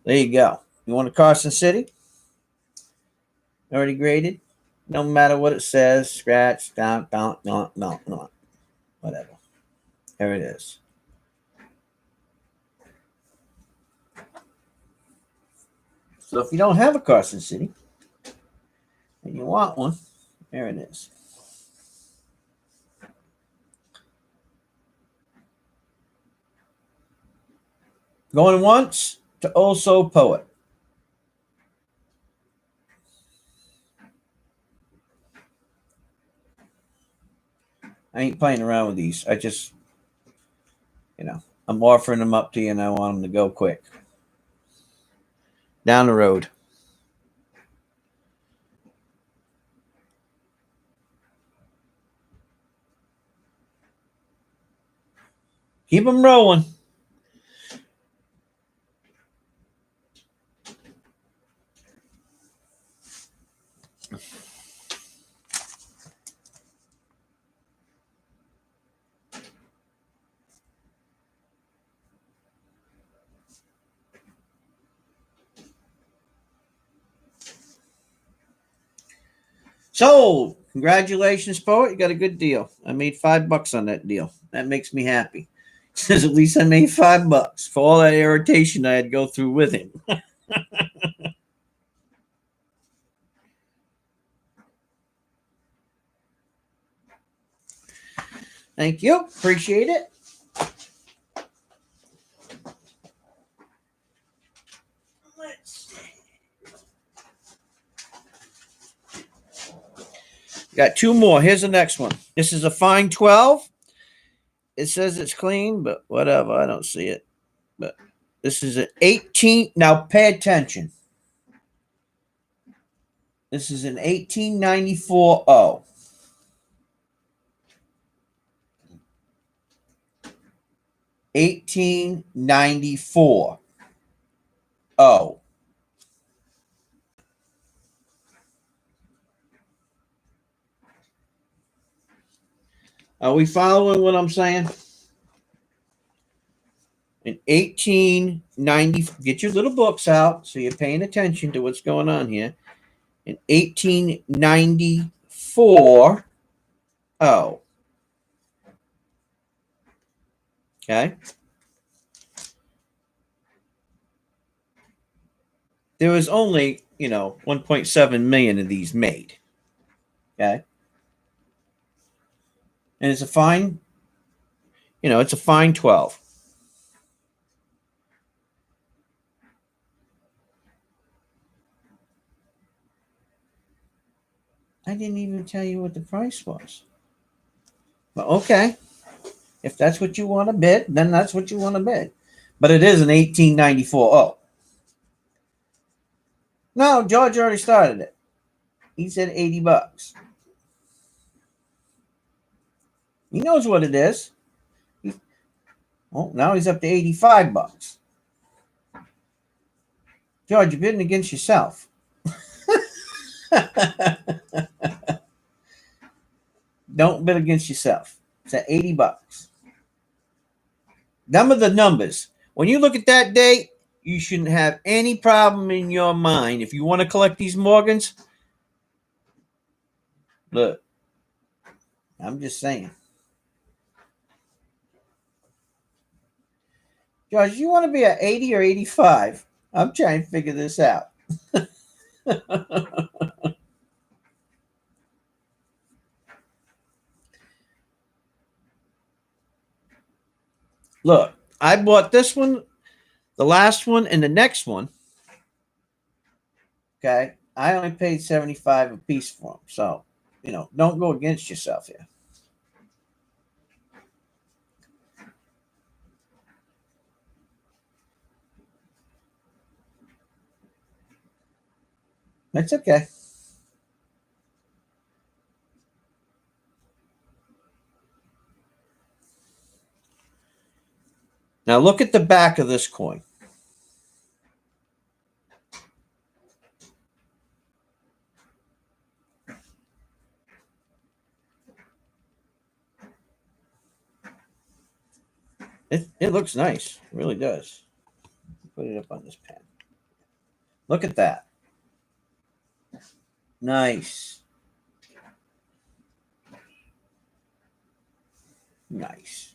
there you go. You want a Carson City? Already graded? No matter what it says, scratch, down, no. Whatever. There it is. So if you don't have a Carson City and you want one, there it is. Going once to Also Poet. I ain't playing around with these. I just, I'm offering them up to you and I want them to go quick. Down the road. Keep them rolling. So, congratulations, Poet. You got a good deal. I made $5 on that deal. That makes me happy. Says at least I made $5 for all that irritation I had to go through with him. Thank you. Appreciate it. Let's see. Got two more. Here's the next one. This is a fine 12. It says it's clean, but whatever. I don't see it. But this is an 18. Now pay attention. This is an 1894 O. 1894 O. Are we following what I'm saying? In 1890, get your little books out so you're paying attention to what's going on here. In 1894 O. Okay. There was only, 1.7 million of these made. Okay. And it's a fine, it's a fine 12. I didn't even tell you what the price was. But okay. If that's what you want to bid, then that's what you want to bid. But it is an 1894 O. No, George already started it. He said $80. He knows what it is. Well, now he's up to $85. George, you're bidding against yourself. Don't bid against yourself. It's at $80. Number the numbers. When you look at that date, you shouldn't have any problem in your mind. If you want to collect these Morgans, look, I'm just saying. Josh, you want to be at 80 or 85? I'm trying to figure this out. Look, I bought this one, the last one, and the next one. Okay, I only paid $75 a piece for them. So, don't go against yourself here. That's okay. Now look at the back of this coin. It looks nice. It really does. Put it up on this pen. Look at that. Nice. Nice.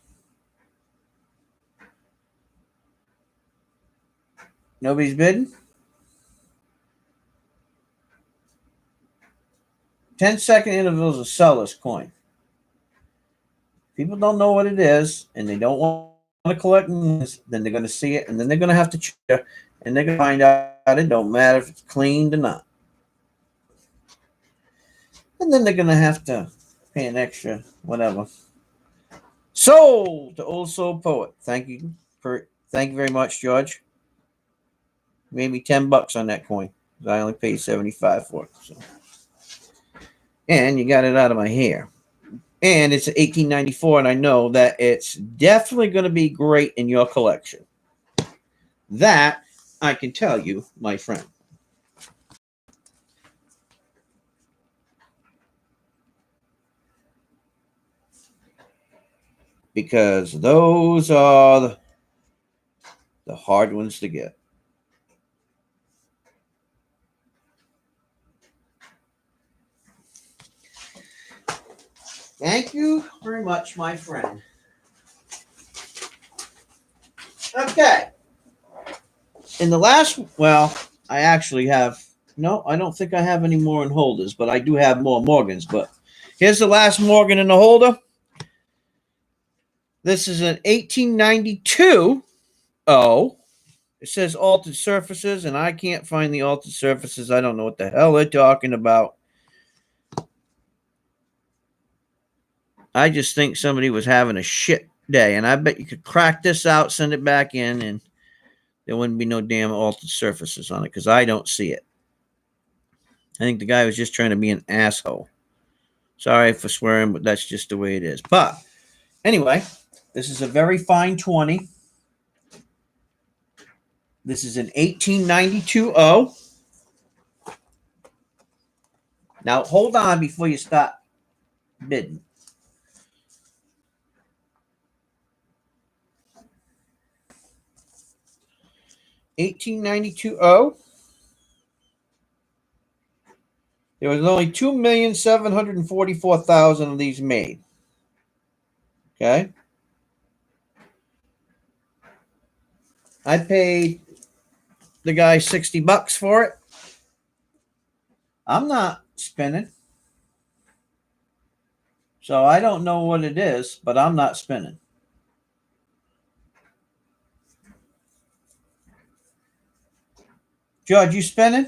Nobody's bidding? 10-second intervals to sell this coin. People don't know what it is, and they don't want to collect this, then they're going to see it, and then they're going to have to check, and they're going to find out it don't matter if it's cleaned or not. And then they're going to have to pay an extra whatever. Sold to Old Soul Poet. Thank you very much, George. Made me $10 on that coin. I only paid $75 for it. So. And you got it out of my hair. And it's $18.94, and I know that it's definitely going to be great in your collection. That I can tell you, my friend. Because those are the hard ones to get. Thank you very much, my friend. Okay. In the last, I actually have, no, I don't think I have any more in holders, but I do have more Morgans. But here's the last Morgan in the holder. This is an 1892 O. It says altered surfaces, and I can't find the altered surfaces. I don't know what the hell they're talking about. I just think somebody was having a shit day, and I bet you could crack this out, send it back in, and there wouldn't be no damn altered surfaces on it because I don't see it. I think the guy was just trying to be an asshole. Sorry for swearing, but that's just the way it is. But anyway, this is a very fine 20. This is an 1892 O. Now, hold on before you start bidding. $18.92 O. There was only 2,744,000 of these made. Okay. I paid the guy $60 for it. I'm not spinning. So I don't know what it is, but I'm not spinning. George, you spinning?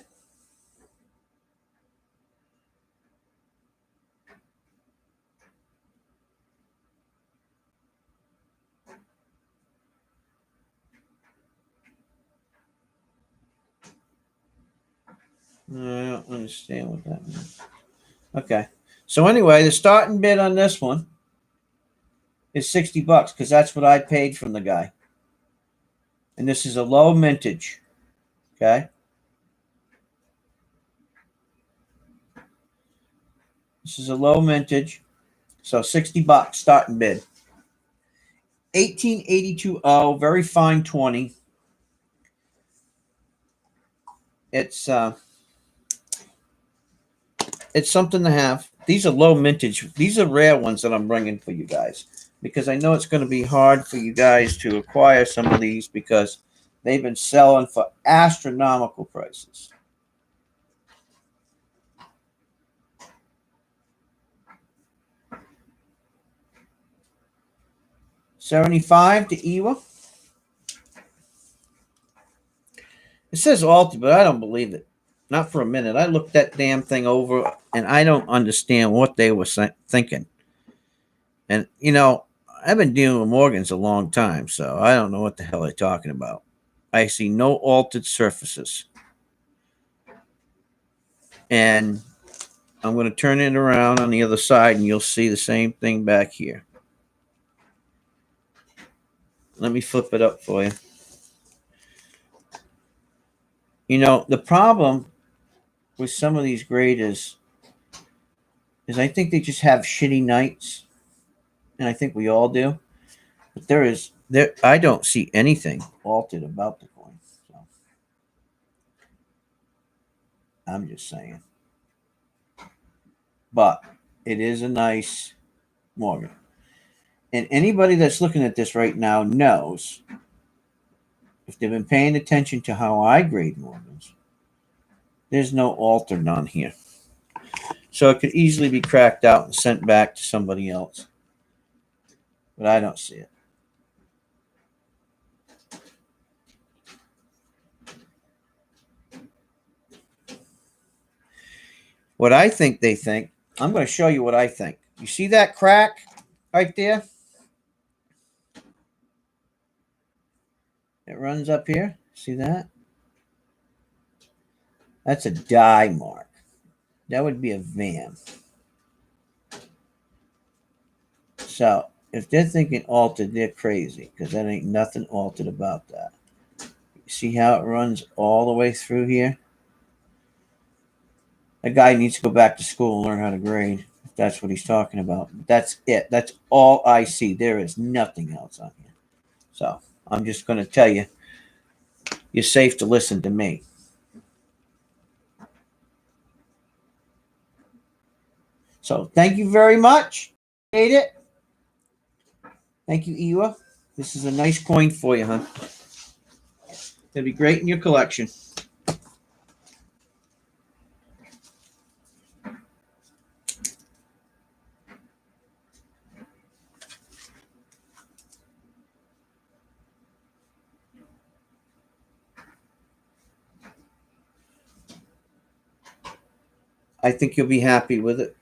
I don't understand what that means. Okay. So anyway, the starting bid on this one is $60 because that's what I paid from the guy. And this is a low mintage. Okay. This is a low mintage. So $60 starting bid. 1882O, very fine 20. It's something to have. These are low mintage. These are rare ones that I'm bringing for you guys because I know it's going to be hard for you guys to acquire some of these because they've been selling for astronomical prices. $75 to Ewa. It says Alti, but I don't believe it. Not for a minute. I looked that damn thing over, and I don't understand what they were thinking. And, you know, I've been dealing with Morgans a long time, so I don't know what the hell they're talking about. I see no altered surfaces. And I'm going to turn it around on the other side, and you'll see the same thing back here. Let me flip it up for you. You know, the problem with some of these graders is I think they just have shitty nights, and I think we all do. But I don't see anything altered about the coin. So I'm just saying. But it is a nice Morgan. And anybody that's looking at this right now knows, if they've been paying attention to how I grade Morgans, there's no altered on here. So it could easily be cracked out and sent back to somebody else. But I don't see it. What I think they think, I'm going to show you what I think. You see that crack right there? It runs up here. See that? That's a die mark. That would be a VAM. So if they're thinking altered, they're crazy because that ain't nothing altered about that. See how it runs all the way through here? That guy needs to go back to school and learn how to grade, if that's what he's talking about. That's it. That's all I see. There is nothing else on here. So I'm just going to tell you, you're safe to listen to me. So thank you very much. Made it. Thank you, Ewa. This is a nice coin for you, huh? It'll be great in your collection. I think you'll be happy with it.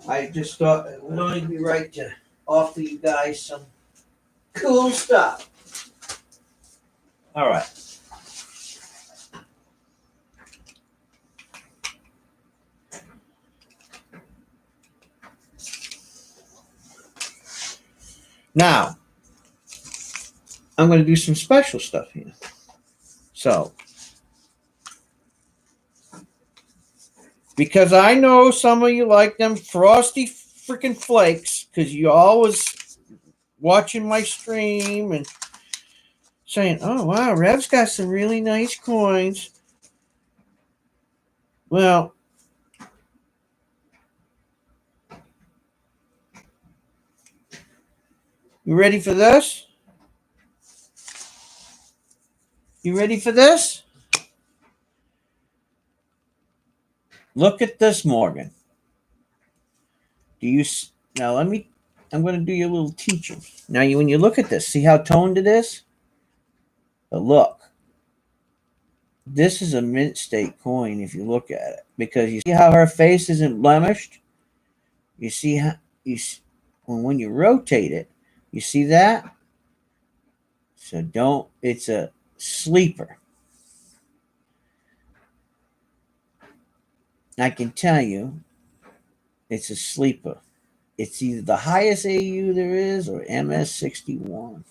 I just thought it would only be right to offer you guys some cool stuff. All right. Now, I'm going to do some special stuff here. So, because I know some of you like them frosty freaking flakes, because you're always watching my stream and saying, oh, wow, Rev's got some really nice coins. Well, you ready for this? You ready for this? Look at this, Morgan. Now I'm going to do you a little teaching. Now, when you look at this, see how toned it is? But look, this is a mint state coin if you look at it, because you see how her face isn't blemished. You see how when you rotate it, you see that. So it's a sleeper. I can tell you it's a sleeper. It's either the highest AU there is or MS61.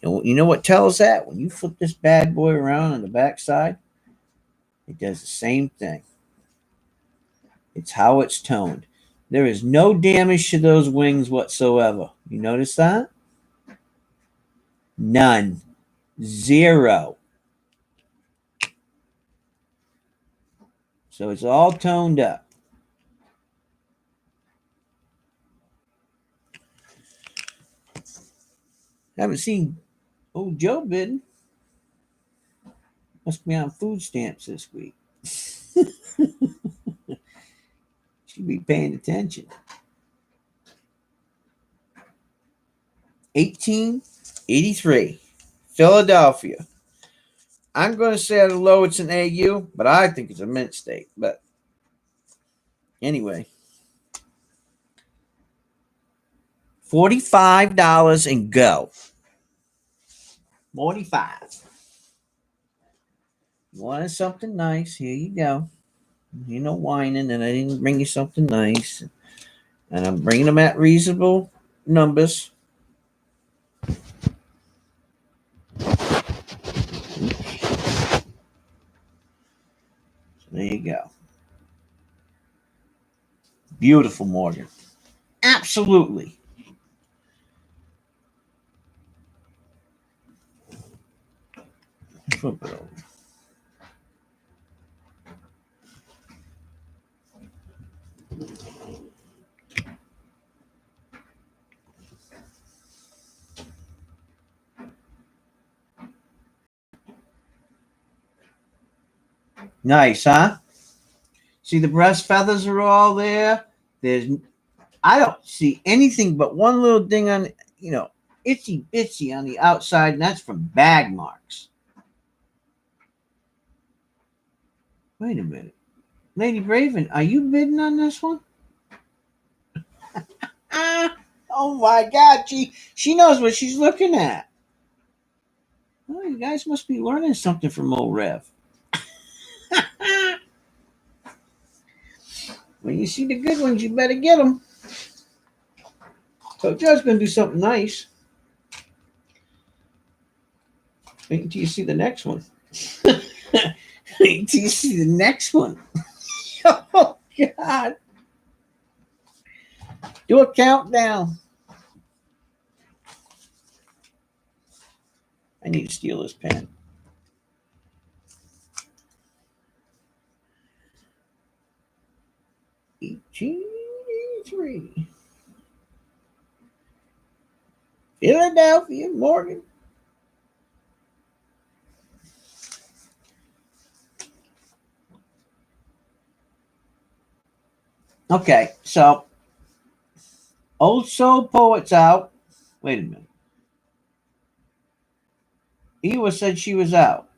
And you know what tells that? When you flip this bad boy around on the backside, it does the same thing. It's how it's toned. There is no damage to those wings whatsoever. You notice that? None. Zero. So it's all toned up. Haven't seen old Joe bidding. Must be on food stamps this week. Should be paying attention. 1883. Philadelphia. I'm going to say at a low it's an AU, but I think it's a mint state. But anyway. $45 and go. 45. You wanted something nice? Here you go. You know, whining, and I didn't bring you something nice. And I'm bringing them at reasonable numbers. So there you go. Beautiful, Morgan. Absolutely. Flip it over. Nice, huh? See, the breast feathers are all there. I don't see anything but one little thing on, itsy bitsy on the outside, and that's from bag marks. Wait a minute. Lady Braven, are you bidding on this one? Oh my God, she knows what she's looking at. Oh, you guys must be learning something from old Rev. When you see the good ones, you better get them. So Joe's going to do something nice. Wait until you see the next one. Wait until you see the next one. Oh, God. Do a countdown. I need to steal this pen. $18.83. Philadelphia, Morgan. Okay, so Old Soul Poet's out. Wait a minute. Ewa said she was out.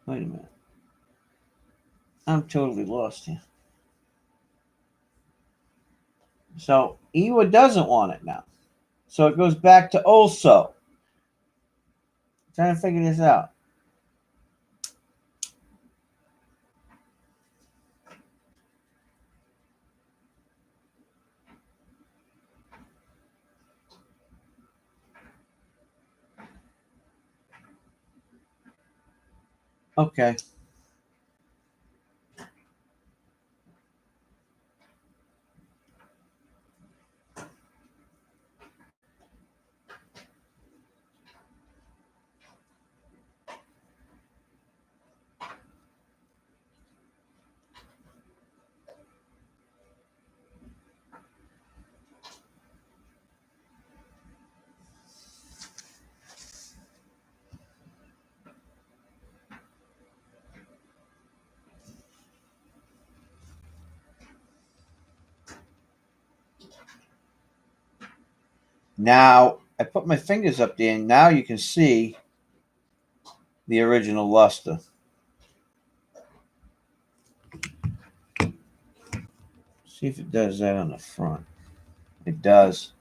Wait a minute. I'm totally lost here. So Ewa doesn't want it now. So it goes back to Old Soul. Trying to figure this out. Okay. Now I put my fingers up there, and now you can see the original luster. See if it does that on the front. It does.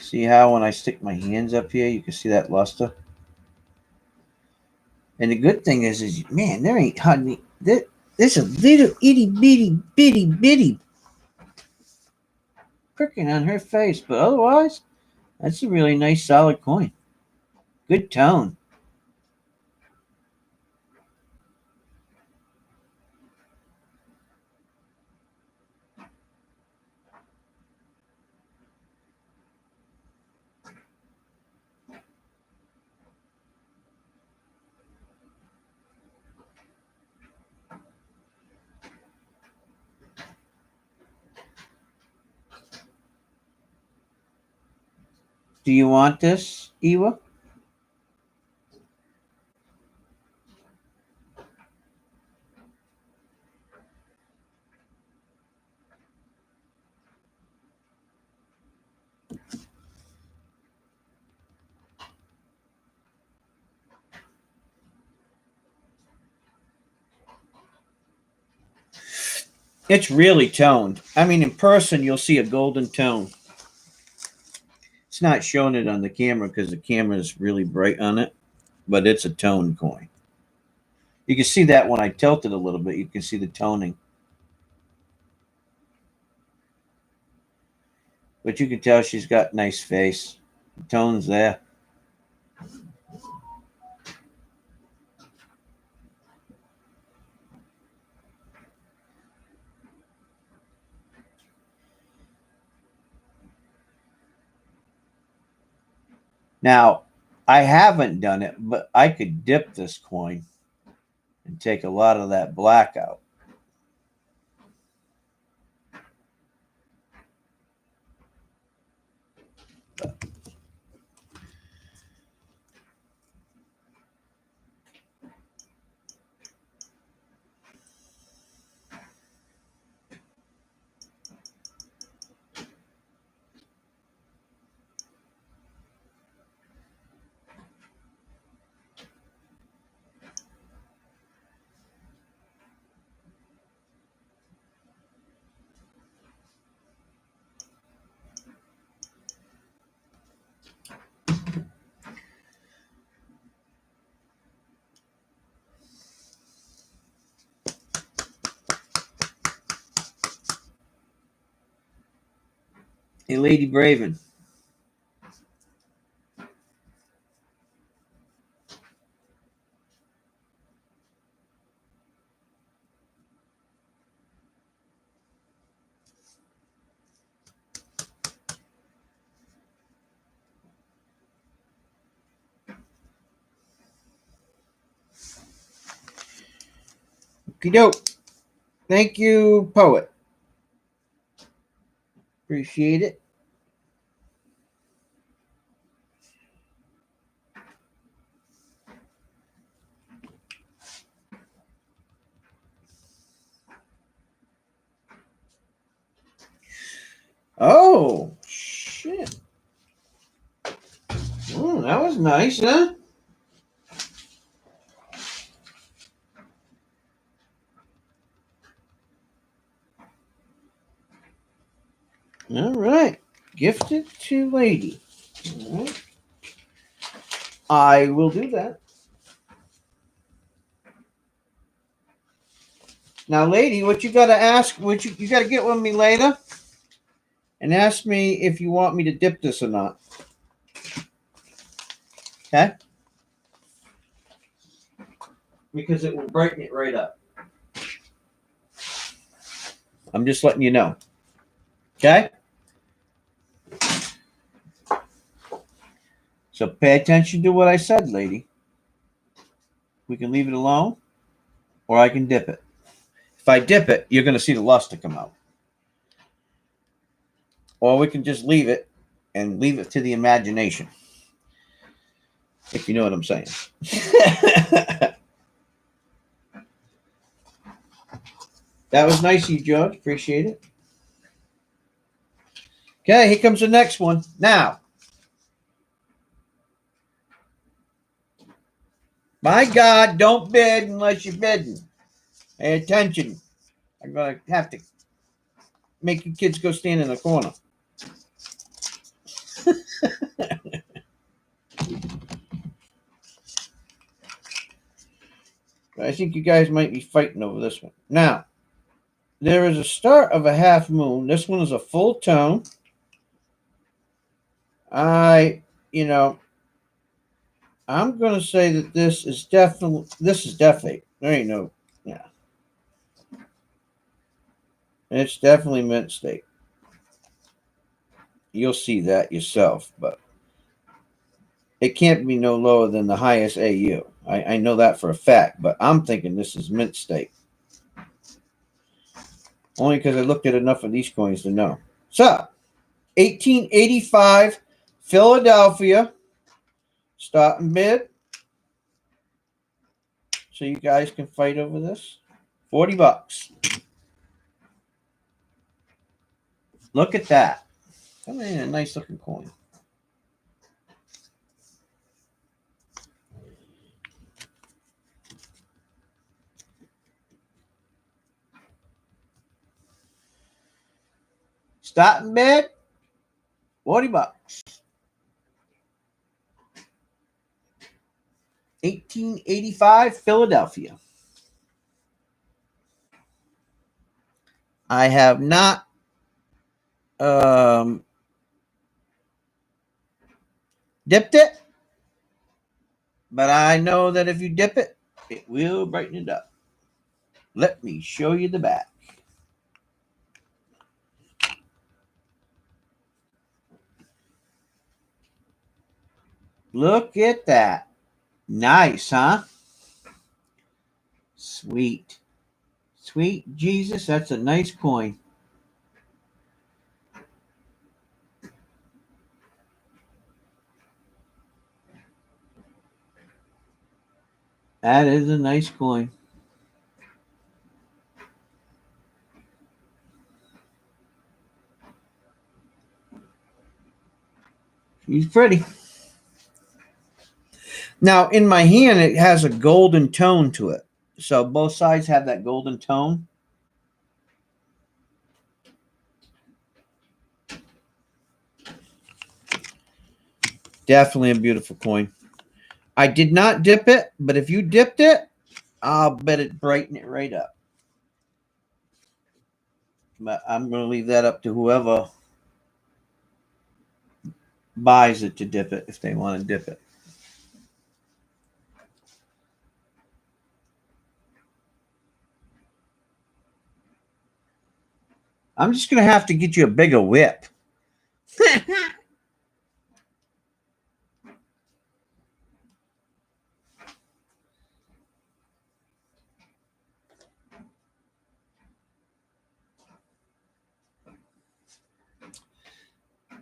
See how when I stick my hands up here, you can see that luster? And the good thing is man, there ain't hardly, there's a little itty bitty pricking on her face, but otherwise, that's a really nice solid coin. Good tone. Do you want this, Ewa? It's really toned. I mean, in person, you'll see a golden tone. It's not showing it on the camera because the camera is really bright on it, but it's a toned coin. You can see that when I tilt it a little bit, you can see the toning. But you can tell she's got nice face. The tone's there. Now, I haven't done it, but I could dip this coin and take a lot of that black out. Hey, Lady Braven. Okie doke. Thank you, Poet. Appreciate it. Oh, shit. Oh, that was nice, huh? All right. Gifted to Lady. All right. I will do that. Now, Lady, what you got to ask, what you got to get with me later and ask me if you want me to dip this or not. Okay? Because it will brighten it right up. I'm just letting you know. Okay? So pay attention to what I said, Lady. We can leave it alone, or I can dip it. If I dip it, you're going to see the luster come out. Or we can just leave it and leave it to the imagination. If you know what I'm saying. That was nice of you, George. Appreciate it. Okay, here comes the next one. Now, my God, don't bid unless you're bidding. Pay attention. I'm going to have to make you kids go stand in the corner. I think you guys might be fighting over this one. Now, there is a start of a half moon. This one is a full tone. I'm going to say that this is definitely, there ain't no, yeah. It's definitely mint state. You'll see that yourself, but it can't be no lower than the highest AU. I know that for a fact, but I'm thinking this is mint state. Only because I looked at enough of these coins to know. So, 1885 Philadelphia starting bid. So you guys can fight over this. $40. Look at that. I mean, a nice looking coin. Starting bid, $40. 1885 Philadelphia. I have not dipped it, but I know that if you dip it, it will brighten it up. Let me show you the back. Look at that. Nice, huh? Sweet. Sweet Jesus, that's a nice coin. That is a nice coin. She's pretty. Now, in my hand, it has a golden tone to it. So both sides have that golden tone. Definitely a beautiful coin. I did not dip it, but if you dipped it, I'll bet it brighten it right up. But I'm going to leave that up to whoever buys it to dip it, if they want to dip it. I'm just going to have to get you a bigger whip.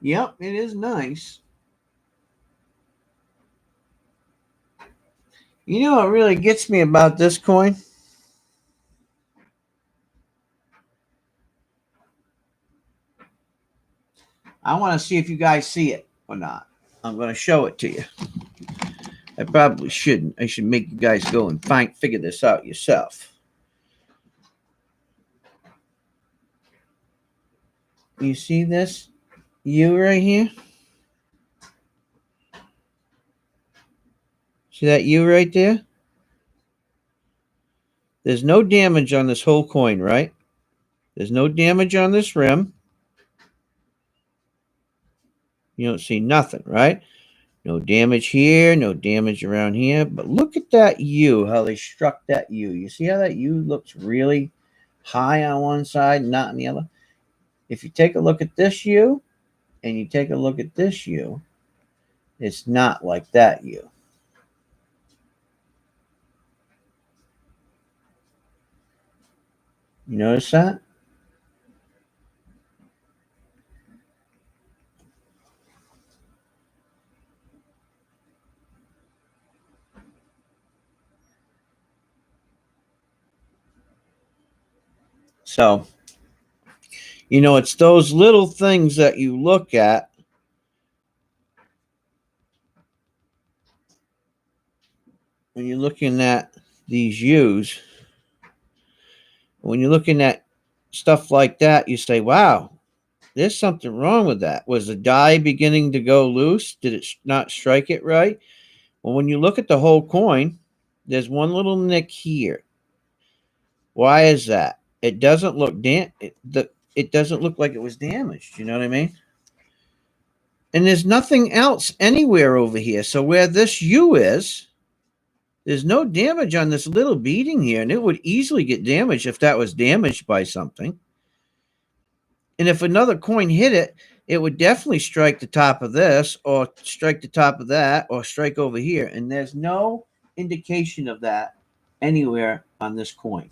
Yep, it is nice. You know what really gets me about this coin? I want to see if you guys see it or not. I'm going to show it to you. I probably shouldn't. I should make you guys go and figure this out yourself. You see this U right here? See that U right there? There's no damage on this whole coin, right? There's no damage on this rim. You don't see nothing, right? No damage here, no damage around here. But look at that U, how they struck that U. You see how that U looks really high on one side, not on the other? If you take a look at this U and you take a look at this U, it's not like that U. You notice that? So, you know, it's those little things that you look at when you're looking at these U's. When you're looking at stuff like that, you say, wow, there's something wrong with that. Was the die beginning to go loose? Did it not strike it right? Well, when you look at the whole coin, there's one little nick here. Why is that? It doesn't look it doesn't look like it was damaged. You know what I mean? And there's nothing else anywhere over here. So where this U is, there's no damage on this little beading here, and it would easily get damaged if that was damaged by something. And if another coin hit it, it would definitely strike the top of this, or strike the top of that, or strike over here. And there's no indication of that anywhere on this coin.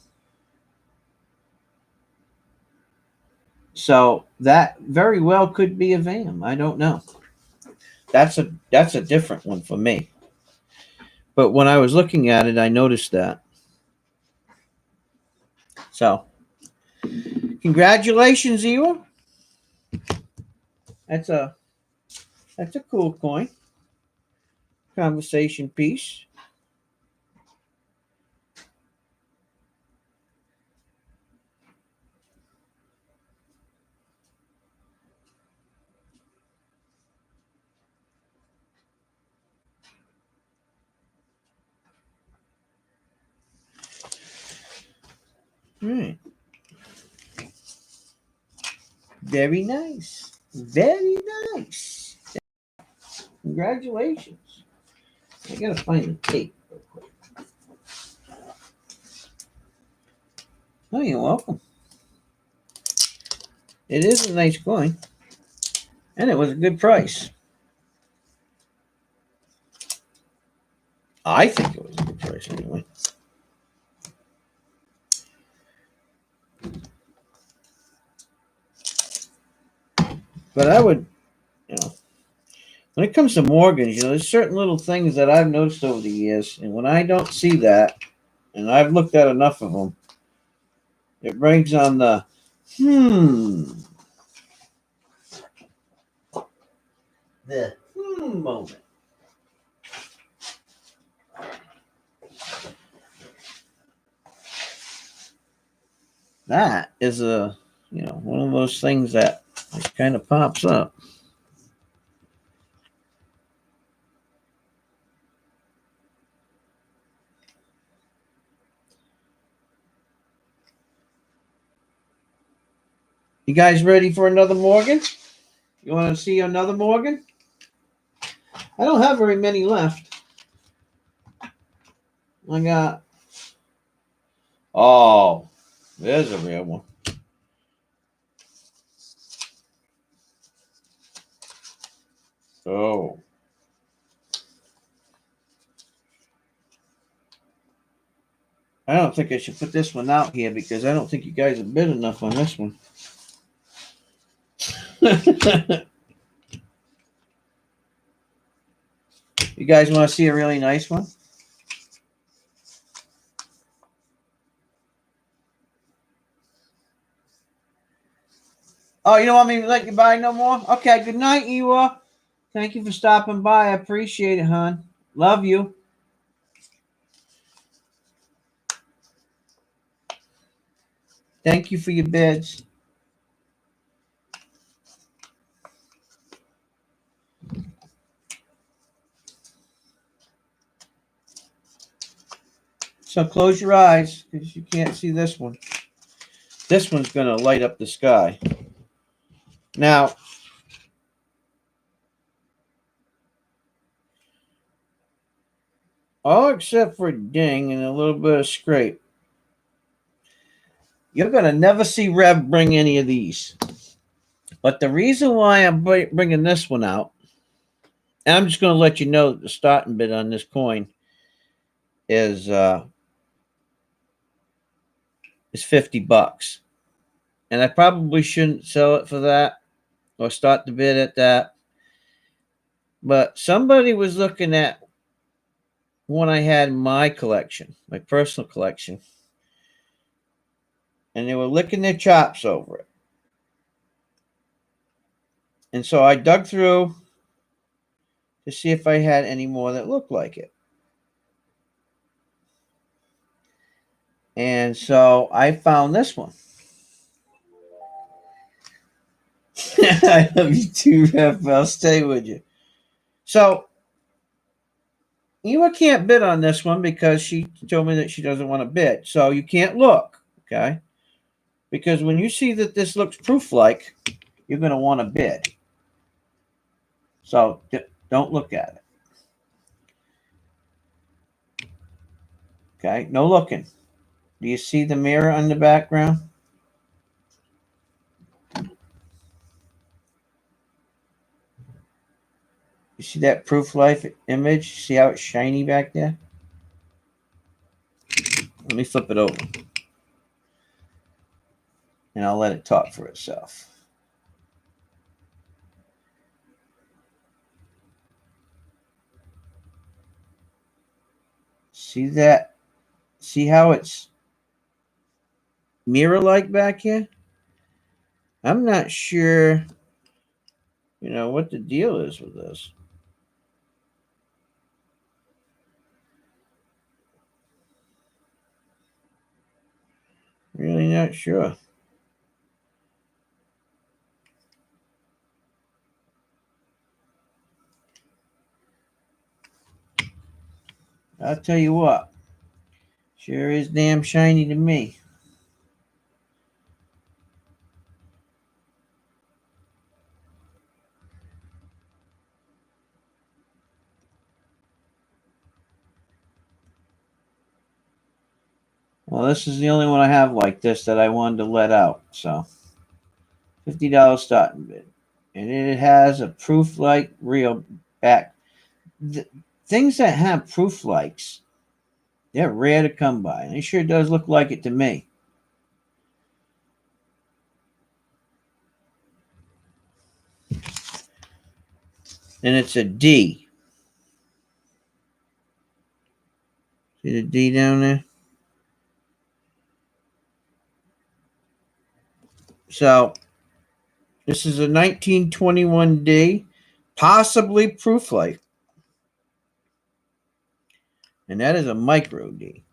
So that very well could be a VAM. I don't know. That's a different one for me. But when I was looking at it, I noticed that. So, congratulations, Ewa. That's a cool coin. Conversation piece. All right. Very nice. Very nice. Congratulations. I gotta find the tape real quick. Oh, you're welcome. It is a nice coin. And it was a good price. I think it was a good price anyway. But I would, when it comes to mortgage, there's certain little things that I've noticed over the years. And when I don't see that, and I've looked at enough of them, it brings on the moment. That is one of those things that kind of pops up. You guys ready for another Morgan? You want to see another Morgan? I don't have very many left. I got... Oh, there's a real one. Oh. I don't think I should put this one out here because I don't think you guys have bid enough on this one. You guys want to see a really nice one? Oh, you don't want me to let you buy no more? Okay, good night, Ewa. Thank you for stopping by. I appreciate it, hon. Love you. Thank you for your bids. So close your eyes because you can't see this one. This one's going to light up the sky. Now, all except for a ding and a little bit of scrape, you're going to never see Rev bring any of these. But the reason why I'm bringing this one out, and I'm just going to let you know that the starting bid on this coin is $50. And I probably shouldn't sell it for that or start the bid at that. But somebody was looking at one I had in my collection, my personal collection, and they were licking their chops over it. And so I dug through to see if I had any more that looked like it. And so I found this one. I love you too, Ref. I'll stay with you. So, you can't bid on this one because she told me that she doesn't want to bid. So, you can't look, okay? Because when you see that this looks proof-like, you're going to want to bid. So, don't look at it. Okay? No looking. Do you see the mirror on the background? You see that proof life image? See how it's shiny back there? Let me flip it over. And I'll let it talk for itself. See that? See how it's mirror-like back here? I'm not sure, what the deal is with this. Really not sure. I'll tell you what. Sure is damn shiny to me. Well, this is the only one I have like this that I wanted to let out. So, $50 starting bid. And it has a proof like real back. Things that have proof likes, they're rare to come by. And it sure does look like it to me. And it's a D. See the D down there? So, this is a 1921D, possibly proof life. And that is a micro D.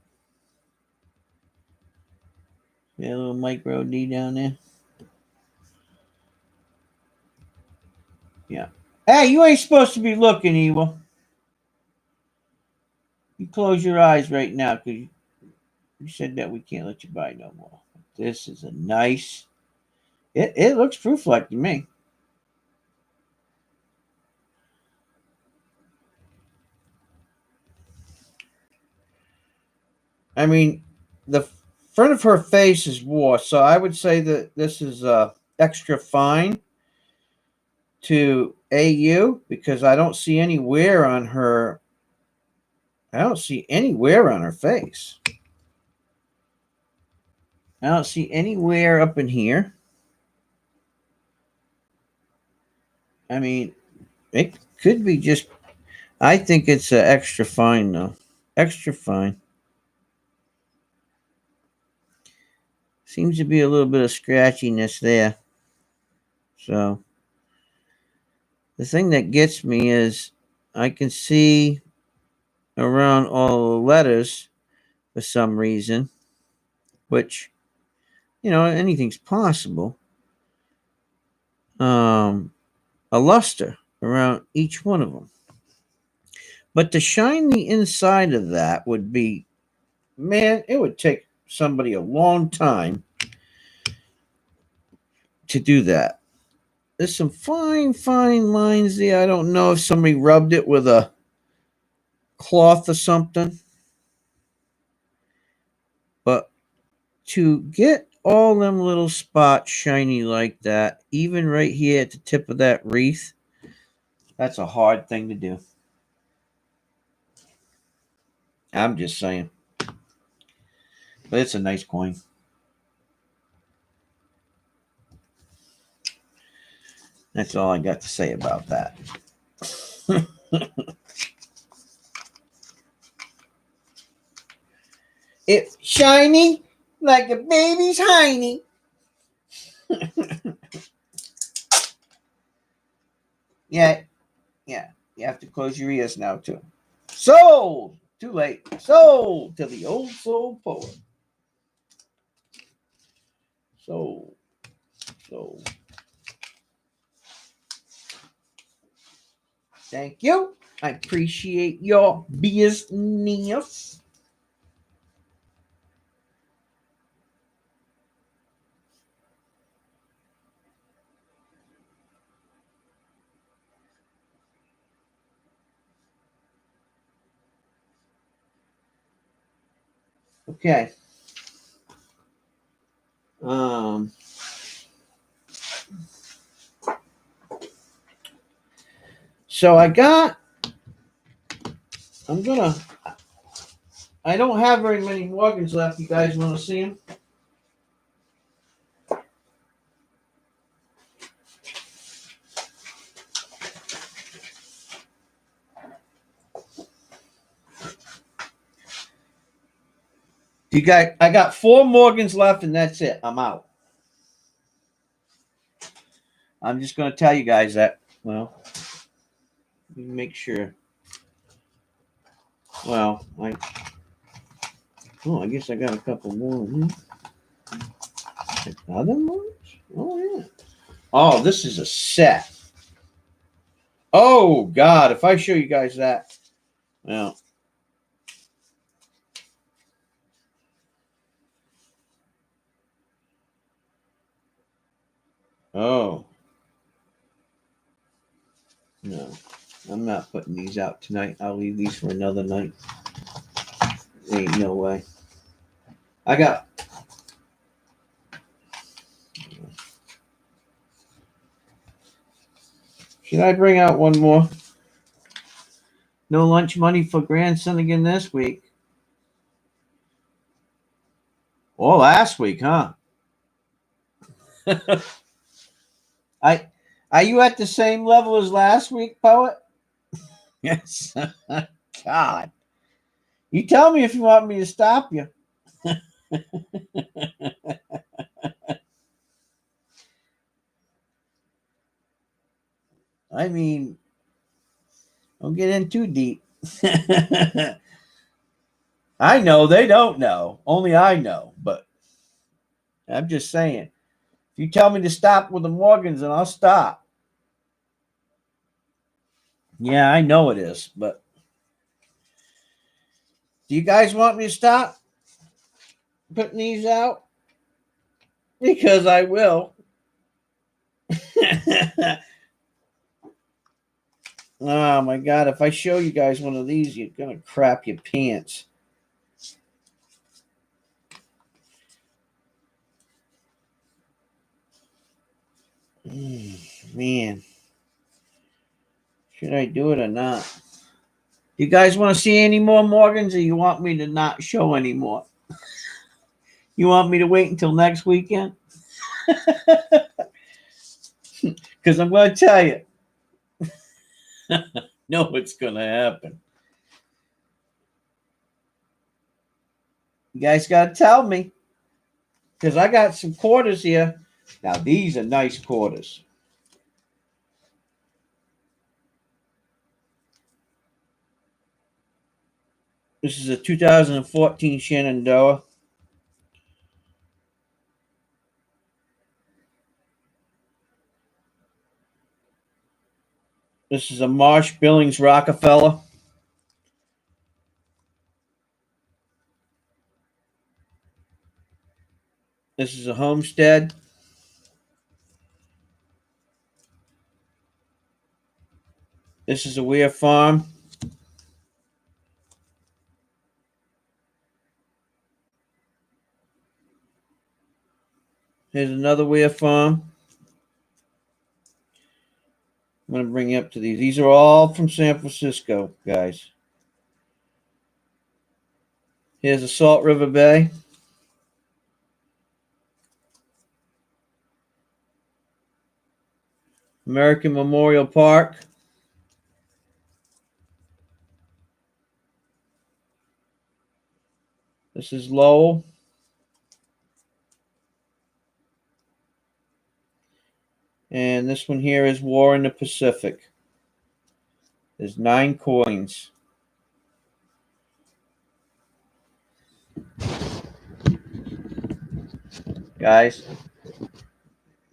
See a little micro D down there? Yeah. Hey, you ain't supposed to be looking, Evil. You close your eyes right now because you said that we can't let you buy no more. This is a nice. It looks proof like to me. I mean, the front of her face is war, so I would say that this is extra fine to AU because I don't see any wear on her. I don't see any wear on her face. I don't see any wear up in here. I mean, it could be just. I think it's extra fine though. Extra fine. Seems to be a little bit of scratchiness there. So the thing that gets me is I can see around all the letters for some reason, which, anything's possible. A luster around each one of them. But to shine the inside of that would be, man, it would take somebody a long time to do that. There's some fine, fine lines there. I don't know if somebody rubbed it with a cloth or something. But to get all them little spots shiny like that, even right here at the tip of that wreath, that's a hard thing to do. I'm just saying. But it's a nice coin. That's all I got to say about that. It's shiny like a baby's hiney. Yeah. You have to close your ears now, too. Sold! Too late. Sold to the old soul poet. Sold. Thank you. I appreciate your business. Okay. So I don't have very many Morgans left. You guys want to see them? I got 4 Morgans left, and that's it. I'm out. I'm just going to tell you guys that. Well, let me make sure. Well, I guess I got a couple more. Other ones? Oh, yeah. Oh, this is a set. Oh, God. If I show you guys that. Well. Oh. No. I'm not putting these out tonight. I'll leave these for another night. Ain't no way. I got... Should I bring out one more? No lunch money for grandson again this week. Oh, last week, huh? Are you at the same level as last week, Poet? Yes. God. You tell me if you want me to stop you. I mean, don't get in too deep. I know they don't know. Only I know. But I'm just saying. If you tell me to stop with the Morgans, then I'll stop. Yeah, I know it is. But do you guys want me to stop putting these out? Because I will. Oh my God, if I show you guys one of these, you're gonna crap your pants. Man, should I do it or not? You guys want to see any more Morgans, or you want me to not show anymore? You want me to wait until next weekend? Because I'm going to tell you. No, what's going to happen. You guys got to tell me. Because I got some quarters here. Now, these are nice quarters. This is a 2014 Shenandoah. This is a Marsh Billings Rockefeller. This is a Homestead. This is a Weir Farm. Here's another Weir Farm. I'm going to bring you up to these. These are all from San Francisco, guys. Here's a Salt River Bay. American Memorial Park. This is Lowell. And this one here is War in the Pacific. There's 9 coins. Guys,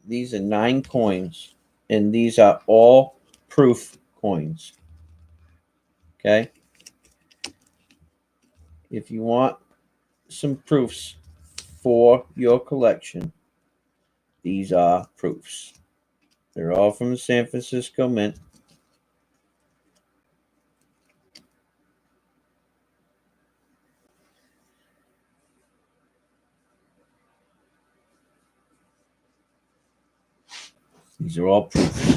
these are 9 coins. And these are all proof coins. Okay. If you want some proofs for your collection, these are proofs. They're all from the San Francisco Mint. These are all proofs.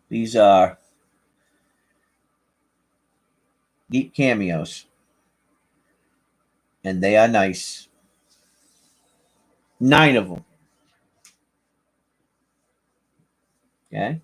These are deep cameos, and they are nice. 9 of them. Okay.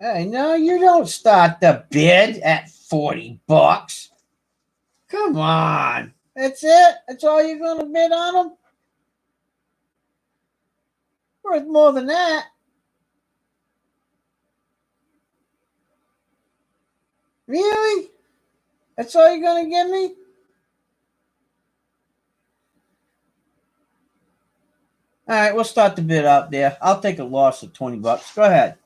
Hey, no, you don't start the bid at $40. Come on. That's it? That's all you're going to bid on them? Worth more than that. Really? That's all you're going to give me? All right, we'll start the bid out there. I'll take a loss of $20. Go ahead.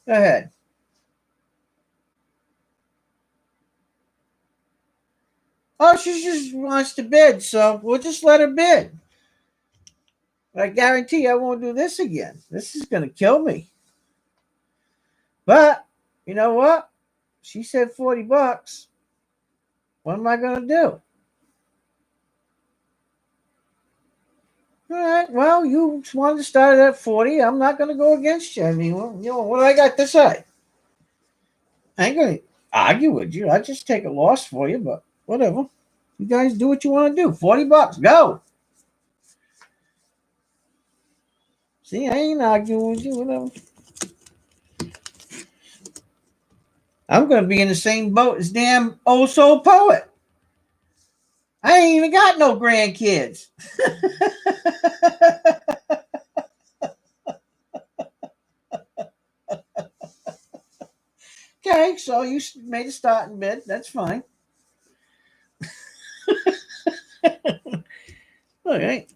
Go ahead. Oh, she just wants to bid, so we'll just let her bid. But I guarantee I won't do this again. This is going to kill me. But, you know what? She said $40. What am I going to do? All right, well, you wanted to start it at 40. I'm not going to go against you. I mean, well, you know, what do I got to say? I ain't going to argue with you. I just take a loss for you, but whatever. You guys do what you want to do. $40. Go. See, I ain't arguing with you. Whatever. I'm going to be in the same boat as damn old soul poet. I ain't even got no grandkids. Okay, so you made a starting bid. That's fine. All right.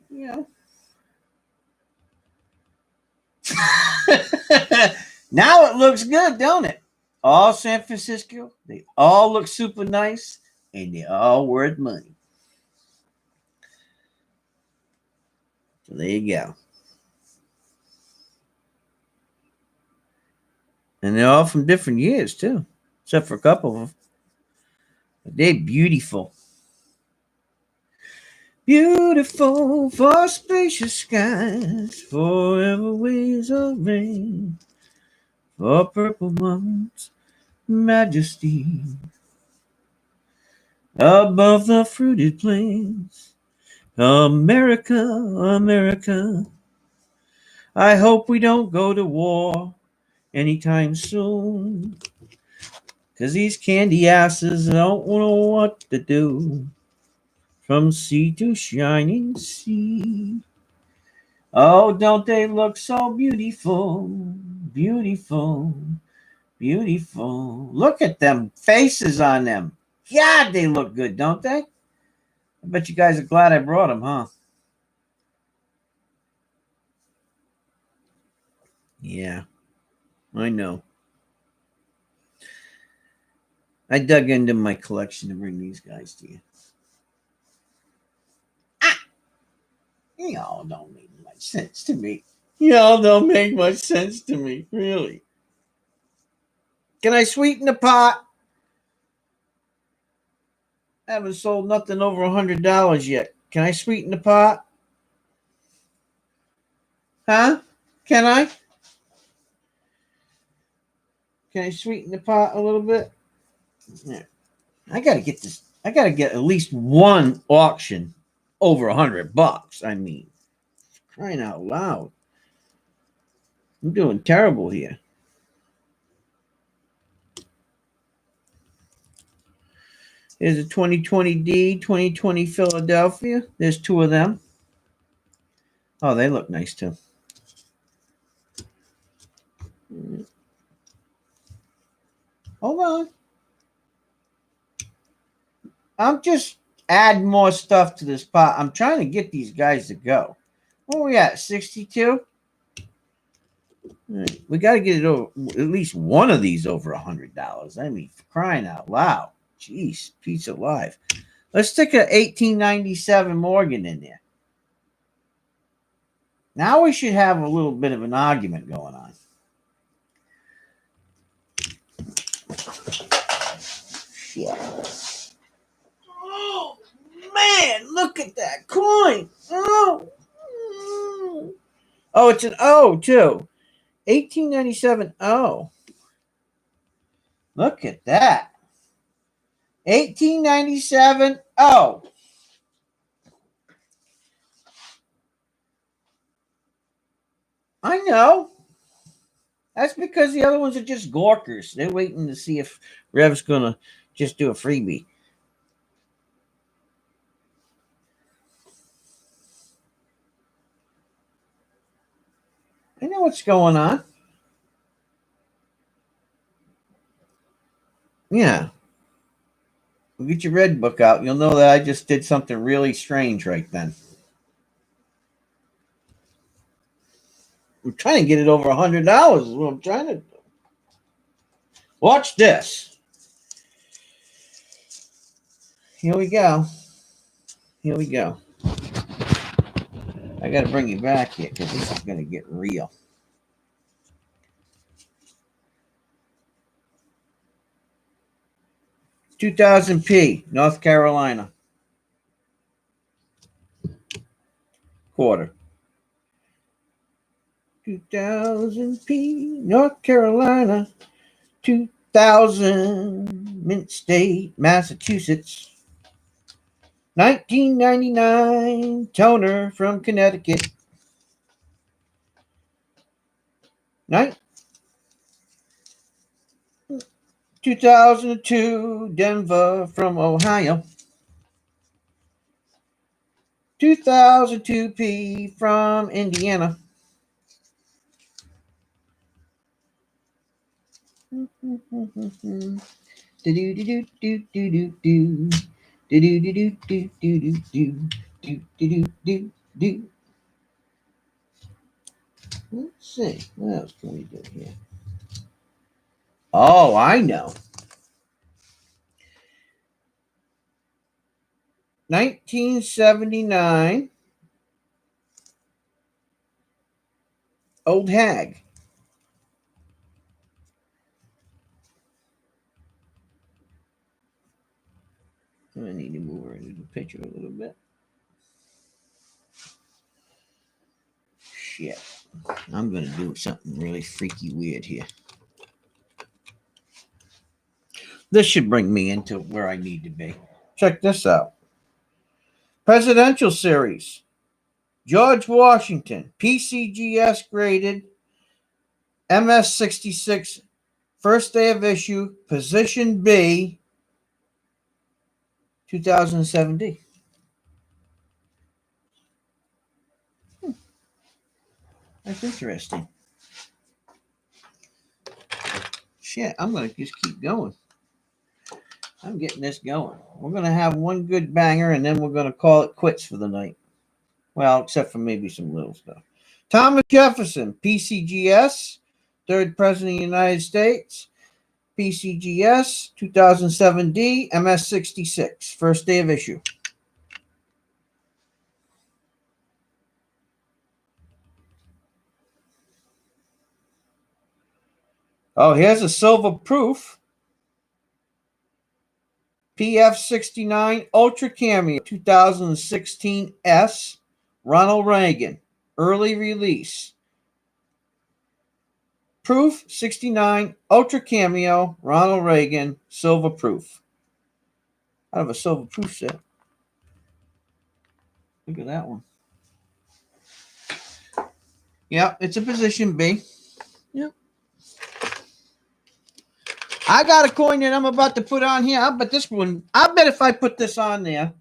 Yeah. Now it looks good, don't it? All San Francisco. They all look super nice, and they're all worth money. So there you go. And they're all from different years, too, except for a couple of them. But they're beautiful. Beautiful for spacious skies, forever waves of rain, for purple mountains, majesty, above the fruited plains. America, America, I hope we don't go to war anytime soon, 'cause these candy asses don't know what to do. From sea to shining sea. Oh, don't they look so beautiful, beautiful, beautiful. Look at them faces on them. God, they look good, don't they? I bet you guys are glad I brought them, huh? Yeah, I know. I dug into my collection to bring these guys to you. Y'all don't make much sense to me. Y'all don't make much sense to me, really. Can I sweeten the pot? I haven't sold nothing over $100 yet. Can I sweeten the pot? Huh? Can I? Can I sweeten the pot a little bit? Yeah. I gotta get this. I gotta get at least one auction over $100. I mean, crying out loud. I'm doing terrible here. Here's a 2020D, 2020 Philadelphia. There's two of them. Oh, they look nice too. Hold on. I'm just adding more stuff to this pot. I'm trying to get these guys to go. Where are we at? 62? We got to get it over, at least one of these over $100. I mean, for crying out loud. Jeez, piece of life. Let's stick a 1897 Morgan in there. Now we should have a little bit of an argument going on. Shit. Oh, man, look at that coin. Oh, it's an O, too. 1897 O. Look at that. 1897 O. I know. That's because the other ones are just gawkers. They're waiting to see if Rev's going to just do a freebie. I know what's going on. Yeah. We'll get your red book out. You'll know that I just did something really strange right then. I'm trying to get it over $100 is what I'm trying to do. Watch this. Here we go. Here we go. I got to bring you back here because this is going to get real. $2,000p, North Carolina. Quarter. 2,000p, North Carolina. 2,000, Mint State, Massachusetts. 1999, toner from Connecticut. 2002, Denver from Ohio. 2002p from Indiana. Let's see. What else can we do here? Oh, I know. 1979. Old Hag. I need to move her into the picture a little bit. Shit. I'm going to do something really freaky weird here. This should bring me into where I need to be. Check this out. Presidential Series. George Washington. PCGS graded. MS66. First day of issue. Position B. 2007D. That's interesting. Shit, I'm going to just keep going. I'm getting this going. We're going to have one good banger, and then we're going to call it quits for the night. Well, except for maybe some little stuff. Thomas Jefferson, PCGS, third president of the United States. PCGS, 2007D, MS66, first day of issue. Oh, here's a silver proof. PF69 Ultra Cameo 2016 S. Ronald Reagan. Early release. Proof 69 Ultra Cameo Ronald Reagan. Silver proof. Out of a silver proof set. Look at that one. Yep, it's a position B. Yep. I got a coin that I'm about to put on here. But this one, I bet if I put this on there,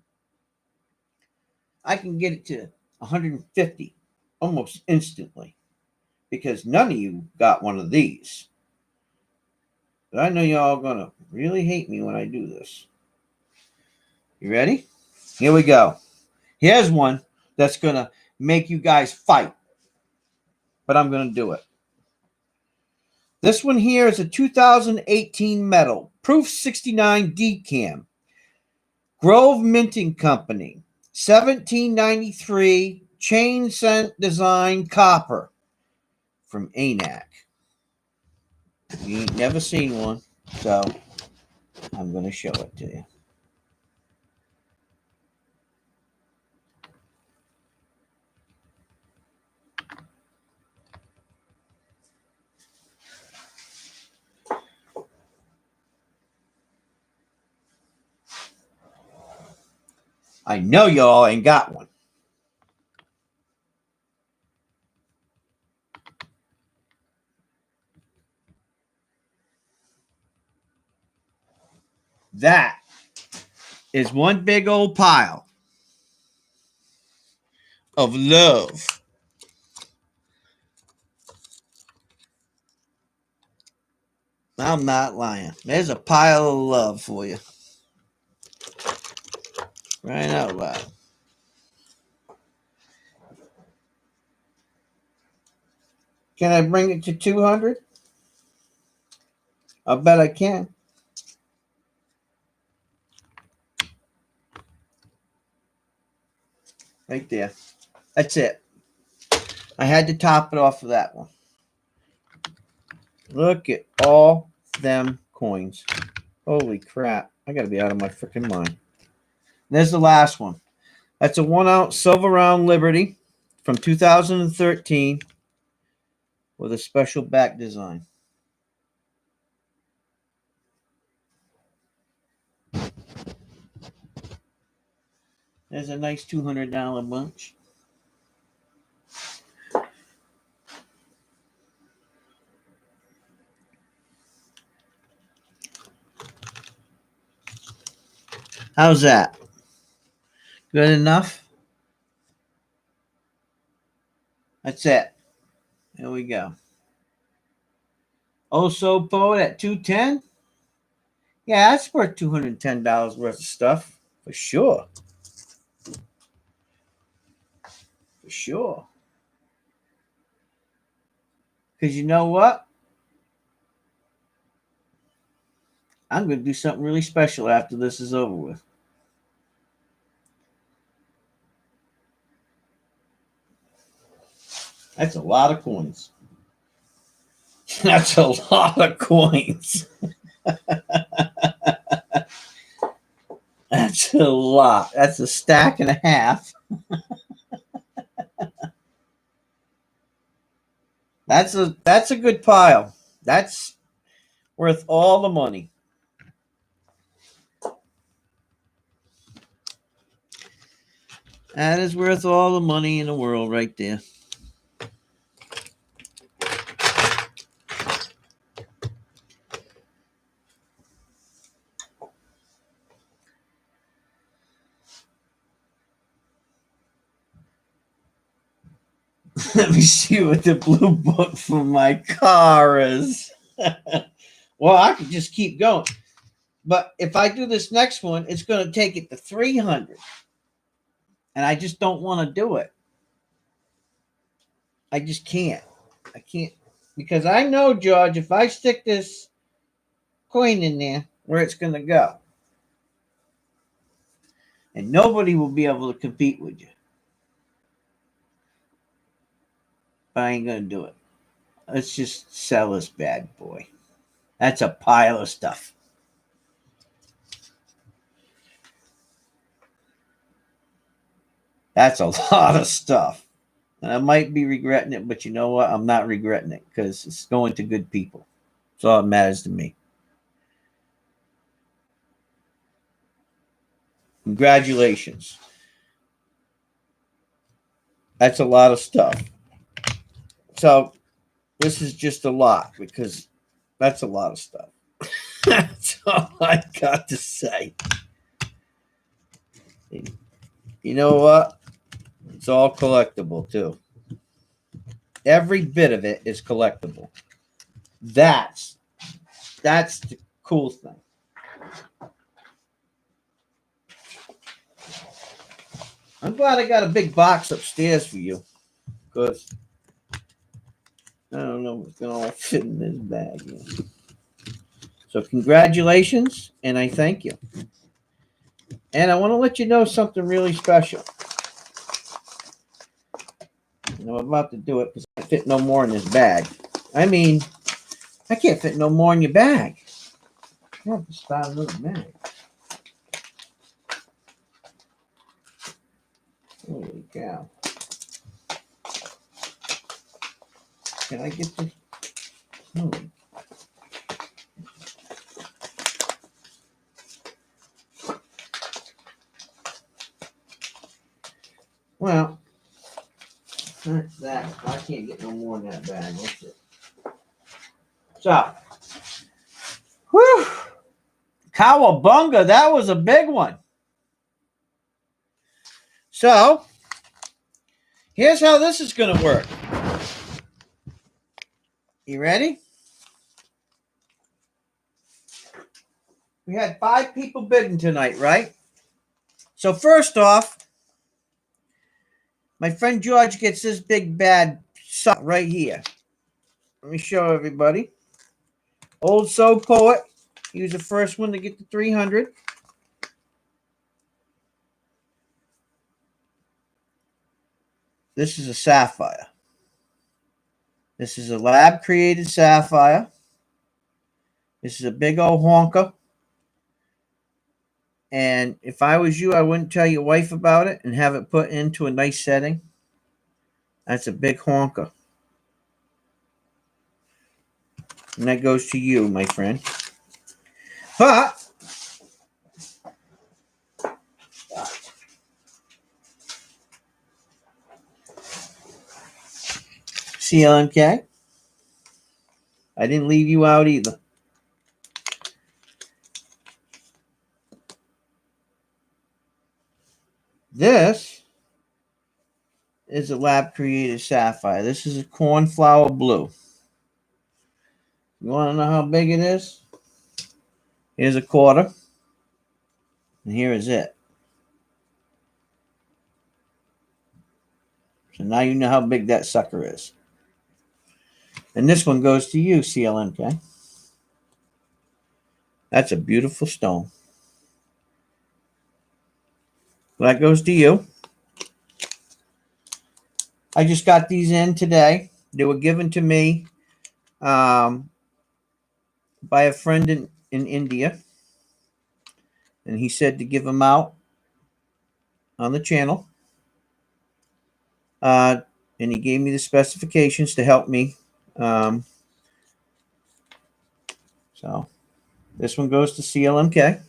I can get it to 150 almost instantly. Because none of you got one of these. But I know y'all gonna really hate me when I do this. You ready? Here we go. Here's one that's gonna make you guys fight. But I'm gonna do it. This one here is a 2018 metal. Proof 69 decam. Grove Minting Company. 1793 chain scent design copper. From ANAC. You ain't never seen one. So I'm going to show it to you. I know y'all ain't got one. That is one big old pile of love. I'm not lying. There's a pile of love for you. Right out loud. Can I bring it to 200? I bet I can. Right there. That's it. I had to top it off of that one. Look at all them coins. Holy crap. I got to be out of my freaking mind. There's the last one. That's a 1 ounce silver round Liberty from 2013 with a special back design. There's a nice $200 bunch. How's that? Good enough? That's it. There we go. Also Poet at 210. Yeah, that's worth $210 worth of stuff. For sure. For sure. Because you know what? I'm going to do something really special after this is over with. That's a lot of coins. That's a lot of coins. That's a lot. That's a stack and a half. That's a good pile. That's worth all the money. That is worth all the money in the world right there. Let me see what the blue book for my car is. Well, I could just keep going. But if I do this next one, it's going to take it to 300. And I just don't want to do it. I just can't. I can't. Because I know, George, if I stick this coin in there, where it's going to go. And nobody will be able to compete with you. But I ain't going to do it. Let's just sell this bad boy. That's a pile of stuff. That's a lot of stuff. And I might be regretting it, but you know what? I'm not regretting it because it's going to good people. That's all that matters to me. Congratulations. That's a lot of stuff. So this is just a lot because that's a lot of stuff. That's all I got to say. You know what? It's all collectible too. Every bit of it is collectible. That's the cool thing. I'm glad I got a big box upstairs for you, because I don't know if it's gonna all fit in this bag. So congratulations, and I thank you. And I want to let you know something really special. And I'm about to do it because I can't fit no more in this bag. I mean, I can't fit no more in your bag. I have to start another bag. Holy cow. Can I get this? Holy. Well, that's that. I can't get no more in that bag. That's it. So, whew. Cowabunga, that was a big one. So, here's how this is going to work. You ready? We had 5 people bidding tonight, right? So first off, my friend George gets this big bad suck right here. Let me show everybody. Old Soul Poet. He was the first one to get the 300. This is a sapphire. This is a lab-created sapphire. This is a big old honker. And if I was you, I wouldn't tell your wife about it and have it put into a nice setting. That's a big honker. And that goes to you, my friend. But CLMK, I didn't leave you out either. This is a lab-created sapphire. This is a cornflower blue. You want to know how big it is? Here's a quarter. And here is it. So now you know how big that sucker is. And this one goes to you, CLMK. That's a beautiful stone. That goes to you. I just got these in today. They were given to me by a friend in India. And he said to give them out on the channel. And he gave me the specifications to help me. So this one goes to CLMK.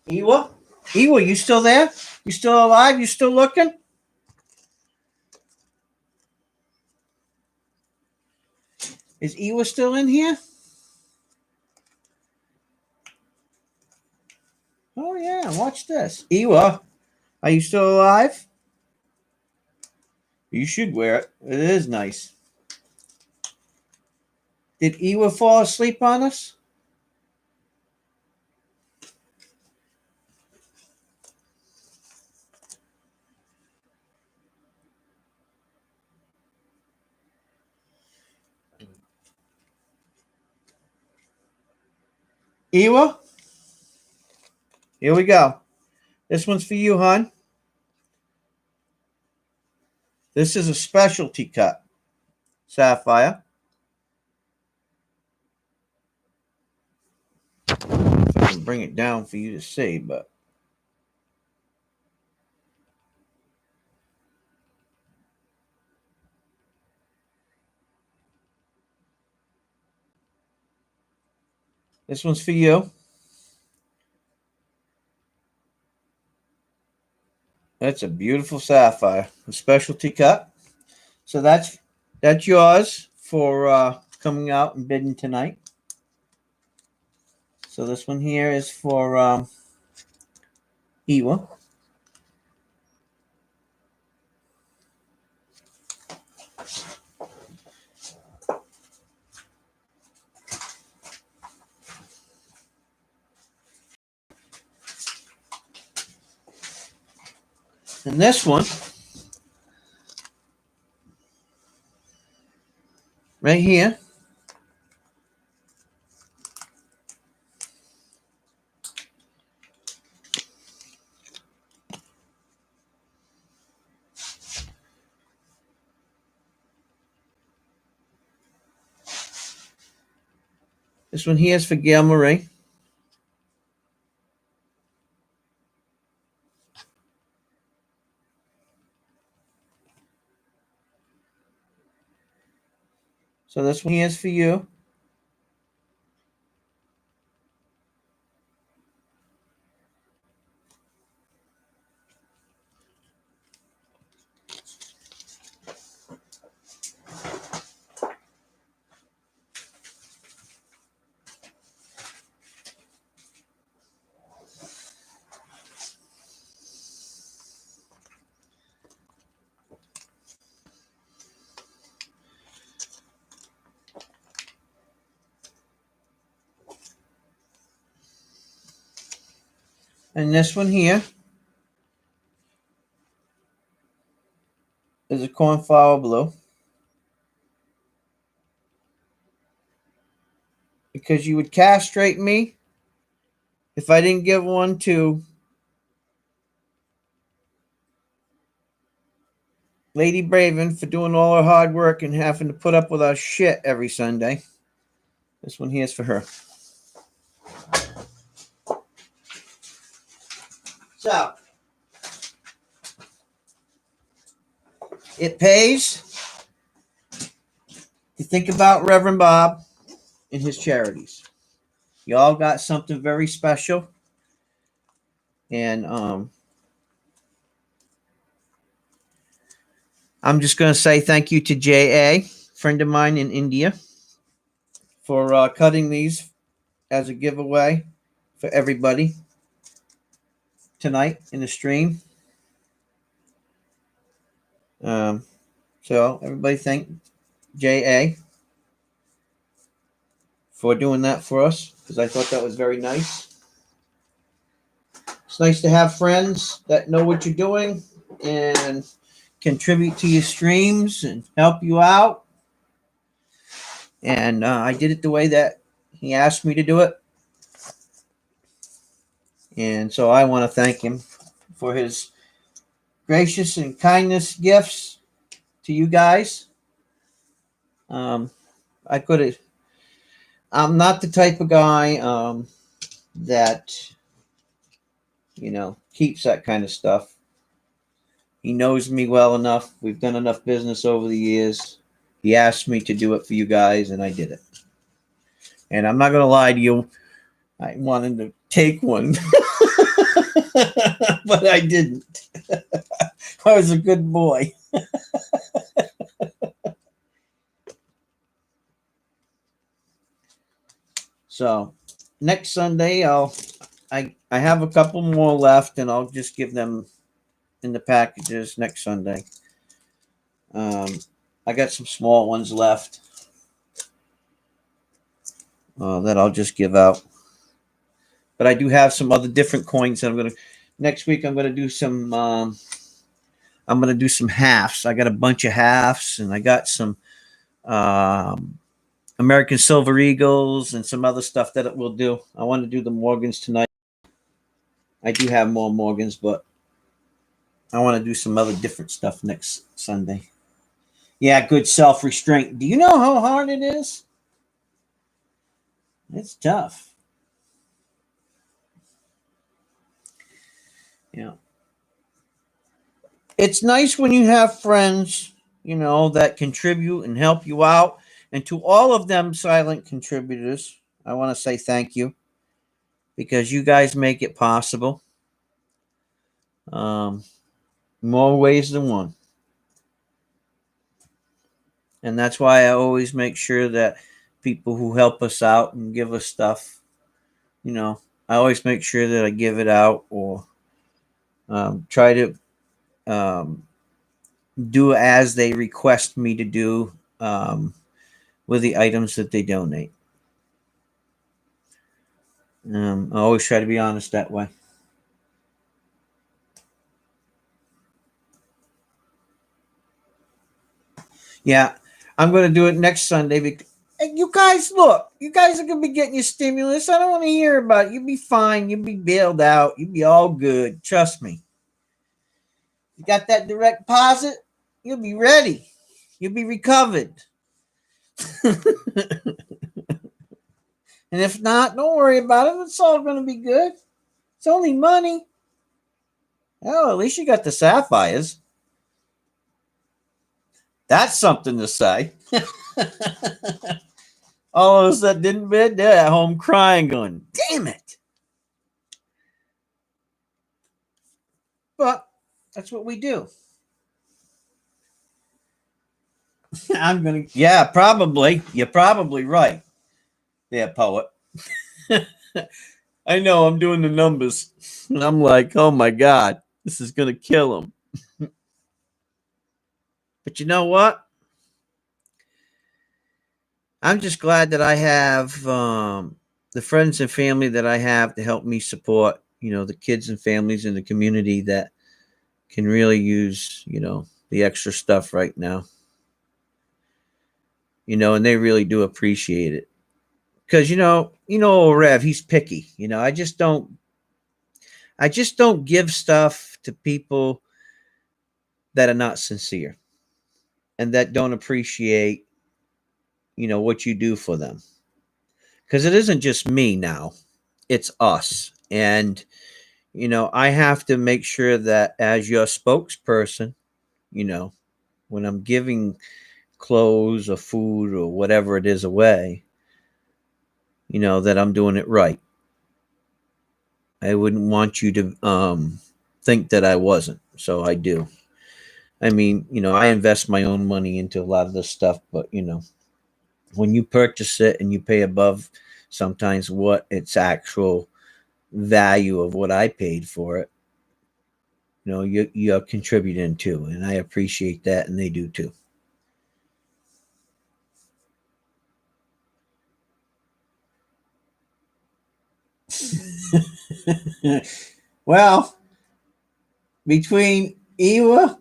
Ewa, you still there? You still alive? You still looking? Is Ewa still in here? Oh yeah, watch this. Ewa, are you still alive? You should wear it. It is nice. Did Ewa fall asleep on us? Ewa, here we go. This one's for you, hon. This is a specialty cut sapphire. If I can bring it down for you to see, but This one's for you. That's a beautiful sapphire, a specialty cut. So that's yours for coming out and bidding tonight. So this one here is for Iwa. And this one, right here, this one here is for Gail Marie. So this one here is for you. And this one here is a cornflower blue. Because you would castrate me if I didn't give one to Lady Braven for doing all her hard work and having to put up with our shit every Sunday. This one here is for her. So, it pays to think about Reverend Bob and his charities. You all got something very special. And I'm just going to say thank you to J.A., friend of mine in India, for cutting these as a giveaway for everybody tonight in the stream. So everybody thank J.A. for doing that for us, because I thought that was very nice. It's nice to have friends that know what you're doing and contribute to your streams and help you out. And I did it the way that he asked me to do it. And so I want to thank him for his gracious and kindness gifts to you guys. I'm not the type of guy that, keeps that kind of stuff. He knows me well enough. We've done enough business over the years. He asked me to do it for you guys, and I did it. And I'm not going to lie to you. I wanted to take one, but I didn't. I was a good boy. So next Sunday, I have a couple more left, and I'll just give them in the packages next Sunday. I got some small ones left that I'll just give out. But I do have some other different coins that next week I'm gonna do some halves. I got a bunch of halves, and I got some American Silver Eagles and some other stuff that it will do. I want to do the Morgans tonight. I do have more Morgans, but I want to do some other different stuff next Sunday. Yeah, good self-restraint. Do you know how hard it is? It's tough. Yeah. It's nice when you have friends, that contribute and help you out. And to all of them silent contributors, I want to say thank you because you guys make it possible. More ways than one. And that's why I always make sure that people who help us out and give us stuff, I always make sure that I give it out or try to um, do as they request me to do with the items that they donate. I always try to be honest that way. Yeah, I'm going to do it next Sunday. Because, hey, you guys, look, you guys are going to be getting your stimulus. I don't want to hear about it. You'll be fine. You'll be bailed out. You'll be all good. Trust me. You got that direct deposit? You'll be ready. You'll be recovered. And if not, don't worry about it. It's all going to be good. It's only money. Oh, at least you got the sapphires. That's something to say. All of us that didn't bid, they're at home crying, going, damn it. But that's what we do. Yeah, probably. You're probably right. Yeah, poet. I know, I'm doing the numbers. And I'm like, oh my God, this is going to kill him. But you know what? I'm just glad that I have the friends and family that I have to help me support, the kids and families in the community that can really use, the extra stuff right now. And they really do appreciate it. Because, Rev, he's picky. I just don't give stuff to people that are not sincere and that don't appreciate, what you do for them. Because it isn't just me now, it's us. And, I have to make sure that as your spokesperson, when I'm giving clothes or food or whatever it is away, that I'm doing it right. I wouldn't want you to think that I wasn't. So I do. I mean, I invest my own money into a lot of this stuff, but, when you purchase it and you pay above sometimes what its actual value of what I paid for it, you're contributing too. And I appreciate that. And they do too. Well, between Ewa,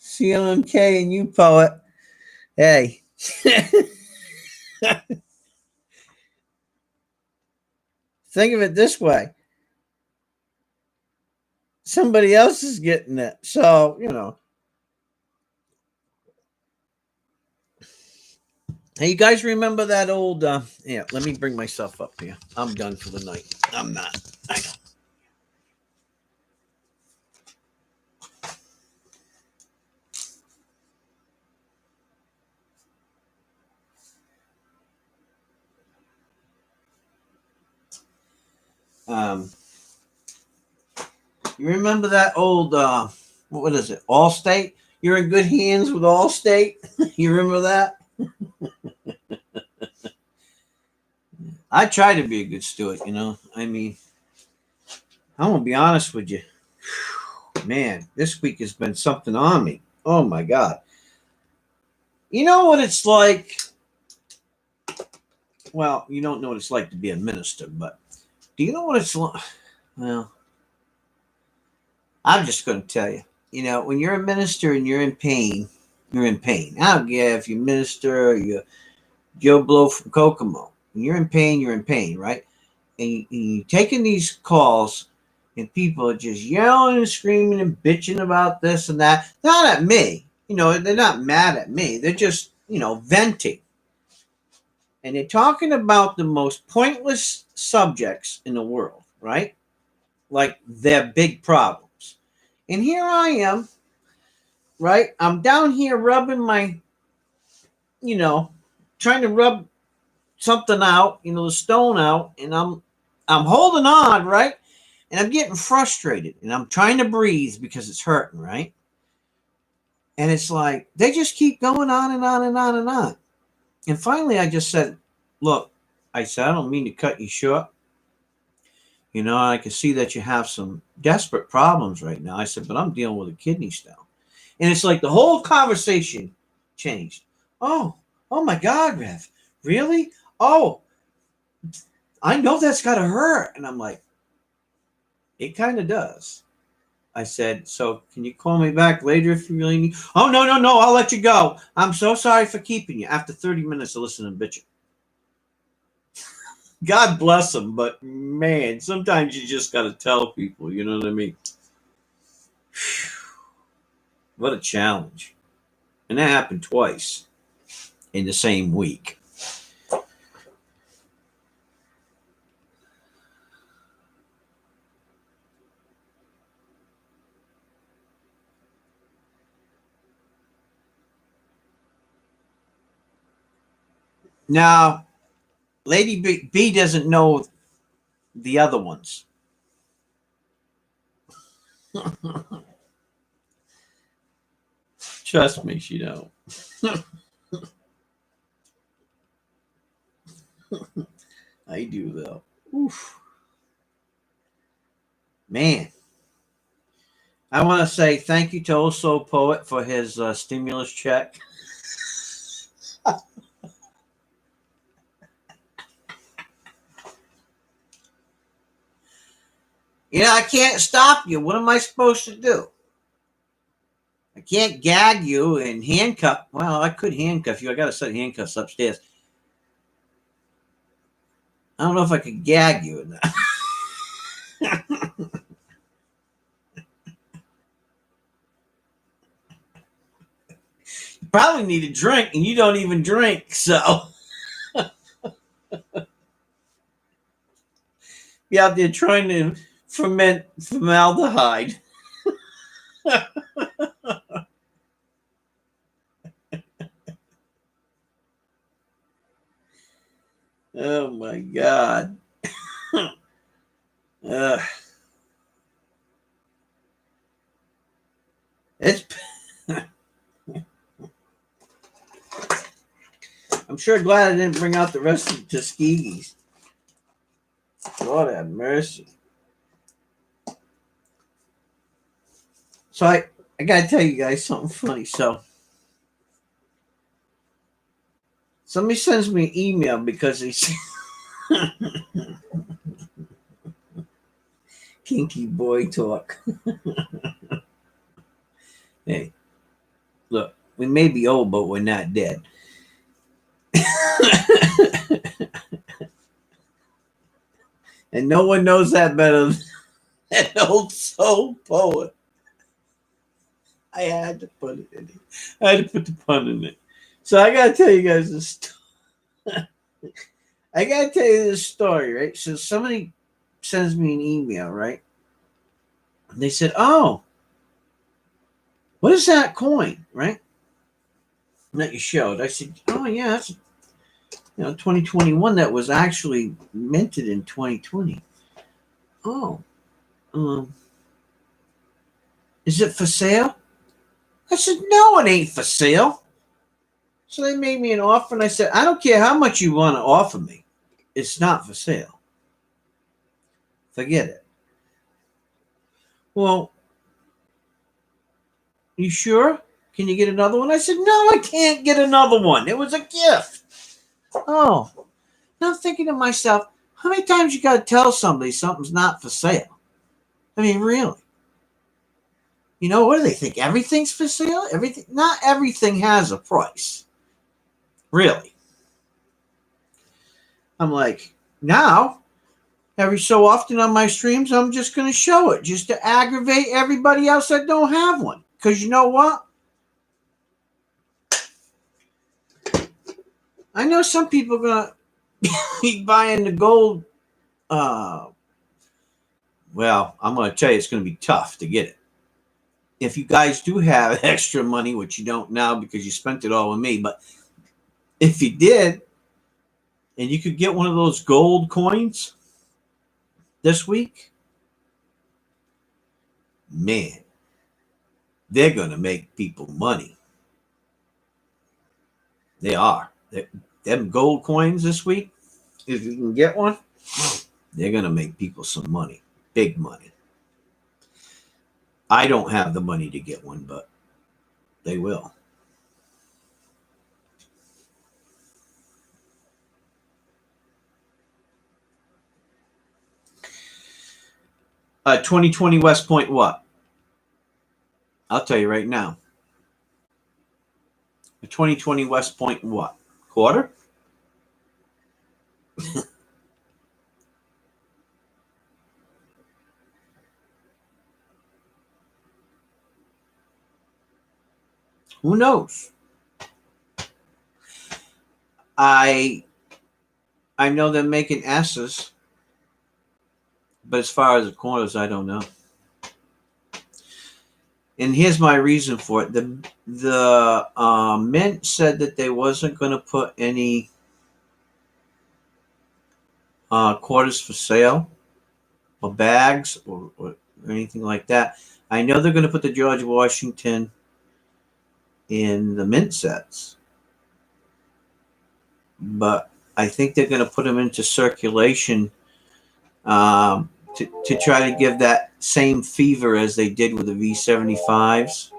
CLMK, and you, poet, hey. Think of it this way. Somebody else is getting it. So, Hey, you guys remember that old yeah, let me bring myself up here. I'm done for the night. I'm not. I know. You remember that old what is it? Allstate? You're in good hands with Allstate? You remember that? I try to be a good steward, I mean, I'm gonna be honest with you. Man, this week has been something on me. Oh my God. You know what it's like? Well, you don't know what it's like to be a minister, but do you know what it's like? Well, I'm just going to tell you. When you're a minister and you're in pain, you're in pain. I don't care if you minister or you're Joe Blow from Kokomo. When you're in pain, right? And you're taking these calls and people are just yelling and screaming and bitching about this and that. Not at me. They're not mad at me. They're just, venting. And they're talking about the most pointless subjects in the world, right? Like their big problems. And here I am, right? I'm down here rubbing my, trying to rub something out, you know, the stone out, and I'm holding on, right? And I'm getting frustrated, and I'm trying to breathe because it's hurting, right? And it's like they just keep going on and on and on and on. And finally, I just said, "Look," I said, "I don't mean to cut you short. You know, I can see that you have some desperate problems right now." I said, "But I'm dealing with a kidney stone." And it's like the whole conversation changed. Oh my God, Rev, really? Oh, I know that's got to hurt. And I'm like, it kind of does. I said, "So can you call me back later if you really need?" "Oh, no, no, no, I'll let you go. I'm so sorry for keeping you." After 30 minutes of listening to bitching. God bless them, but man, sometimes you just got to tell people, you know what I mean? What a challenge. And that happened twice in the same week. Now, Lady B doesn't know the other ones. Trust me, she don't. I do, though. Oof. Man. I want to say thank you to Also Poet for his stimulus check. You know, I can't stop you. What am I supposed to do? I can't gag you and handcuff. Well, I could handcuff you. I got a set of handcuffs upstairs. I don't know if I could gag you or not. You probably need a drink, and you don't even drink, so be out there trying to ferment formaldehyde. Oh my God. It's. I'm sure glad I didn't bring out the rest of the Tuskegees. Lord have mercy. So I gotta tell you guys something funny. So somebody sends me an email because he's kinky boy talk. Hey, look, we may be old, but we're not dead. And no one knows that better than an old soul poet. I had to put it in it. I had to put the pun in it. So I gotta tell you guys this. I gotta tell you this story, right? So somebody sends me an email, right? And they said, "Oh, what is that coin?" Right? That you showed. I said, "Oh yeah, that's 2021. That was actually minted in 2020." "Oh, is it for sale?" I said, "No, it ain't for sale." So they made me an offer, and I said, "I don't care how much you want to offer me. It's not for sale. Forget it." "Well, you sure? Can you get another one?" I said, "No, I can't get another one. It was a gift." Oh, now I'm thinking to myself, how many times you got to tell somebody something's not for sale? I mean, really? You know, what do they think? Everything's for sale? Everything? Not everything has a price. Really. I'm like, now, every so often on my streams, I'm just going to show it just to aggravate everybody else that don't have one. Because you know what? I know some people are going to be buying the gold. Well, I'm going to tell you, it's going to be tough to get it. If you guys do have extra money, which you don't now because you spent it all with me, but if you did, and you could get one of those gold coins this week, man, they're going to make people money. They are. Them gold coins this week, if you can get one, they're going to make people some money. Big money. I don't have the money to get one, but they will. Uh, 2020 West Point what? I'll tell you right now. The 2020 West Point what? Quarter? Who knows? I know they're making S's, but as far as the quarters, I don't know. And here's my reason for it. The Mint said that they wasn't going to put any quarters for sale or bags or anything like that. I know they're going to put the George Washington in the Mint sets, but I think they're going to put them into circulation to try to give that same fever as they did with the V75s.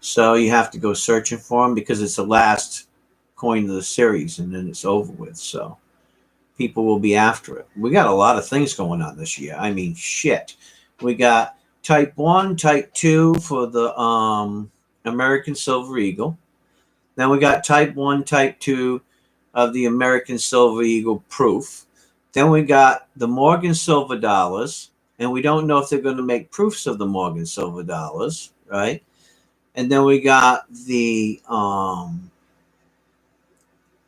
So you have to go searching for them because it's the last coin of the series and then it's over with. So people will be after it. We got a lot of things going on this year. I mean, shit. We got Type 1, Type 2 for the American Silver Eagle. Then we got Type 1, Type 2 of the American Silver Eagle Proof. Then we got the Morgan Silver Dollars, and we don't know if they're going to make proofs of the Morgan Silver Dollars, right? And then we got the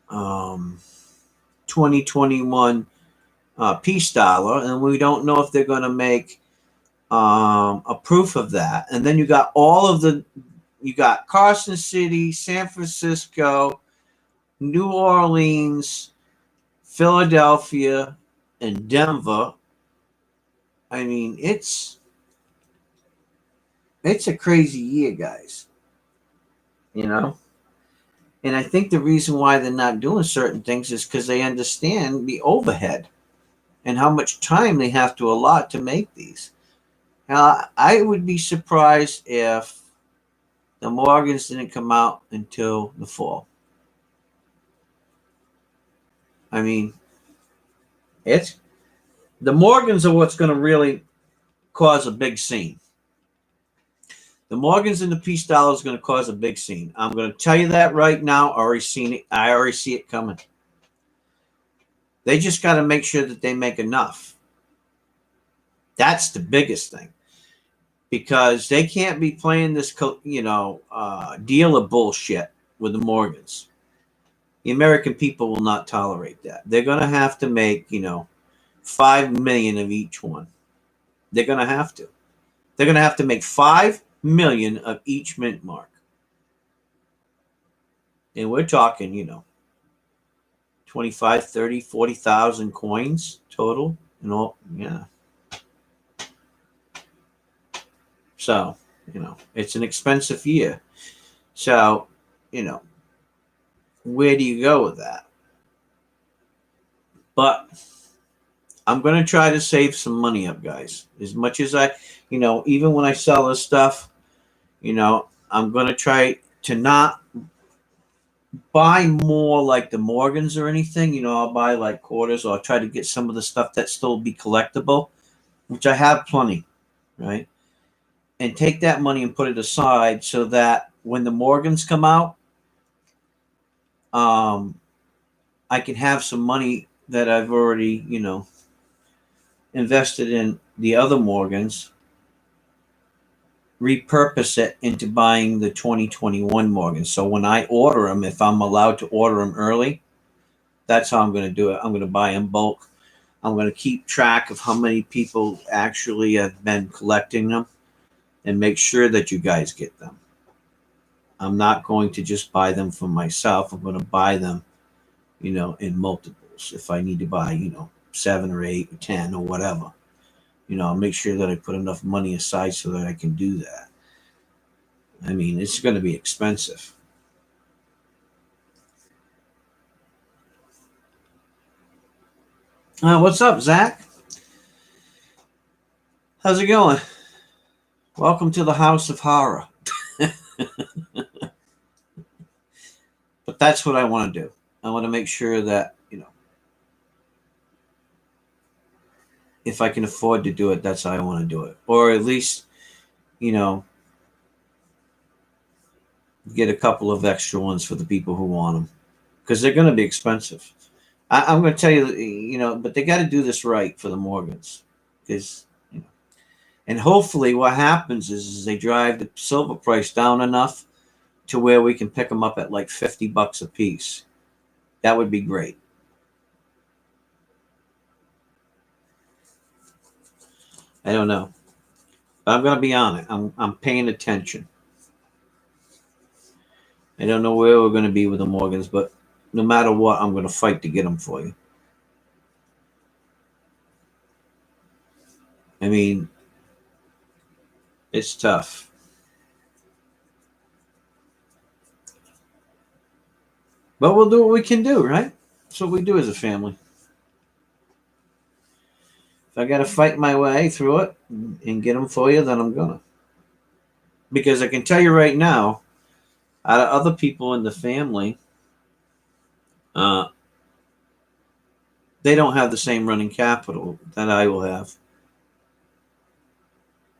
2021 Peace Dollar, and we don't know if they're going to make a proof of that. And then you got you got Carson City, San Francisco, New Orleans, Philadelphia, and Denver. I mean, it's a crazy year, guys. You know? And I think the reason why they're not doing certain things is because they understand the overhead and how much time they have to allot to make these. Now, I would be surprised if the Morgans didn't come out until the fall. I mean, the Morgans are what's going to really cause a big scene. The Morgans and the Peace Dollar is going to cause a big scene. I'm going to tell you that right now. I already see it coming. They just got to make sure that they make enough. That's the biggest thing. Because they can't be playing this, dealer bullshit with the Morgans. The American people will not tolerate that. They're going to have to make, 5 million of each one. They're going to have to. They're going to have to make 5 million of each mint mark. And we're talking, 25, 30, 40,000 coins total and all. Yeah. So, it's an expensive year. So, where do you go with that? But I'm going to try to save some money up, guys. As much as I, even when I sell this stuff, I'm going to try to not buy more like the Morgans or anything. I'll buy like quarters, or I'll try to get some of the stuff that still be collectible, which I have plenty, right? And take that money and put it aside so that when the Morgans come out, I can have some money that I've already, invested in the other Morgans, repurpose it into buying the 2021 Morgans. So when I order them, if I'm allowed to order them early, that's how I'm going to do it. I'm going to buy in bulk. I'm going to keep track of how many people actually have been collecting them and make sure that you guys get them. I'm not going to just buy them for myself. I'm going to buy them, in multiples. If I need to buy, 7 or 8 or 10 or whatever, I'll make sure that I put enough money aside so that I can do that. I mean, it's going to be expensive. What's up, Zach? How's it going? Welcome to the House of Horror. But that's what I want to do. I want to make sure that, if I can afford to do it, that's how I want to do it. Or at least, get a couple of extra ones for the people who want them. Because they're going to be expensive. I'm going to tell you, but they got to do this right for the Morgans. Because, and hopefully what happens is they drive the silver price down enough to where we can pick them up at like $50 a piece. That would be great. I don't know. But I'm going to be on it. I'm paying attention. I don't know where we're going to be with the Morgans, but no matter what, I'm going to fight to get them for you. I mean, it's tough. But we'll do what we can do, right? That's what we do as a family. If I got to fight my way through it and get them for you, then I'm going to. Because I can tell you right now, out of other people in the family, they don't have the same running capital that I will have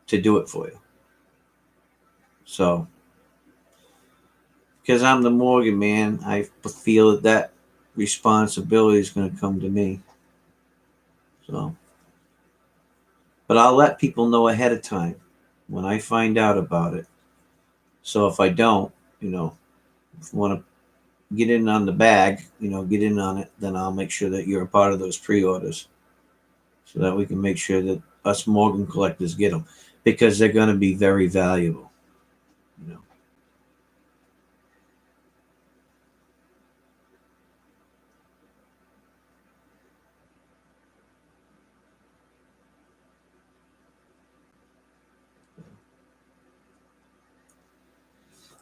to do it for you. So, because I'm the Morgan man, I feel that responsibility is going to come to me. So, but I'll let people know ahead of time when I find out about it. So if I don't, if you want to get in on the bag, get in on it, then I'll make sure that you're a part of those pre-orders so that we can make sure that us Morgan collectors get them, because they're going to be very valuable.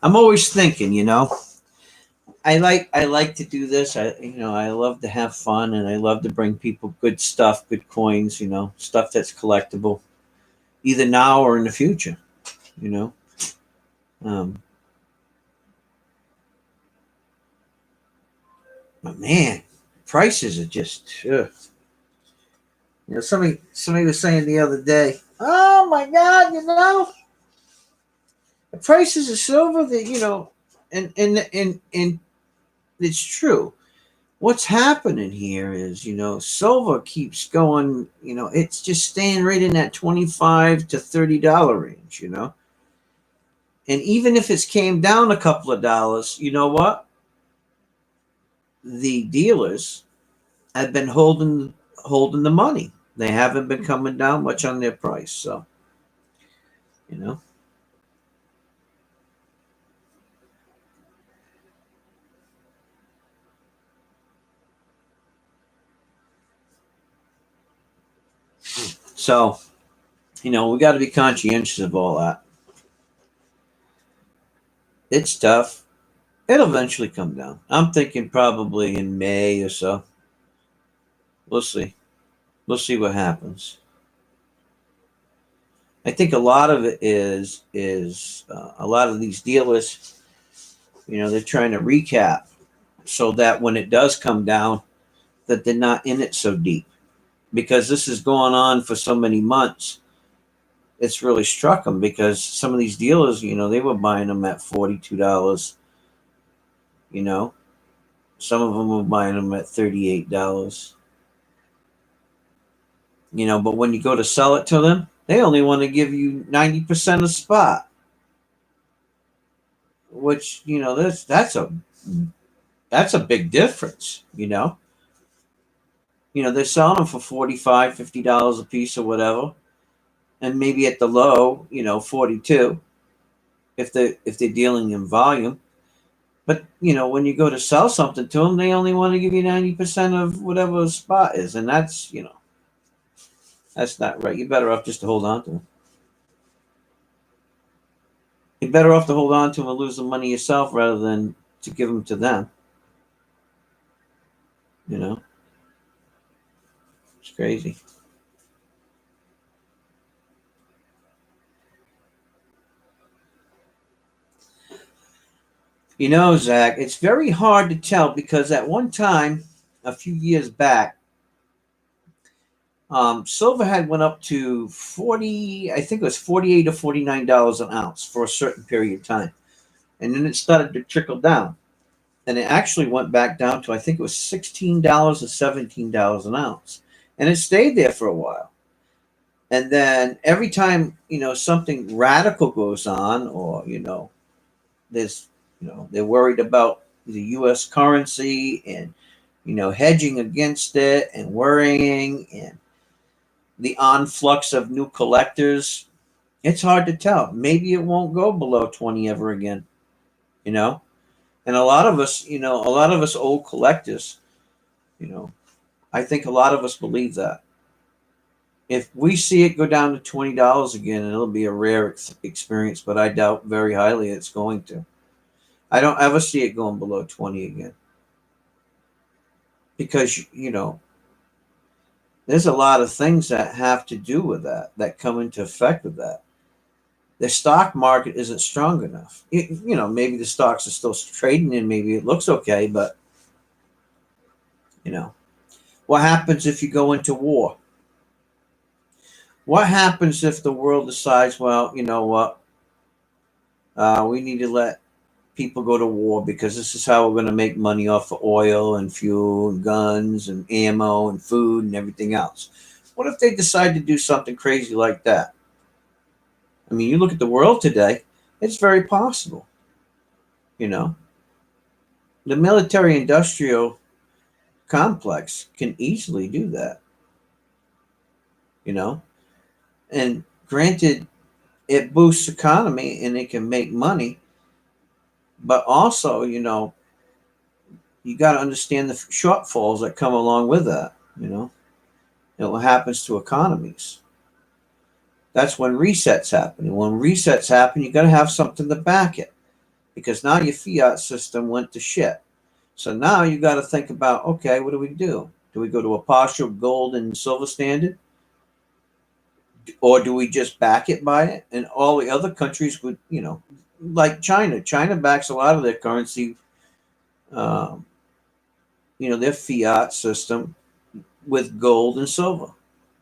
I'm always thinking, I like to do this. I love to have fun, and I love to bring people good stuff, good coins, stuff that's collectible, either now or in the future, But man, prices are just, somebody was saying the other day, oh my God, the prices of silver that, and it's true. What's happening here is, silver keeps going, it's just staying right in that $25 to $30 range, And even if it's came down a couple of dollars, you know what? The dealers have been holding the money. They haven't been coming down much on their price. So, So, we got to be conscientious of all that. It's tough. It'll eventually come down. I'm thinking probably in May or so. We'll see. We'll see what happens. I think a lot of it is a lot of these dealers, they're trying to recap so that when it does come down, that they're not in it so deep. Because this is going on for so many months, it's really struck them, because some of these dealers, they were buying them at $42. Some of them were buying them at $38. But when you go to sell it to them, they only want to give you 90% of spot. Which, that's a big difference, they're selling them for $45, $50 a piece or whatever. And maybe at the low, $42, if they're dealing in volume. But, you know, when you go to sell something to them, they only want to give you 90% of whatever the spot is. And that's, you know, that's not right. You're better off just to hold on to them. You're better off to hold on to them and lose the money yourself rather than to give them to them. You know, it's crazy. You know, Zach, it's very hard to tell because at one time, a few years back, silver had went up to 40, I think it was $48 or $49 an ounce for a certain period of time. And then it started to trickle down. And it actually went back down to, I think it was $16 or $17 an ounce. And it stayed there for a while. And then every time, you know, something radical goes on, or, you know, there's, you know, they're worried about the US currency and, you know, hedging against it and worrying and the influx of new collectors, it's hard to tell. Maybe it won't go below 20 ever again, you know? And a lot of us, you know, a lot of us old collectors, you know, I think a lot of us believe that. If we see it go down to $20 again, it'll be a rare experience, but I doubt very highly it's going to. I don't ever see it going below 20 again. Because, you know, there's a lot of things that have to do with that, that come into effect with that. The stock market isn't strong enough. You know, maybe the stocks are still trading and maybe it looks okay, but, you know, what happens if you go into war? What happens if the world decides, well, you know what, we need to let people go to war because this is how we're going to make money off of oil and fuel and guns and ammo and food and everything else? What if they decide to do something crazy like that? I mean, you look at the world today, it's very possible. You know, the military industrial complex can easily do that, you know, and granted, it boosts economy and it can make money, but also, you know, you got to understand the shortfalls that come along with that, you know, and what happens to economies. That's when resets happen. And when resets happen, you got to have something to back it because now your fiat system went to shit. So now you got to think about, okay, what do we do? Do we go to a partial gold and silver standard? Or do we just back it by it? And all the other countries would, you know, like China. China backs a lot of their currency, um, you know, their fiat system with gold and silver,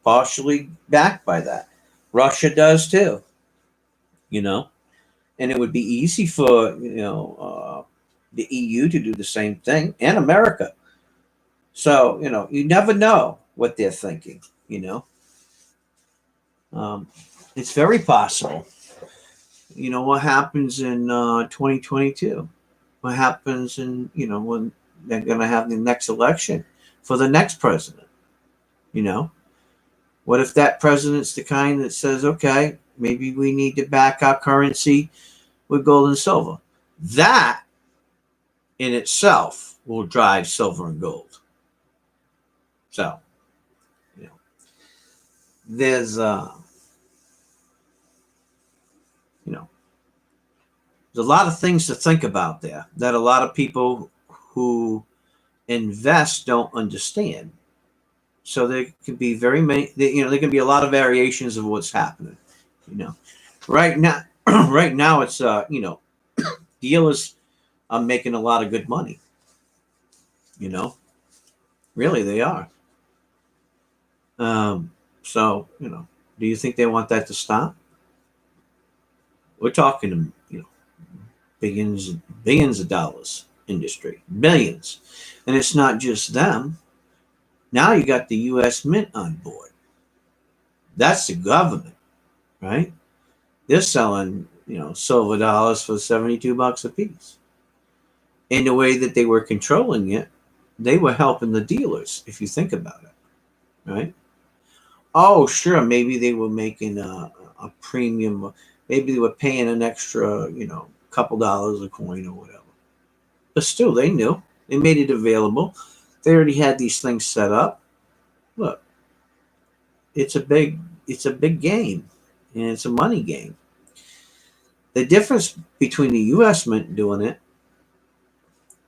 partially backed by that. Russia does too, you know, and it would be easy for, you know, the EU to do the same thing and America. So, you know, you never know what they're thinking, you know. Um, it's very possible. You know, what happens in 2022? What happens in, you know, when they're going to have the next election for the next president? You know, what if that president's the kind that says, okay, maybe we need to back our currency with gold and silver? That in itself will drive silver and gold. So, you know, there's, you know, there's a lot of things to think about there that a lot of people who invest don't understand. So there can be very many, you know, there can be a lot of variations of what's happening. You know, right now, right now it's you know, dealers are making a lot of good money. You know, really they are. So you know, do you think they want that to stop? We're talking, you know, billions of dollars industry, billions, and it's not just them. Now you got the U.S. Mint on board. That's the government, right? They're selling, you know, silver dollars for $72 a piece. In the way that they were controlling it, they were helping the dealers, if you think about it, right? Oh, sure, maybe they were making a premium. Maybe they were paying an extra, you know, couple dollars a coin or whatever. But still, they knew. They made it available. They already had these things set up. Look, it's a big game, and it's a money game. The difference between the U.S. Mint doing it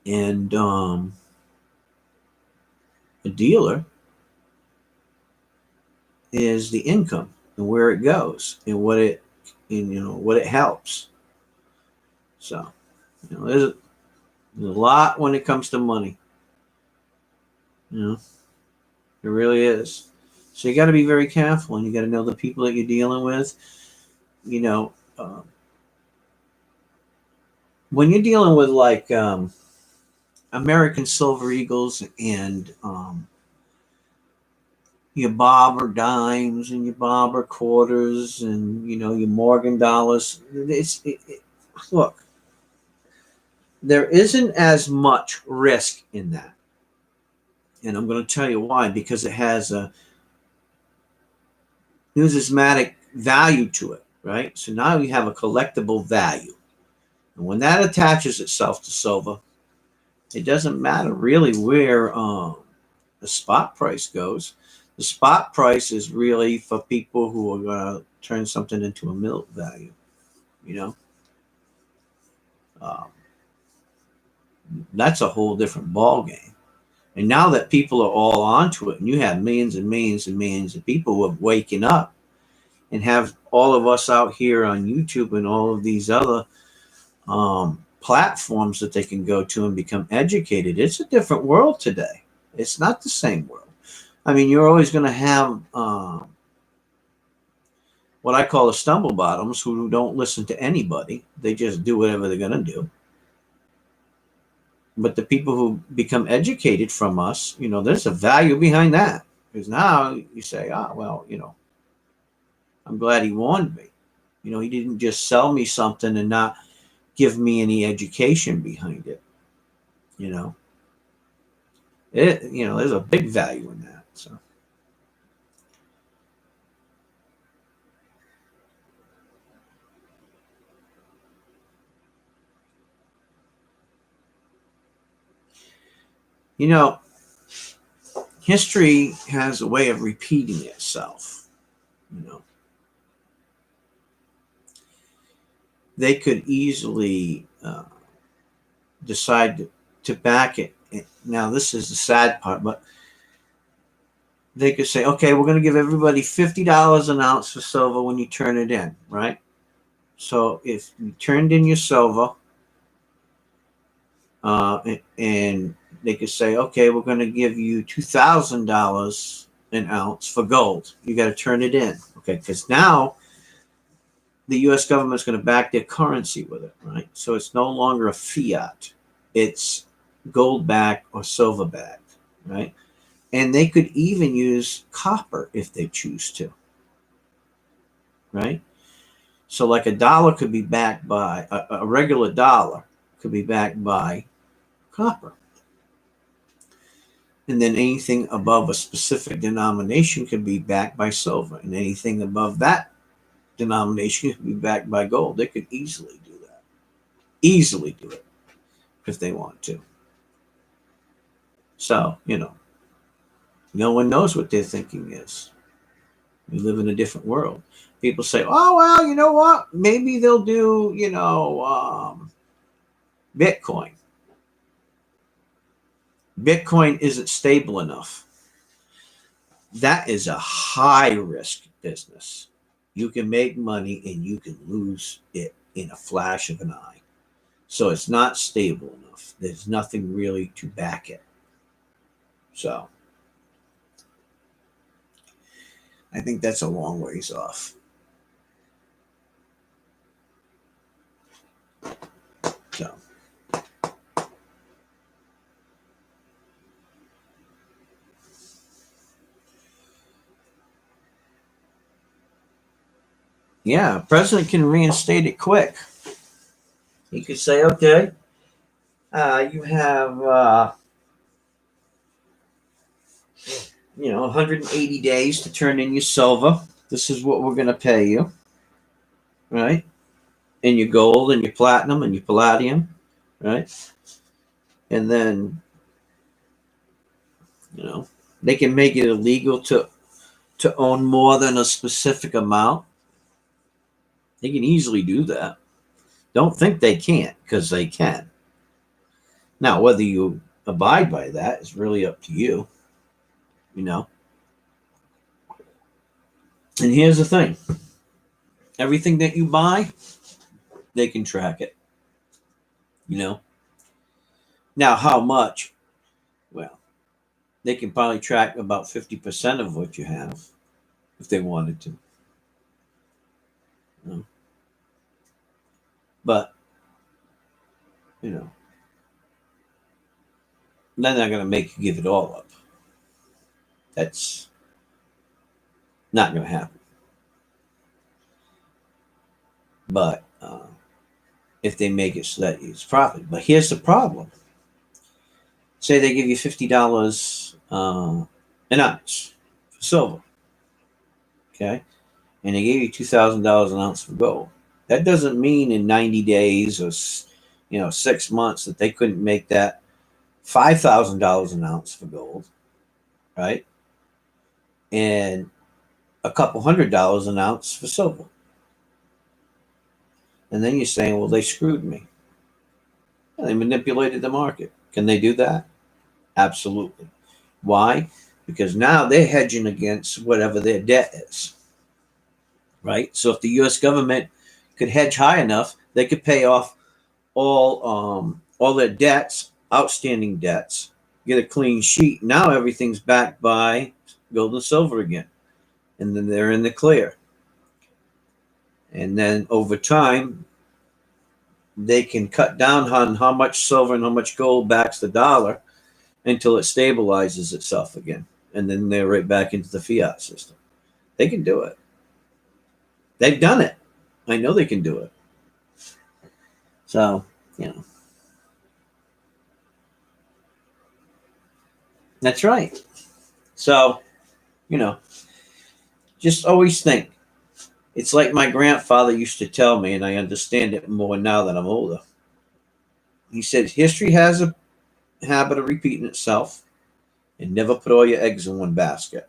and a dealer is the income and where it goes and what it helps. So, there's a lot when it comes to money. It really is. So you got to be very careful, and you got to know the people that you're dealing with. When you're dealing with like American Silver Eagles and your Bobber dimes and your Bobber quarters and your Morgan dollars, look, there isn't as much risk in that, and I'm going to tell you why. Because it has a numismatic value to it, right? So now you have a collectible value. And when that attaches itself to silver, it doesn't matter really where the spot price goes. The spot price is really for people who are going to turn something into a mill value, That's a whole different ball game. And now that people are all onto it, and you have millions and millions and millions of people who are waking up, and have all of us out here on YouTube and all of these other platforms that they can go to and become educated. It's a different world today. It's not the same world. I mean, you're always going to have what I call the stumble bottoms who don't listen to anybody. They just do whatever they're going to do. But the people who become educated from us, there's a value behind that. Because now you say, well, I'm glad he warned me. He didn't just sell me something and not give me any education behind it. There's a big value in that. So. History has a way of repeating itself. They could easily decide to back it. Now, this is the sad part, but they could say, okay, we're going to give everybody $50 an ounce for silver when you turn it in, right? So if you turned in your silver, and they could say, okay, we're going to give you $2,000 an ounce for gold. You got to turn it in, okay? Because now the U.S. government's going to back their currency with it, right? So it's no longer a fiat. It's gold backed or silver backed, right? And they could even use copper if they choose to, right? So like a dollar could be backed by, a regular dollar could be backed by copper. And then anything above a specific denomination could be backed by silver. And anything above that denomination could be backed by gold. They could easily do that. Easily do it if they want to. So, no one knows what their thinking is. We live in a different world. People say, oh, well, you know what? Maybe they'll do, Bitcoin. Bitcoin isn't stable enough. That is a high risk business. You can make money and you can lose it in a flash of an eye. So it's not stable enough. There's nothing really to back it. So I think that's a long ways off. So. Yeah, president can reinstate it quick. He could say, okay, you have, 180 days to turn in your silver. This is what we're going to pay you, right? And your gold and your platinum and your palladium, right? And then, they can make it illegal to own more than a specific amount. They can easily do that. Don't think they can't, because they can. Now, whether you abide by that is really up to you, And here's the thing. Everything that you buy, they can track it. Now, how much? Well, they can probably track about 50% of what you have if they wanted to. But, they're not going to make you give it all up. That's not going to happen. But if they make it so that it's profit. But here's the problem. Say they give you $50 an ounce for silver. Okay? And they gave you $2,000 an ounce for gold. That doesn't mean in 90 days or 6 months that they couldn't make that $5,000 an ounce for gold, right? And a couple $100 an ounce for silver. And then you're saying, well, they screwed me. Yeah, they manipulated the market. Can they do that? Absolutely. Why? Because now they're hedging against whatever their debt is, right? So if the U.S. government could hedge high enough, they could pay off all their debts, outstanding debts, get a clean sheet. Now everything's backed by gold and silver again, and then they're in the clear. And then over time, they can cut down on how much silver and how much gold backs the dollar until it stabilizes itself again. And then they're right back into the fiat system. They can do it. They've done it. I know they can do it. So, That's right. So, just always think. It's like my grandfather used to tell me, and I understand it more now that I'm older. He said, history has a habit of repeating itself, and never put all your eggs in one basket.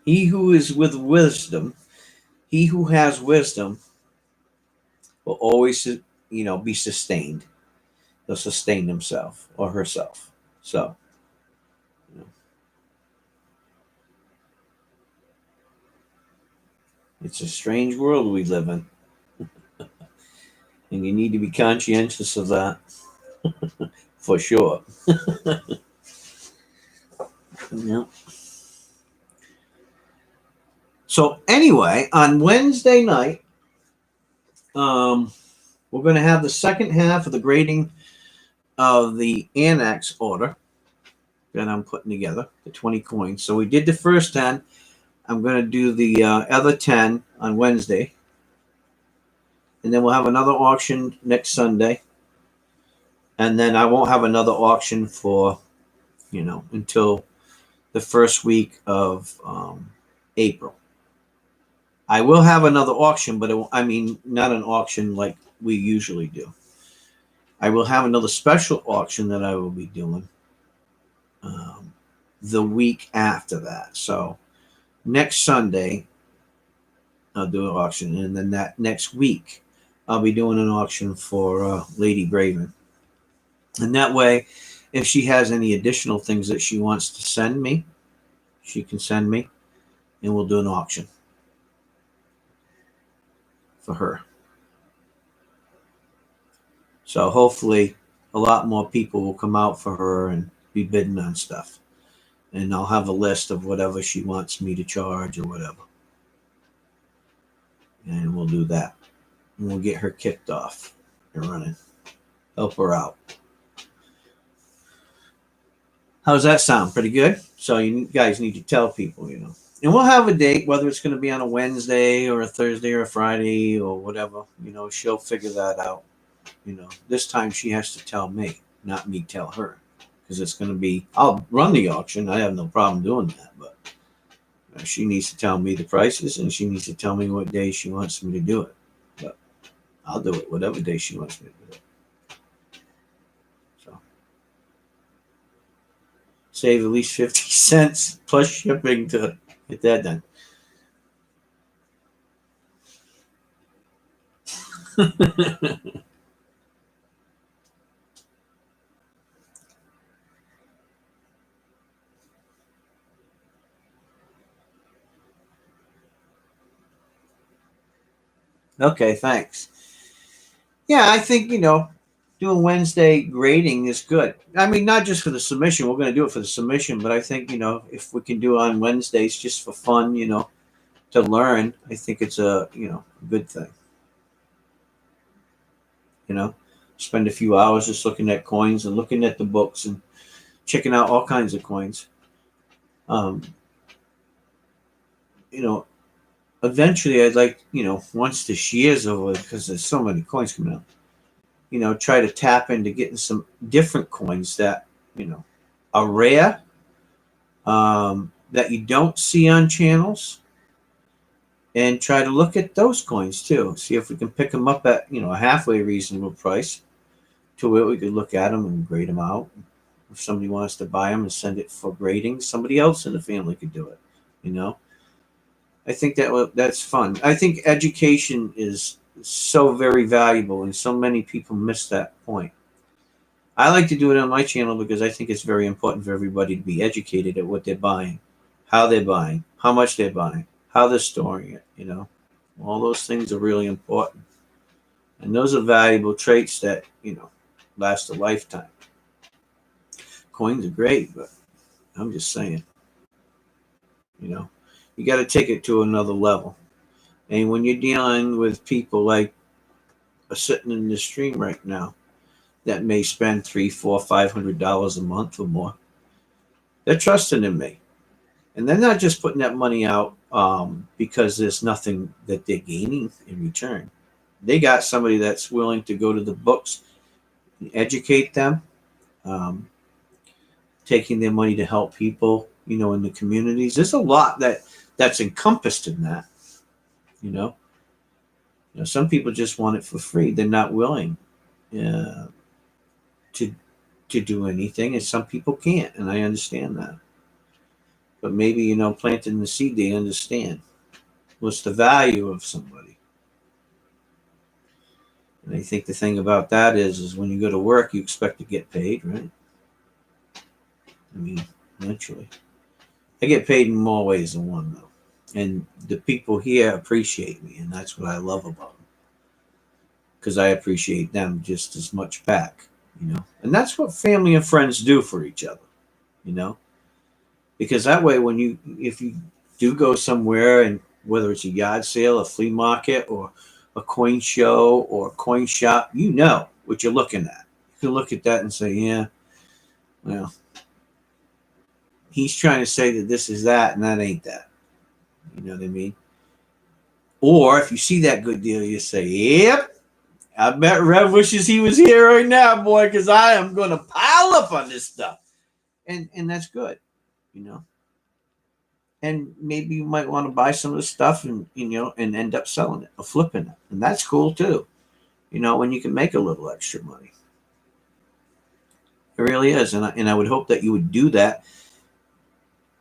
He who is with wisdom, he who has wisdom will always, be sustained. They'll sustain himself or herself. So, it's a strange world we live in. And you need to be conscientious of that. For sure. Yeah. So anyway, on Wednesday night, we're going to have the second half of the grading of the annex order that I'm putting together, the 20 coins. So we did the first 10. I'm going to do the other 10 on Wednesday. And then we'll have another auction next Sunday. And then I won't have another auction for, until the first week of April. I will have another auction, but not an auction like we usually do. I will have another special auction that I will be doing the week after that. So next Sunday, I'll do an auction. And then that next week, I'll be doing an auction for Lady Graven. And that way, if she has any additional things that she wants to send me, she can send me, and we'll do an auction for her. So hopefully a lot more people will come out for her and be bidding on stuff. And I'll have a list of whatever she wants me to charge or whatever. And we'll do that. And we'll get her kicked off and running. Help her out. How's that sound? Pretty good? So you guys need to tell people, And we'll have a date, whether it's going to be on a Wednesday or a Thursday or a Friday or whatever. She'll figure that out. This time she has to tell me, not me tell her. Because it's going to be, I'll run the auction. I have no problem doing that. But she needs to tell me the prices, and she needs to tell me what day she wants me to do it. But I'll do it whatever day she wants me to do it. So save at least 50 cents plus shipping to get that done. Okay, thanks. Yeah, I think, doing Wednesday grading is good. I mean, not just for the submission. We're going to do it for the submission, but I think, if we can do it on Wednesdays just for fun, to learn, I think it's a, good thing. Spend a few hours just looking at coins and looking at the books and checking out all kinds of coins. Eventually I'd like, once this year's over, because there's so many coins coming out, try to tap into getting some different coins that, are rare, that you don't see on channels, and try to look at those coins too. See if we can pick them up at, a halfway reasonable price to where we could look at them and grade them out. If somebody wants to buy them and send it for grading, somebody else in the family could do it, I think that's fun. I think education is so very valuable, and so many people miss that point. I like to do it on my channel because I think it's very important for everybody to be educated at what they're buying, how they're buying, how much they're buying, how they're storing it, All those things are really important. And those are valuable traits that, last a lifetime. Coins are great, but I'm just saying, you got to take it to another level. And when you're dealing with people like are sitting in the stream right now that may spend $300, $400, $500 a month or more, they're trusting in me. And they're not just putting that money out because there's nothing that they're gaining in return. They got somebody that's willing to go to the books and educate them, taking their money to help people, in the communities. There's a lot that's encompassed in that, some people just want it for free. They're not willing to do anything, and some people can't, and I understand that. But maybe, planting the seed, they understand what's the value of somebody. And I think the thing about that is when you go to work, you expect to get paid, right? I mean, naturally. I get paid in more ways than one, though. And the people here appreciate me, and that's what I love about them. Because I appreciate them just as much back, And that's what family and friends do for each other, Because that way, if you do go somewhere, and whether it's a yard sale, a flea market, or a coin show, or a coin shop, you know what you're looking at. You can look at that and say, yeah, well, he's trying to say that this is that, and that ain't that. You know what I mean? Or if you see that good deal, you say, yep, I bet Rev wishes he was here right now, boy, because I am going to pile up on this stuff. And that's good, And maybe you might want to buy some of the stuff and, and end up selling it or flipping it. And that's cool too, when you can make a little extra money. It really is. And I would hope that you would do that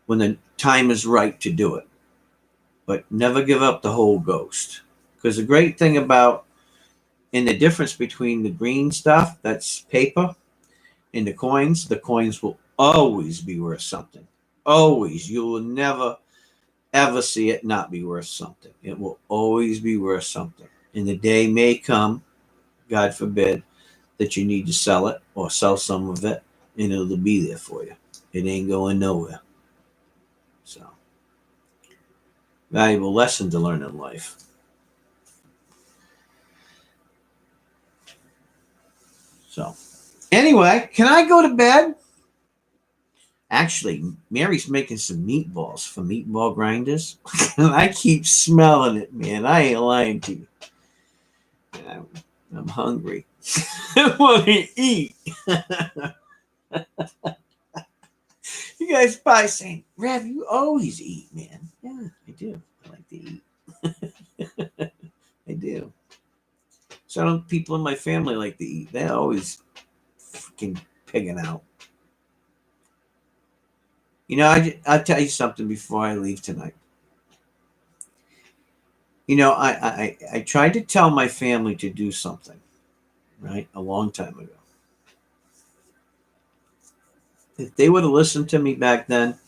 when the time is right to do it. But never give up the whole ghost. Because the great thing about, and the difference between the green stuff, that's paper, and the coins will always be worth something. Always. You will never, ever see it not be worth something. It will always be worth something. And the day may come, God forbid, that you need to sell it or sell some of it, and it'll be there for you. It ain't going nowhere. So, valuable lesson to learn in life. So, anyway, can I go to bed? Actually, Mary's making some meatballs for meatball grinders. And I keep smelling it, man. I ain't lying to you. I'm hungry. I want to eat. You guys probably saying, Rev, you always eat, man. Yeah, I do. I like to eat. I do. Some people in my family like to eat. They're always freaking pigging out. You know, I'll tell you something before I leave tonight. You know, I tried to tell my family to do something, right, a long time ago. If they would have listened to me back then,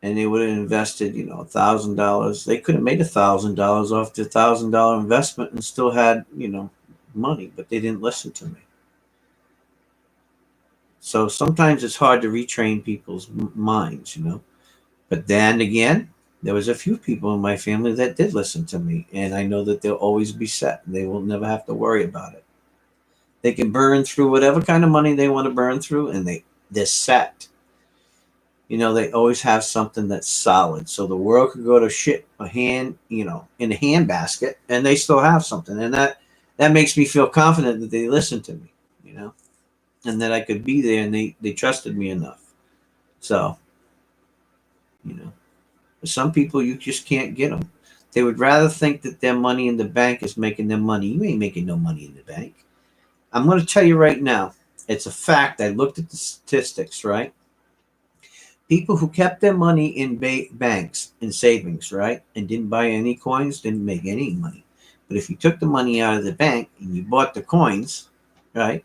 and they would have invested, you know, $1,000, they could have made $1,000 off the $1,000 investment and still had, you know, money, but they didn't listen to me. So sometimes it's hard to retrain people's minds, you know. But then again, there was a few people in my family that did listen to me, and I know that they'll always be set. They will never have to worry about it. They can burn through whatever kind of money they want to burn through, and they're set. You know, they always have something that's solid. So the world could go to shit a hand, you know, in a handbasket, and they still have something. And that makes me feel confident that they listen to me, you know, and that I could be there, and they trusted me enough. So, you know, for some people, you just can't get them. They would rather think that their money in the bank is making them money. You ain't making no money in the bank. I'm going to tell you right now, it's a fact. I looked at the statistics, right? People who kept their money in banks and savings, right, and didn't buy any coins, didn't make any money. But if you took the money out of the bank and you bought the coins, right,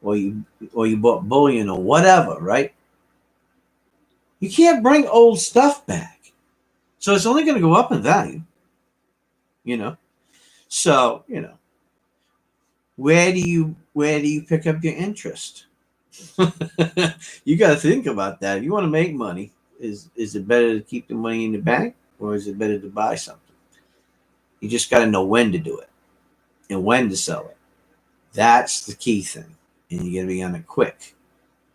or you bought bullion or whatever, right, you can't bring old stuff back. So it's only going to go up in value, you know. So, you know, where do you pick up your interest? You got to think about that. If you want to make money, is it better to keep the money in the bank, or is it better to buy something? You just got to know when to do it and when to sell it. That's the key thing. And you got to be on it quick.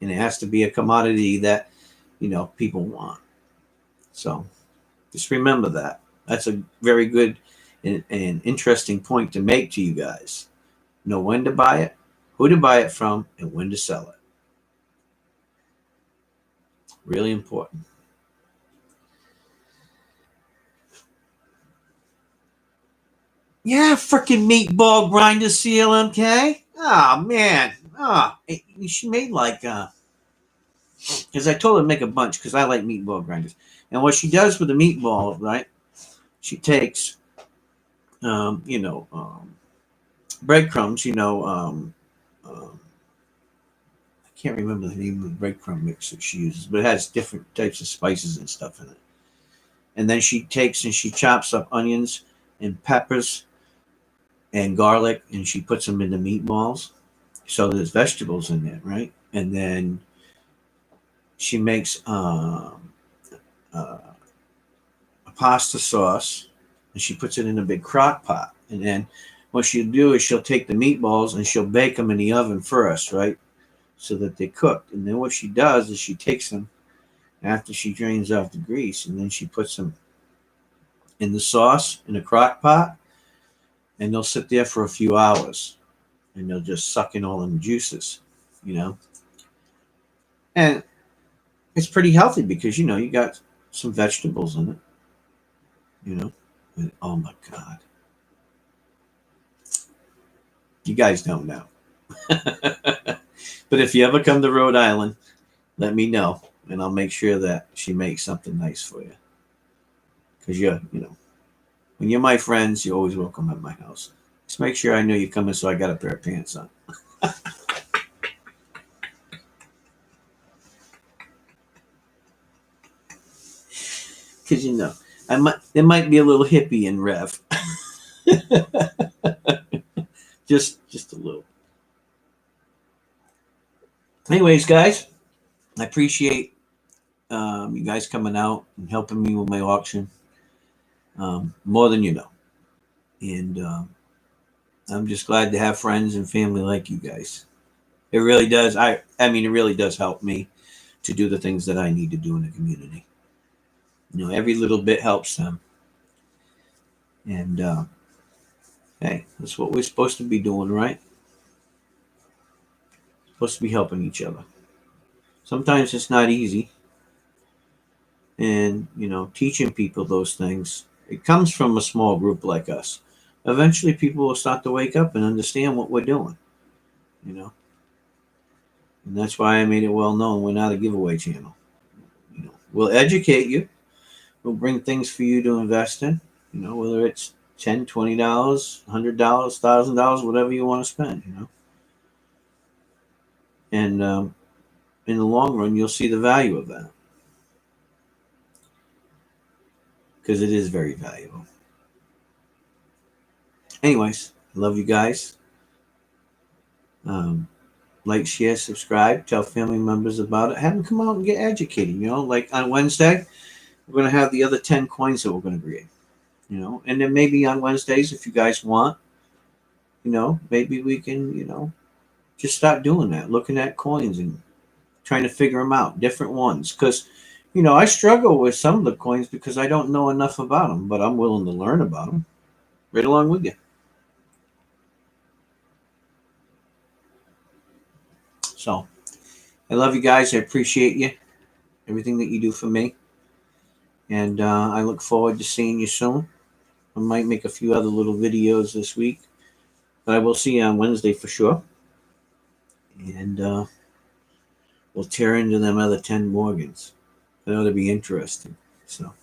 And it has to be a commodity that, you know, people want. So just remember that. That's a very good and interesting point to make to you guys. Know when to buy it, who to buy it from, and when to sell it. Really important. Yeah, freaking meatball grinder CLMK. Oh man. She made like because I told her to make a bunch because I like meatball grinders. And what she does with the meatball, right? She takes you know, breadcrumbs, you know, I can't remember the name of the breadcrumb mix that she uses, but it has different types of spices and stuff in it. And then she takes and she chops up onions and peppers and garlic, and she puts them in the meatballs. So there's vegetables in there, right? And then she makes a pasta sauce, and she puts it in a big crock pot. And then what she'll do is she'll take the meatballs and she'll bake them in the oven first, right? So that they're cooked. And then what she does is she takes them after she drains off the grease, and then she puts them in the sauce in a crock pot, and they'll sit there for a few hours, and they'll just suck in all them juices, you know. And it's pretty healthy because, you know, you got some vegetables in it, you know. And, oh my God. You guys don't know. But if you ever come to Rhode Island, let me know, and I'll make sure that she makes something nice for you. Because you know, when you're my friends, you're always welcome at my house. Just make sure I know you're coming so I got a pair of pants on. Because, you know, there might be a little hippie in Rev. just a little. Anyways, guys, I appreciate you guys coming out and helping me with my auction, more than you know. And I'm just glad to have friends and family like you guys. It really does. I mean, it really does help me to do the things that I need to do in the community. You know, every little bit helps them. And hey, that's what we're supposed to be doing, right? Supposed to be helping each other. Sometimes it's not easy. And, you know, teaching people those things, it comes from a small group like us. eventually people will start to wake up and understand what we're doing, you know. And that's why I made it well known we're not a giveaway channel. You know, we'll educate you. We'll bring things for you to invest in. You know, whether it's $10, $20, $100, $1,000, whatever you want to spend. You know, and in the long run, you'll see the value of that because it is very valuable. Anyways, I love you guys. Like, share, subscribe, tell family members about it. Have them come out and get educated. You know, like on Wednesday, we're going to have the other 10 coins that we're going to create. You know, and then maybe on Wednesdays, if you guys want, you know, maybe we can, you know, just start doing that, looking at coins and trying to figure them out, different ones. Because, you know, I struggle with some of the coins because I don't know enough about them, but I'm willing to learn about them right along with you. So, I love you guys. I appreciate you, everything that you do for me. And I look forward to seeing you soon. I might make a few other little videos this week, but I will see you on Wednesday for sure. And we'll tear into them other 10 Morgans. I know it'll be interesting. So,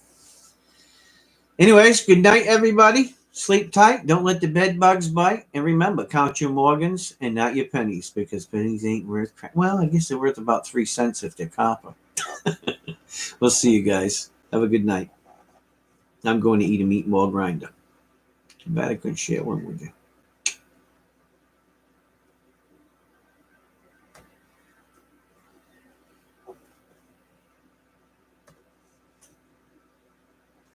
anyways, good night, everybody. Sleep tight. Don't let the bed bugs bite. And remember, count your Morgans and not your pennies, because pennies ain't worth crap. Well, I guess they're worth about 3 cents if they're copper. We'll see you guys. Have a good night. I'm going to eat a meatball grinder. Too bad I couldn't share one with you.